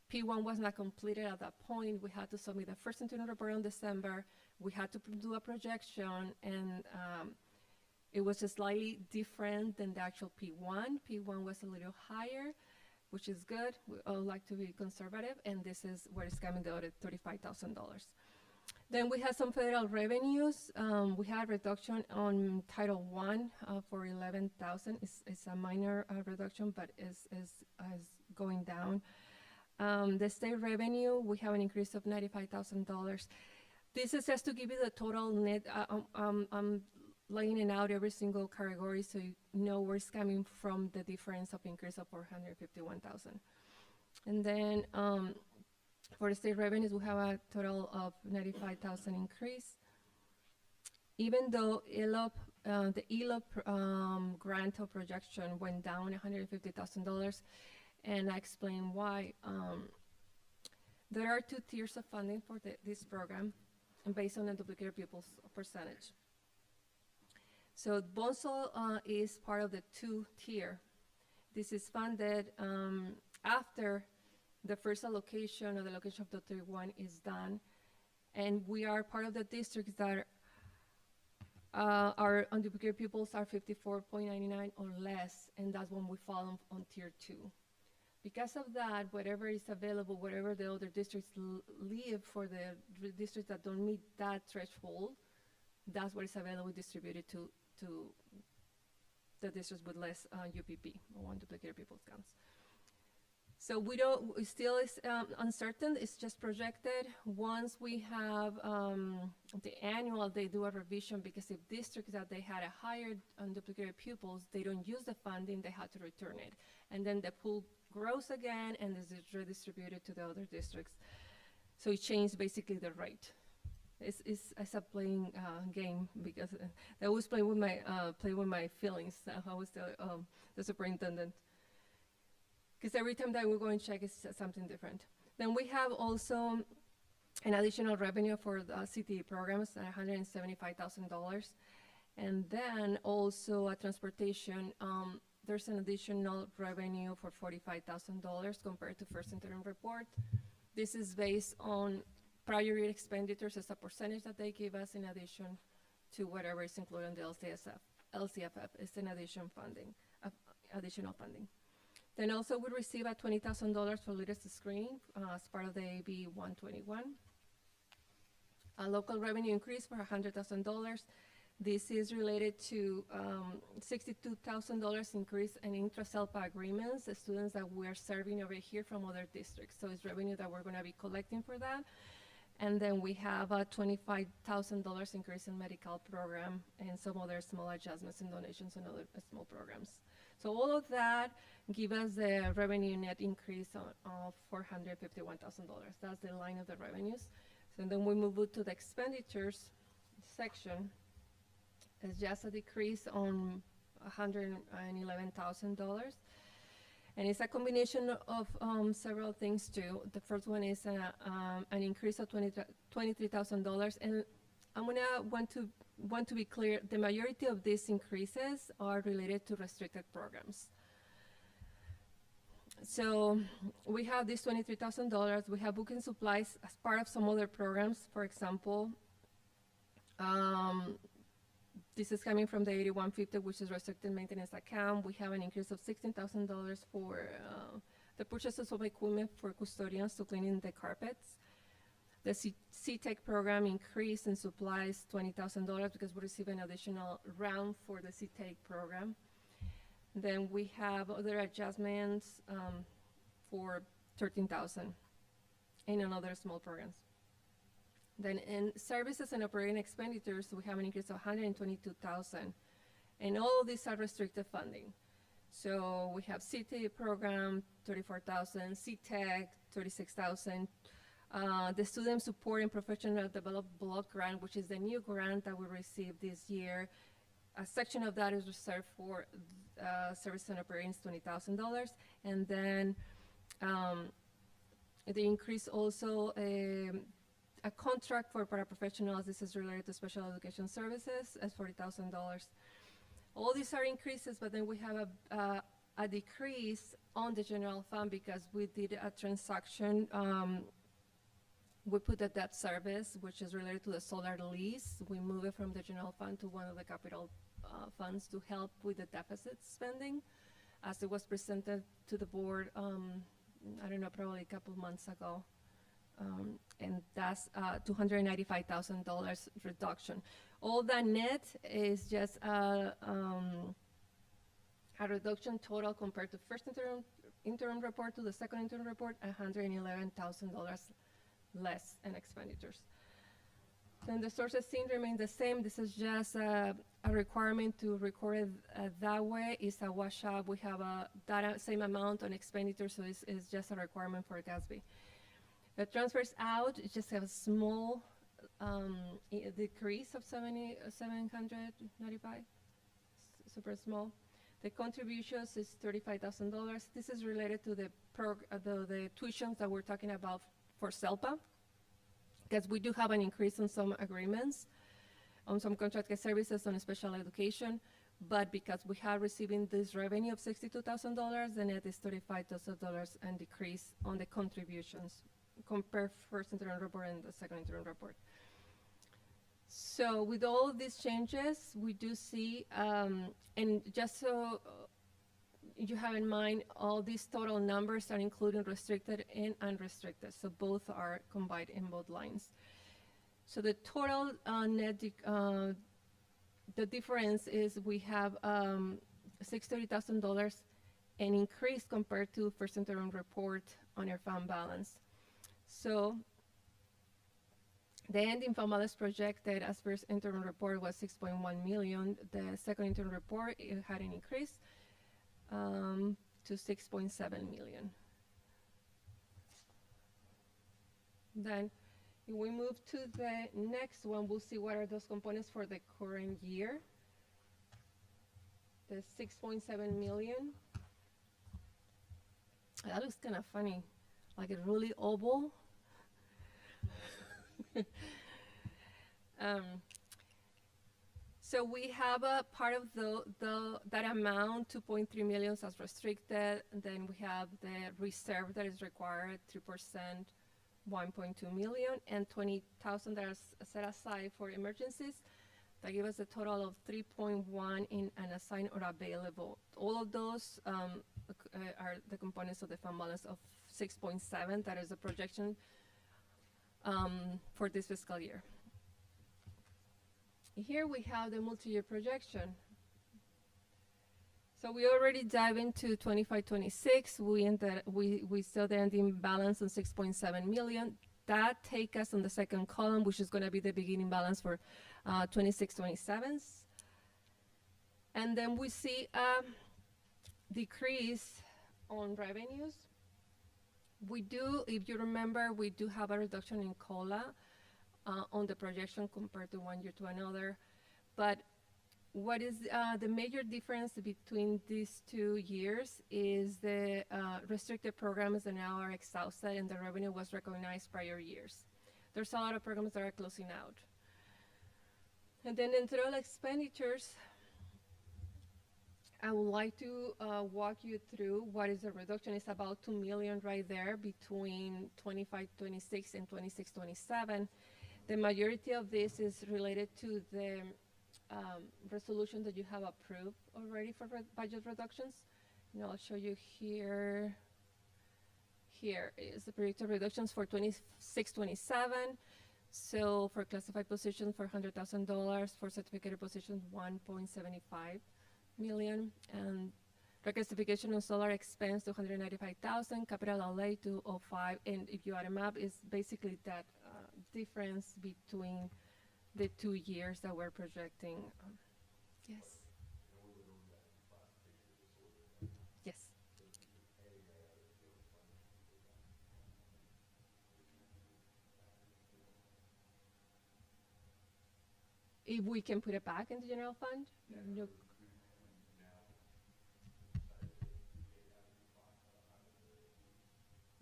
K: P1 was not completed at that point. We had to submit the first interim report in December. We had to do a projection, and it was just slightly different than the actual P1. P1 was a little higher, which is good. We all like to be conservative, and this is where it's coming out at $35,000. Then we had some federal revenues. We had a reduction on Title I for $11,000. It's a minor reduction, but is going down. The state revenue, we have an increase of $95,000. This is just to give you the total net. I'm laying it out every single category so you know where it's coming from, the difference of increase of $451,000. And then for the state revenues, we have a total of $95,000 increase. Even though the ELOP grant of projection went down $150,000, and I explain why. There are two tiers of funding for this program, and based on the duplicated pupils percentage. So Bonsall is part of the 2-tier. This is funded after the first allocation or the allocation of the 31 is done, and we are part of the districts that our unduplicated pupils are 54.99 or less, and that's when we fall on tier 2. Because of that, whatever is available, whatever the other districts leave for the districts that don't meet that threshold, that's what is available distributed to the districts with less UPP, or unduplicated pupils counts. So it still is uncertain. It's just projected. Once we have the annual, they do a revision, because if districts that they had a higher unduplicated pupils, they don't use the funding, they have to return it. And then the pool grows again and is redistributed to the other districts. So it changed basically the rate. It's a playing game, because I always play with my feelings. I was the superintendent. Because every time that we go and check, it's something different. Then we have also an additional revenue for the CTE programs, $175,000. And then also a transportation, there's an additional revenue for $45,000 compared to first interim report. This is based on prior year expenditures as a percentage that they give us in addition to whatever is included in the LCFF. It's an additional funding. Then also we receive a $20,000 for literacy screening as part of the AB 121. A local revenue increase for $100,000. This is related to $62,000 increase in intra-SELPA agreements, the students that we are serving over here from other districts. So it's revenue that we're going to be collecting for that. And then we have a $25,000 increase in medical program and some other small adjustments in donations and other small programs. So all of that give us the revenue net increase of $451,000. That's the line of the revenues. So then we move to the expenditures section. It's just a decrease on $111,000. And it's a combination of several things too. The first one is an increase of $23,000, and want to be clear. The majority of these increases are related to restricted programs. So we have this $23,000. We have booking supplies as part of some other programs. For example, this is coming from the 8150, which is restricted maintenance account. We have an increase of $16,000 for the purchases of equipment for custodians to cleaning the carpets. The C-Tech program increase in supplies $20,000 because we receive an additional round for the C-Tech program. Then we have other adjustments for $13,000 in another small programs. Then in services and operating expenditures, we have an increase of $122,000. And all of these are restricted funding. So we have CT program, $34,000, C-Tech, $36,000. The Student Support and Professional Development Block Grant, which is the new grant that we received this year. A section of that is reserved for services and operations, $20,000. And then the increase also a contract for paraprofessionals. This is related to special education services as $40,000. All these are increases, but then we have a decrease on the general fund because we did a transaction. We put a debt service, which is related to the solar lease. We move it from the general fund to one of the capital funds to help with the deficit spending, as it was presented to the board, I don't know, probably a couple of months ago. And that's $295,000 reduction. All that net is just a reduction total compared to first interim report to the second interim report, $111,000 less in expenditures. Then the sources seen remain the same. This is just a requirement to record it that way. It's a washout. We have that same amount on expenditures, so it's just a requirement for GASB. The transfers out, it just have a small decrease of $795, super small. The contributions is $35,000. This is related to the tuitions that we're talking about for SELPA, because we do have an increase on some agreements, on some contracted services on special education, but because we have receiving this revenue of $62,000, the net is $35,000 and decrease on the contributions. Compare first interim report and the second interim report. So with all of these changes, we do see, and just so you have in mind, all these total numbers are including restricted and unrestricted, so both are combined in both lines. So the total net, the difference is we have $630,000 an increase compared to first interim report on our fund balance. So the ending fund balance projected as first interim report was $6.1 million. The second interim report, it had an increase to $6.7 million. Then if we move to the next one, we'll see what are those components for the current year. The $6.7 million. That looks kind of funny, like a really oval. So we have a part of that amount, $2.3 million as restricted, and then we have the reserve that is required, 3%, $1.2 million, and $20,000 that is set aside for emergencies. That give us a total of 3.1 in unassigned or available. All of those are the components of the fund balance of 6.7. That is the projection for this fiscal year. Here we have the multi-year projection. So we already dive into 25-26. We saw the ending balance on $6.7 million. that take us on the second column, which is going to be the beginning balance for 26-27s. And then we see a decrease on revenues. We do, if you remember, we do have a reduction in COLA on the projection compared to one year to another. But what is the major difference between these 2 years is the restricted programs that now are exhausted and the revenue was recognized prior years. There's a lot of programs that are closing out. And then in total expenditures, I would like to walk you through what is the reduction. It's about $2 million right there between 25-26 and 26-27. The majority of this is related to the resolution that you have approved already for budget reductions. And I'll show you here. Here is the projected reductions for 26-27. So for classified positions, $400,000. For certificated positions, $1.75 million. And reclassification of solar expense to $195,000. Capital outlay to $205,000. And if you add them up, it's basically that difference between the 2 years that we're projecting. Yes. Yes. If we can put it back in the general fund? No.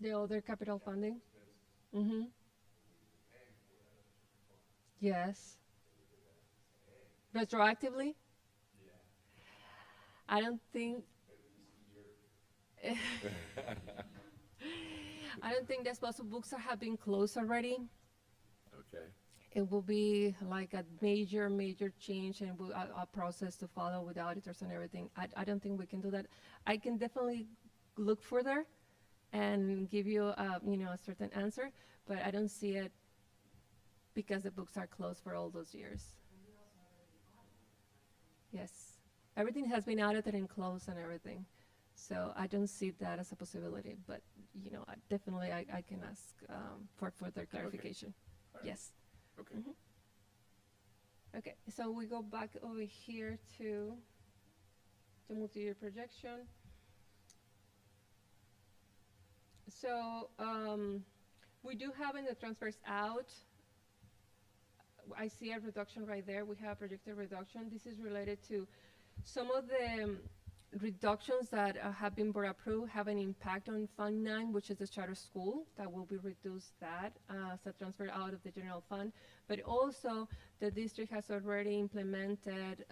K: The other capital funding? Mm-hmm. Yes. Retroactively? I don't think. I don't think that's possible. Books have been closed already.
E: Okay.
K: It will be like a major change and a process to follow with auditors and everything. I don't think we can do that. I can definitely look further and give you a certain answer, but I don't see it because the books are closed for all those years. Yes. Everything has been audited and closed and everything. So I don't see that as a possibility, but definitely I can ask for further clarification.
E: Okay.
K: Yes.
E: Okay.
K: Mm-hmm. Okay, so we go back over here to the multi-year projection. So we do have in the transfers out, I see a reduction right there. We have projected reduction. This is related to some of the reductions that have been board approved have an impact on Fund 9, which is the charter school. That will be reduced as a transfer out of the general fund. But also the district has already implemented,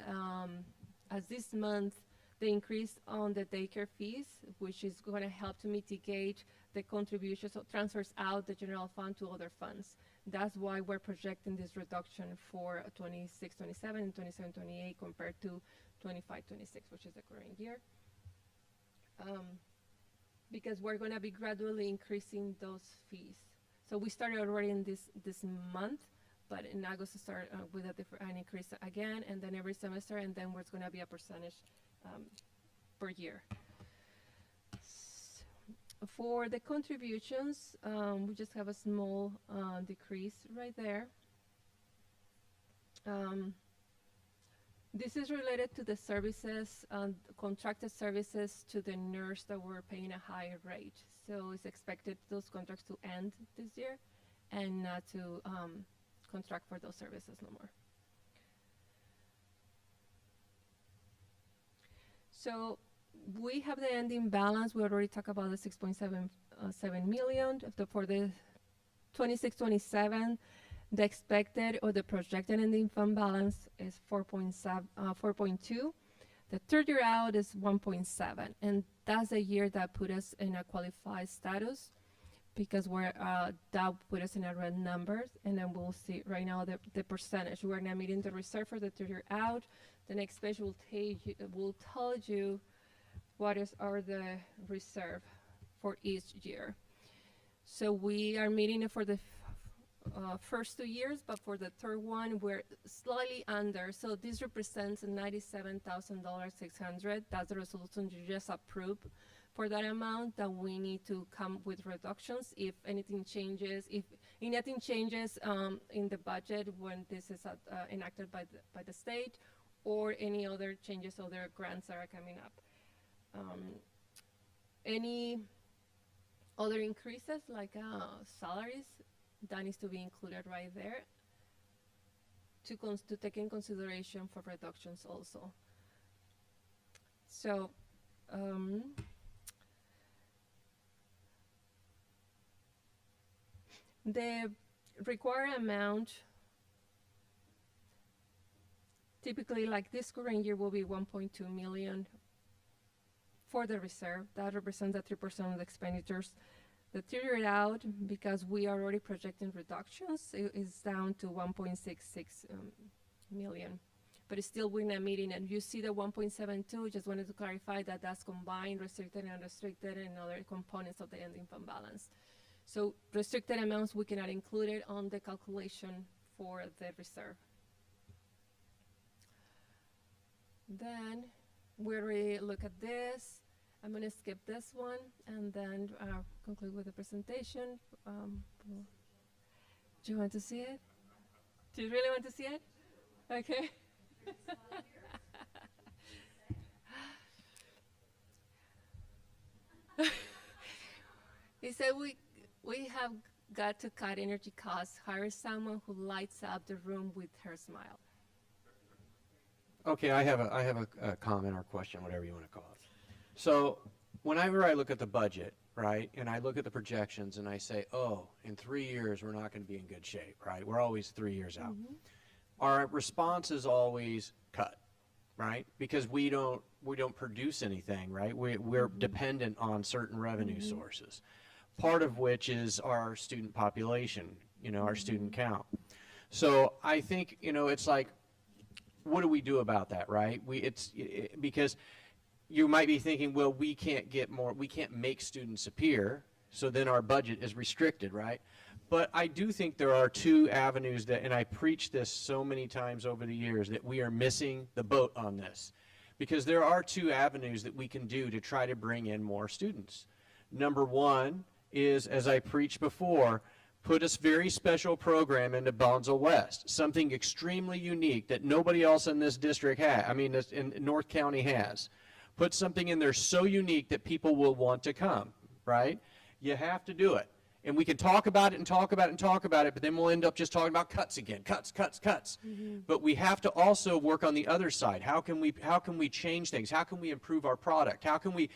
K: as this month, the increase on the daycare fees, which is going to help to mitigate the contributions of transfers out the general fund to other funds. That's why we're projecting this reduction for 26-27 and 27-28 compared to 25-26, which is the current year. Because we're going to be gradually increasing those fees. So we started already in this month, but in August we start with an increase again, and then every semester, and then it's going to be a percentage per year. For the contributions, we just have a small decrease right there. This is related to the services, contracted services to the nurse that we're paying a higher rate. So it's expected those contracts to end this year and not to contract for those services no more. So we have the ending balance. We already talked about the 6.7 million. For the 26-27, the expected or the projected ending fund balance is 4.2. The third year out is 1.7, and that's a year that put us in a qualified status because that put us in a red numbers, and then we'll see right now the percentage. We're not meeting the reserve for the third year out. The next page will tell you what is the reserve for each year. So we are meeting it for the first 2 years, but for the third one, we're slightly under. So this represents $97,600. That's the resolution you just approved for that amount that we need to come with reductions if anything changes, if anything changes in the budget when this is enacted by the state, or any other changes, other grants that are coming up. Any other increases like salaries, that needs to be included right there to take in consideration for reductions also. So the required amount typically, like this current year, will be 1.2 million for the reserve. That represents the 3% of the expenditures. The deteriorate out, because we are already projecting reductions, it is down to 1.66 million. But it's still within a meeting, and you see the 1.72, just wanted to clarify that that's combined restricted and unrestricted and other components of the ending fund balance. So restricted amounts we cannot include it on the calculation for the reserve. Then we already look at this. I'm going to skip this one and then conclude with the presentation. Do you want to see it? Do you really want to see it? Okay. He said we have got to cut energy costs, hire someone who lights up the room with her smile.
T: Okay, I have a comment or question, whatever you want to call it. So whenever I look at the budget, right, and I look at the projections and I say, oh, in 3 years we're not going to be in good shape, right? We're always 3 years out. Mm-hmm. Our response is always cut, right? Because we don't produce anything, right? We're dependent on certain revenue sources. Part of which is our student population, our student count. So I think, it's like, what do we do about that, right? Because you might be thinking, well, we can't make students appear, so then our budget is restricted, right? But I do think there are two avenues that, and I preach this so many times over the years, that we are missing the boat on this. Because there are two avenues that we can do to try to bring in more students. Number one is, as I preached before, put a very special program into Bonsall West, something extremely unique that nobody else in this district in North County has. Put something in there so unique that people will want to come, right? You have to do it. And we can talk about it and talk about it and talk about it, but then we'll end up just talking about cuts again, cuts. Mm-hmm. But we have to also work on the other side. How can we change things? How can we improve our product? How can we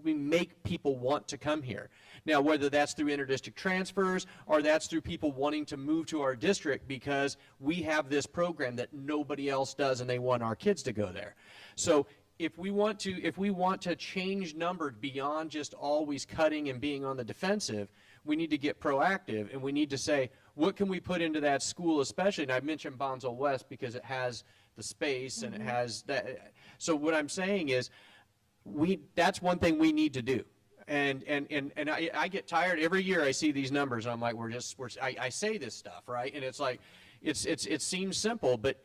T: make people want to come here? Now, whether that's through interdistrict transfers or that's through people wanting to move to our district because we have this program that nobody else does and they want our kids to go there. So if we want to change numbers beyond just always cutting and being on the defensive, we need to get proactive and we need to say, what can we put into that school especially? And I've mentioned Bonsall West because it has the space and it has that. So what I'm saying is that's one thing we need to do. And I get tired every year I see these numbers and I'm like, I say this stuff, right? And it's like, it seems simple, but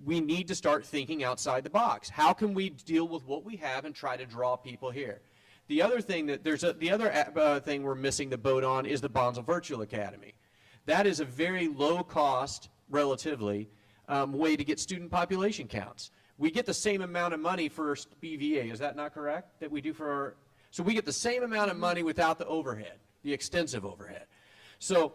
T: we need to start thinking outside the box. How can we deal with what we have and try to draw people here? The other thing thing we're missing the boat on is the Bonsall Virtual Academy. That is a very low cost, relatively, way to get student population counts. We get the same amount of money for BVA, is that not correct? That we do for our, so we get the same amount of money without the overhead, the extensive overhead. So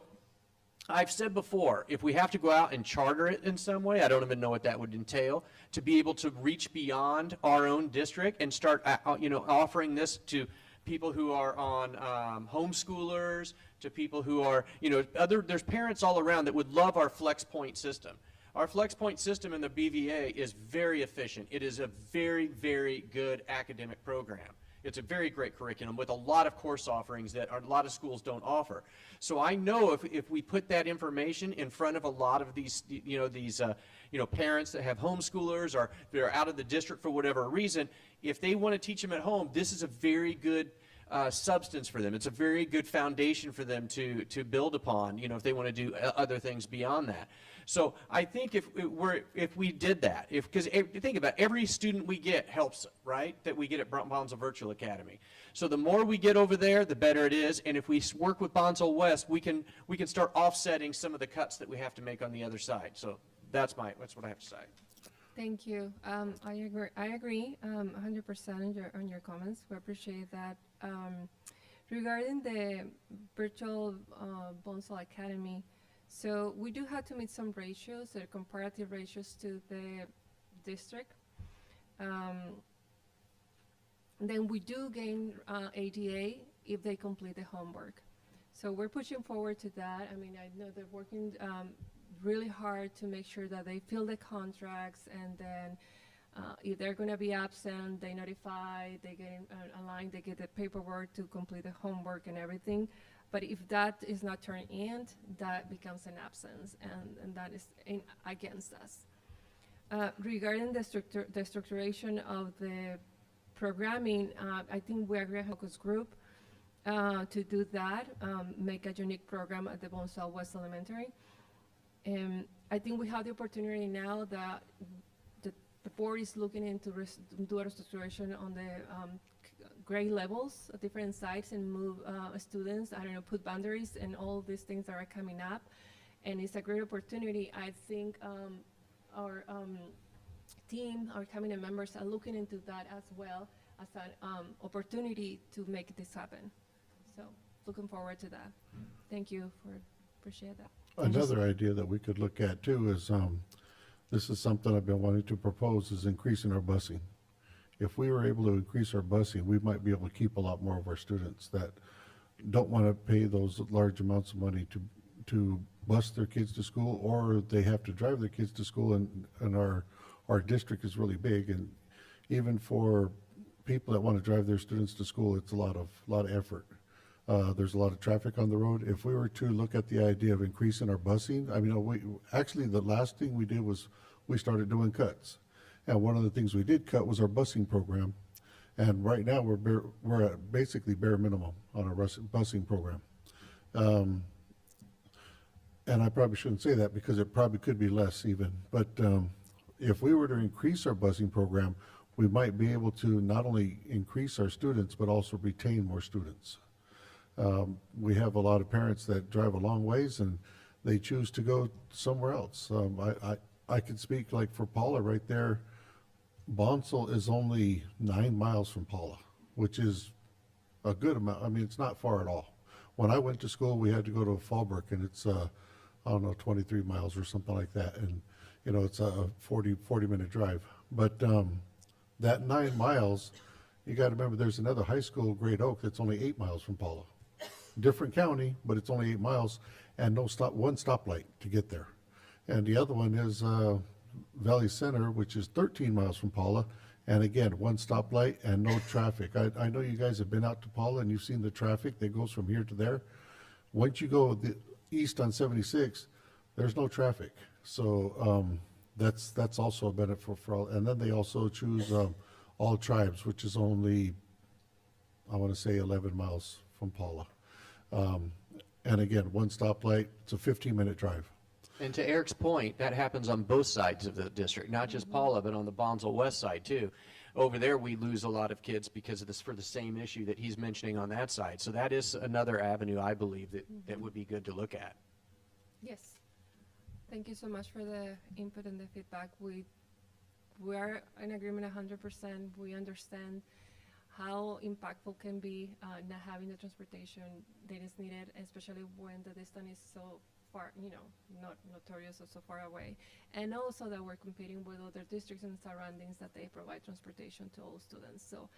T: I've said before, if we have to go out and charter it in some way, I don't even know what that would entail, to be able to reach beyond our own district and start offering this to people who are on homeschoolers, to people who are, there's parents all around that would love our flex point system. Our flex point system in the BVA is very efficient. It is a very, very good academic program. It's a very great curriculum with a lot of course offerings that a lot of schools don't offer. So I know if we put that information in front of a lot of these, parents that have homeschoolers or they're out of the district for whatever reason, if they want to teach them at home, this is a very good substance for them. It's a very good foundation for them to build upon, you know, if they want to do other things beyond that. So I think if we did that, because think about it, every student we get helps, right, that we get at Bonsall Virtual Academy. So the more we get over there, the better it is. And if we work with Bonsall West, we can start offsetting some of the cuts that we have to make on the other side. So that's what I have to say.
K: Thank you. I agree 100% on your comments. We appreciate that. Regarding the virtual Bonsall Academy, so we do have to meet some ratios, or comparative ratios to the district. Then we do gain ADA if they complete the homework. So we're pushing forward to that. I mean, I know they're working really hard to make sure that they fill the contracts, and then if they're going to be absent, they notify, they get aligned, they get the paperwork to complete the homework and everything. But if that is not turned in, that becomes an absence, and that is against us. Regarding the structuration of the programming, I think we are a focus group to do that, make a unique program at the Bonsall West Elementary. I think we have the opportunity now that the board is looking into do a restoration on the grade levels at different sites and move students, I don't know, put boundaries and all these things that are coming up. And it's a great opportunity. I think our team, our cabinet members are looking into that as well as an opportunity to make this happen. So looking forward to that. Thank you appreciate that.
B: Another idea that we could look at too is, this is something I've been wanting to propose, is increasing our busing. If we were able to increase our busing, we might be able to keep a lot more of our students that don't want to pay those large amounts of money to bus their kids to school, or they have to drive their kids to school, and our district is really big, and even for people that want to drive their students to school, it's a lot of effort. There's a lot of traffic on the road. If we were to look at the idea of increasing our busing, I mean, actually the last thing we did was we started doing cuts. And one of the things we did cut was our busing program. And right now we're at basically bare minimum on our busing program. And I probably shouldn't say that because it probably could be less even. But if we were to increase our busing program, we might be able to not only increase our students, but also retain more students. We have a lot of parents that drive a long ways and they choose to go somewhere else. I could speak like for Paula right there. Bonsall is only 9 miles from Paula, which is a good amount. I mean, it's not far at all. When I went to school, we had to go to Fallbrook, and it's, I don't know, 23 miles or something like that. And, you know, it's a 40-minute drive. But that 9 miles, you got to remember there's another high school, Great Oak, that's only 8 miles from Paula. Different county, but it's only 8 miles, and one stoplight to get there. And the other one is Valley Center, which is 13 miles from Paula, and again, one stoplight and no traffic. I know you guys have been out to Paula and you've seen the traffic that goes from here to there. Once you go east on 76, there's no traffic. So that's also a benefit for all. And then they also choose all tribes, which is only, I want to say 11 miles from Paula. And again, one stoplight, it's a 15-minute drive.
T: And to Eric's point, that happens on both sides of the district, not just Paula, but on the Bonsall West side too. Over there, we lose a lot of kids because of this, for the same issue that he's mentioning on that side. So that is another avenue, I believe, that would be good to look at.
K: Yes. Thank you so much for the input and the feedback. We are in agreement 100%. We understand how impactful can be not having the transportation that is needed, especially when the distance is so far, you know, not notorious or so far away. And also that we're competing with other districts and surroundings that they provide transportation to all students. So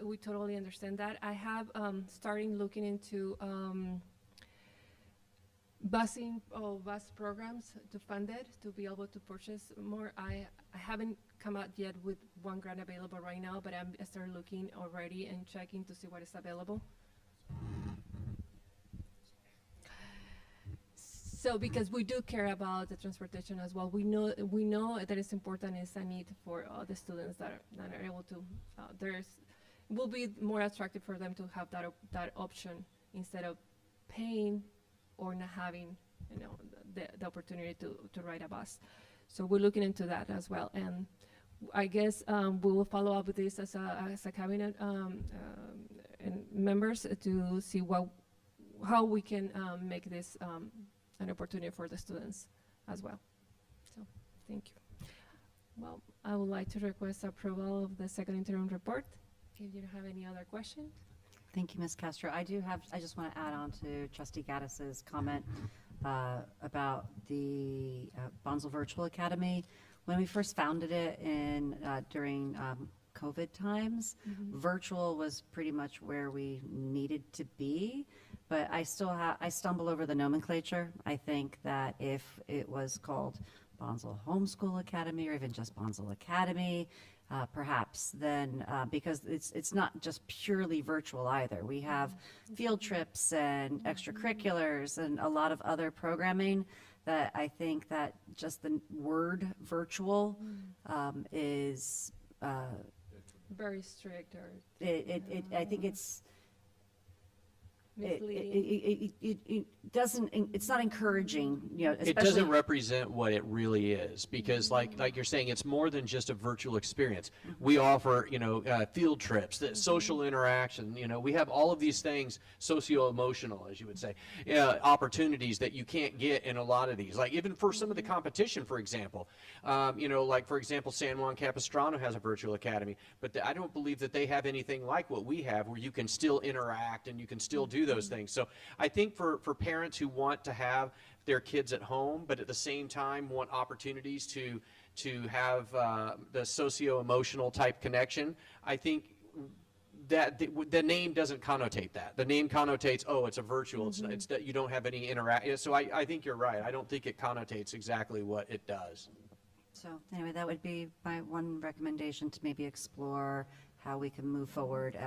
K: we totally understand that. I have starting looking into busing or bus programs to fund it, to be able to purchase more. I haven't come out yet with one grant available right now, but I started looking already and checking to see what is available. So because we do care about the transportation as well, we know that it's important. It's a need for the students that are able to.
H: it will be more attractive for them to have that option instead of paying or not having, you know, the opportunity to ride a bus. So we're looking into that as well. And I guess we will follow up with this as a cabinet and members to see how we can make this an opportunity for the students as well. So thank you. Well, I would like to request approval of the second interim report. If you have any other questions.
A: Thank you, Ms. Castro. I just want to add on to Trustee Gaddis's comment about the Bonsall Virtual Academy. When we first founded it during COVID times, virtual was pretty much where we needed to be, but I stumble over the nomenclature. I think that if it was called Bonsall Homeschool Academy or even just Bonsall Academy, perhaps then, because it's not just purely virtual either. We have field trips and extracurriculars and a lot of other programming that I think that just the word virtual is
H: very strict, or
A: I think it's
H: misleading.
A: it doesn't, it's not encouraging, you know, especially.
T: It doesn't represent what it really is, because like you're saying, it's more than just a virtual experience. We offer, you know, field trips, social interaction, you know, we have all of these things, socio-emotional, as you would say, opportunities that you can't get in a lot of these. Like even for some of the competition, for example, you know, like for example, San Juan Capistrano has a virtual academy, but I don't believe that they have anything like what we have, where you can still interact and you can still do those things. So I think for parents who want to have their kids at home, but at the same time want opportunities to have the socio-emotional type connection, I think that the name doesn't connotate that. The name connotates, oh, it's a virtual, it's that you don't have any interaction. So I think you're right. I don't think it connotates exactly what it does.
A: So anyway, that would be my one recommendation, to maybe explore how we can move forward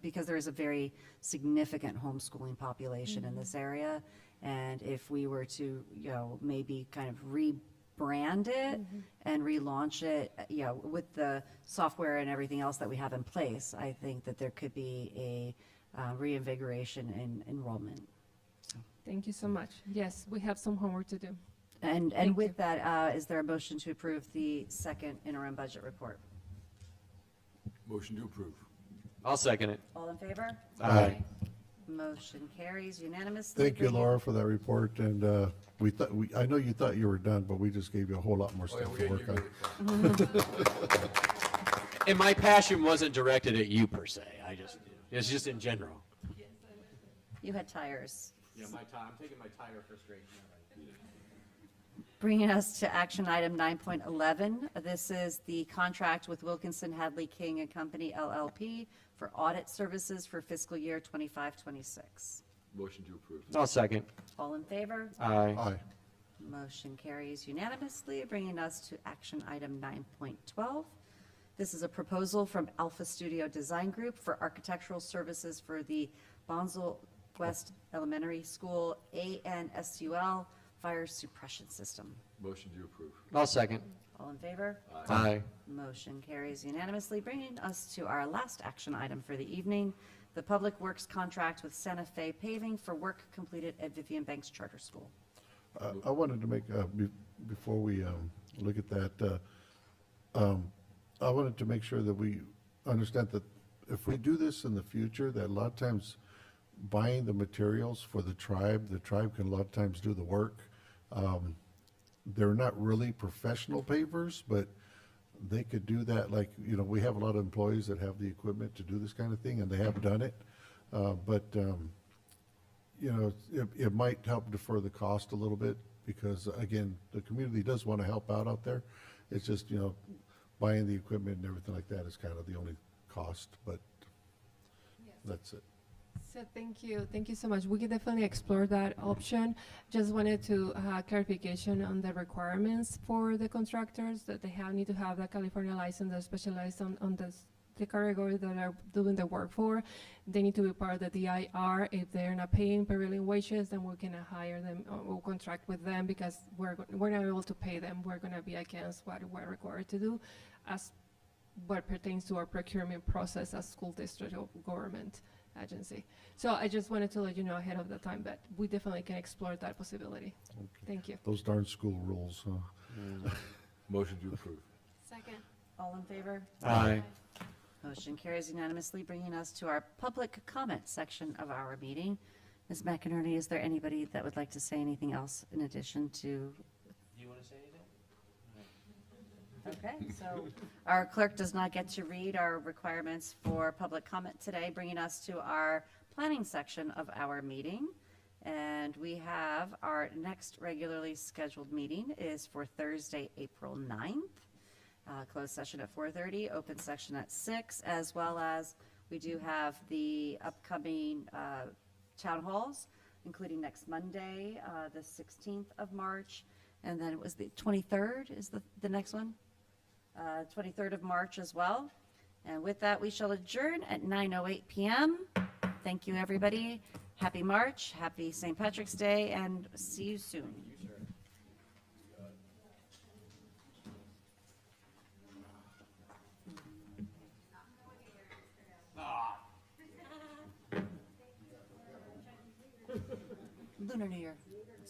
A: because there is a very significant homeschooling population in this area. And if we were to, you know, maybe kind of rebrand it and relaunch it, you know, with the software and everything else that we have in place, I think that there could be a reinvigoration in enrollment. So.
H: Thank you so much. Yes, we have some homework to do.
A: And with that, is there a motion to approve the second interim budget report?
E: Motion to approve.
T: I'll second it.
A: All in favor?
T: Aye.
A: Motion carries unanimously.
B: Thank you, Laura, for that report, and I know you thought you were done, but we just gave you a whole lot more stuff to work on.
T: And my passion wasn't directed at you per se. It's just in general.
A: You had tires.
T: Yeah, I'm taking my tire frustration.
A: Bringing us to action item 9.11. This is the contract with Wilkinson Hadley King and Company LLP for audit services for fiscal year 25-26.
E: Motion to approve.
T: I'll second.
A: All in favor?
T: Aye.
B: Aye.
A: Motion carries unanimously, bringing us to action item 9.12. This is a proposal from Alpha Studio Design Group for architectural services for the Bonsall West Elementary School ANSUL fire suppression system.
E: Motion to approve.
T: I'll second.
A: All in favor?
T: Aye.
A: Motion carries unanimously, bringing us to our last action item for the evening, the Public Works contract with Santa Fe Paving for work completed at Vivian Banks Charter School.
B: I wanted to make, before we look at that, I wanted to make sure that we understand that if we do this in the future, that a lot of times buying the materials for the tribe can a lot of times do the work. They're not really professional pavers, but they could do that. Like, you know, we have a lot of employees that have the equipment to do this kind of thing, and they have done it. You know, it might help defer the cost a little bit because, again, the community does want to help out there. It's just, you know, buying the equipment and everything like that is kind of the only cost, but that's it.
H: So thank you so much. We can definitely explore that option. Just wanted to clarification on the requirements for the contractors, that they need to have the California license that specialize on the category that are doing the work for. They need to be part of the DIR. If they're not paying prevailing wages, then we're gonna hire them or contract with them because we're not able to pay them. We're gonna be against what we're required to do as what pertains to our procurement process as school district or government agency. So I just wanted to let you know ahead of the time that we definitely can explore that possibility. Thank you.
B: Those darn school rules, huh?
E: Motion to approve.
D: Second.
A: All in favor?
T: Aye.
A: Motion carries unanimously, bringing us to our public comment section of our meeting. Ms. McInerney, is there anybody that would like to say anything else in addition to?
T: Do you want to say anything?
A: Okay, so our clerk does not get to read our requirements for public comment today, bringing us to our planning section of our meeting. And we have our next regularly scheduled meeting is for Thursday, April 9th. Closed session at 4:30, open session at 6, as well as we do have the upcoming town halls, including next Monday, the 16th of March, and then it was the 23rd is the next one, 23rd of March as well. And with that, we shall adjourn at 9:08 p.m. Thank you, everybody. Happy March, happy St. Patrick's Day, and see you soon. Lunar New Year.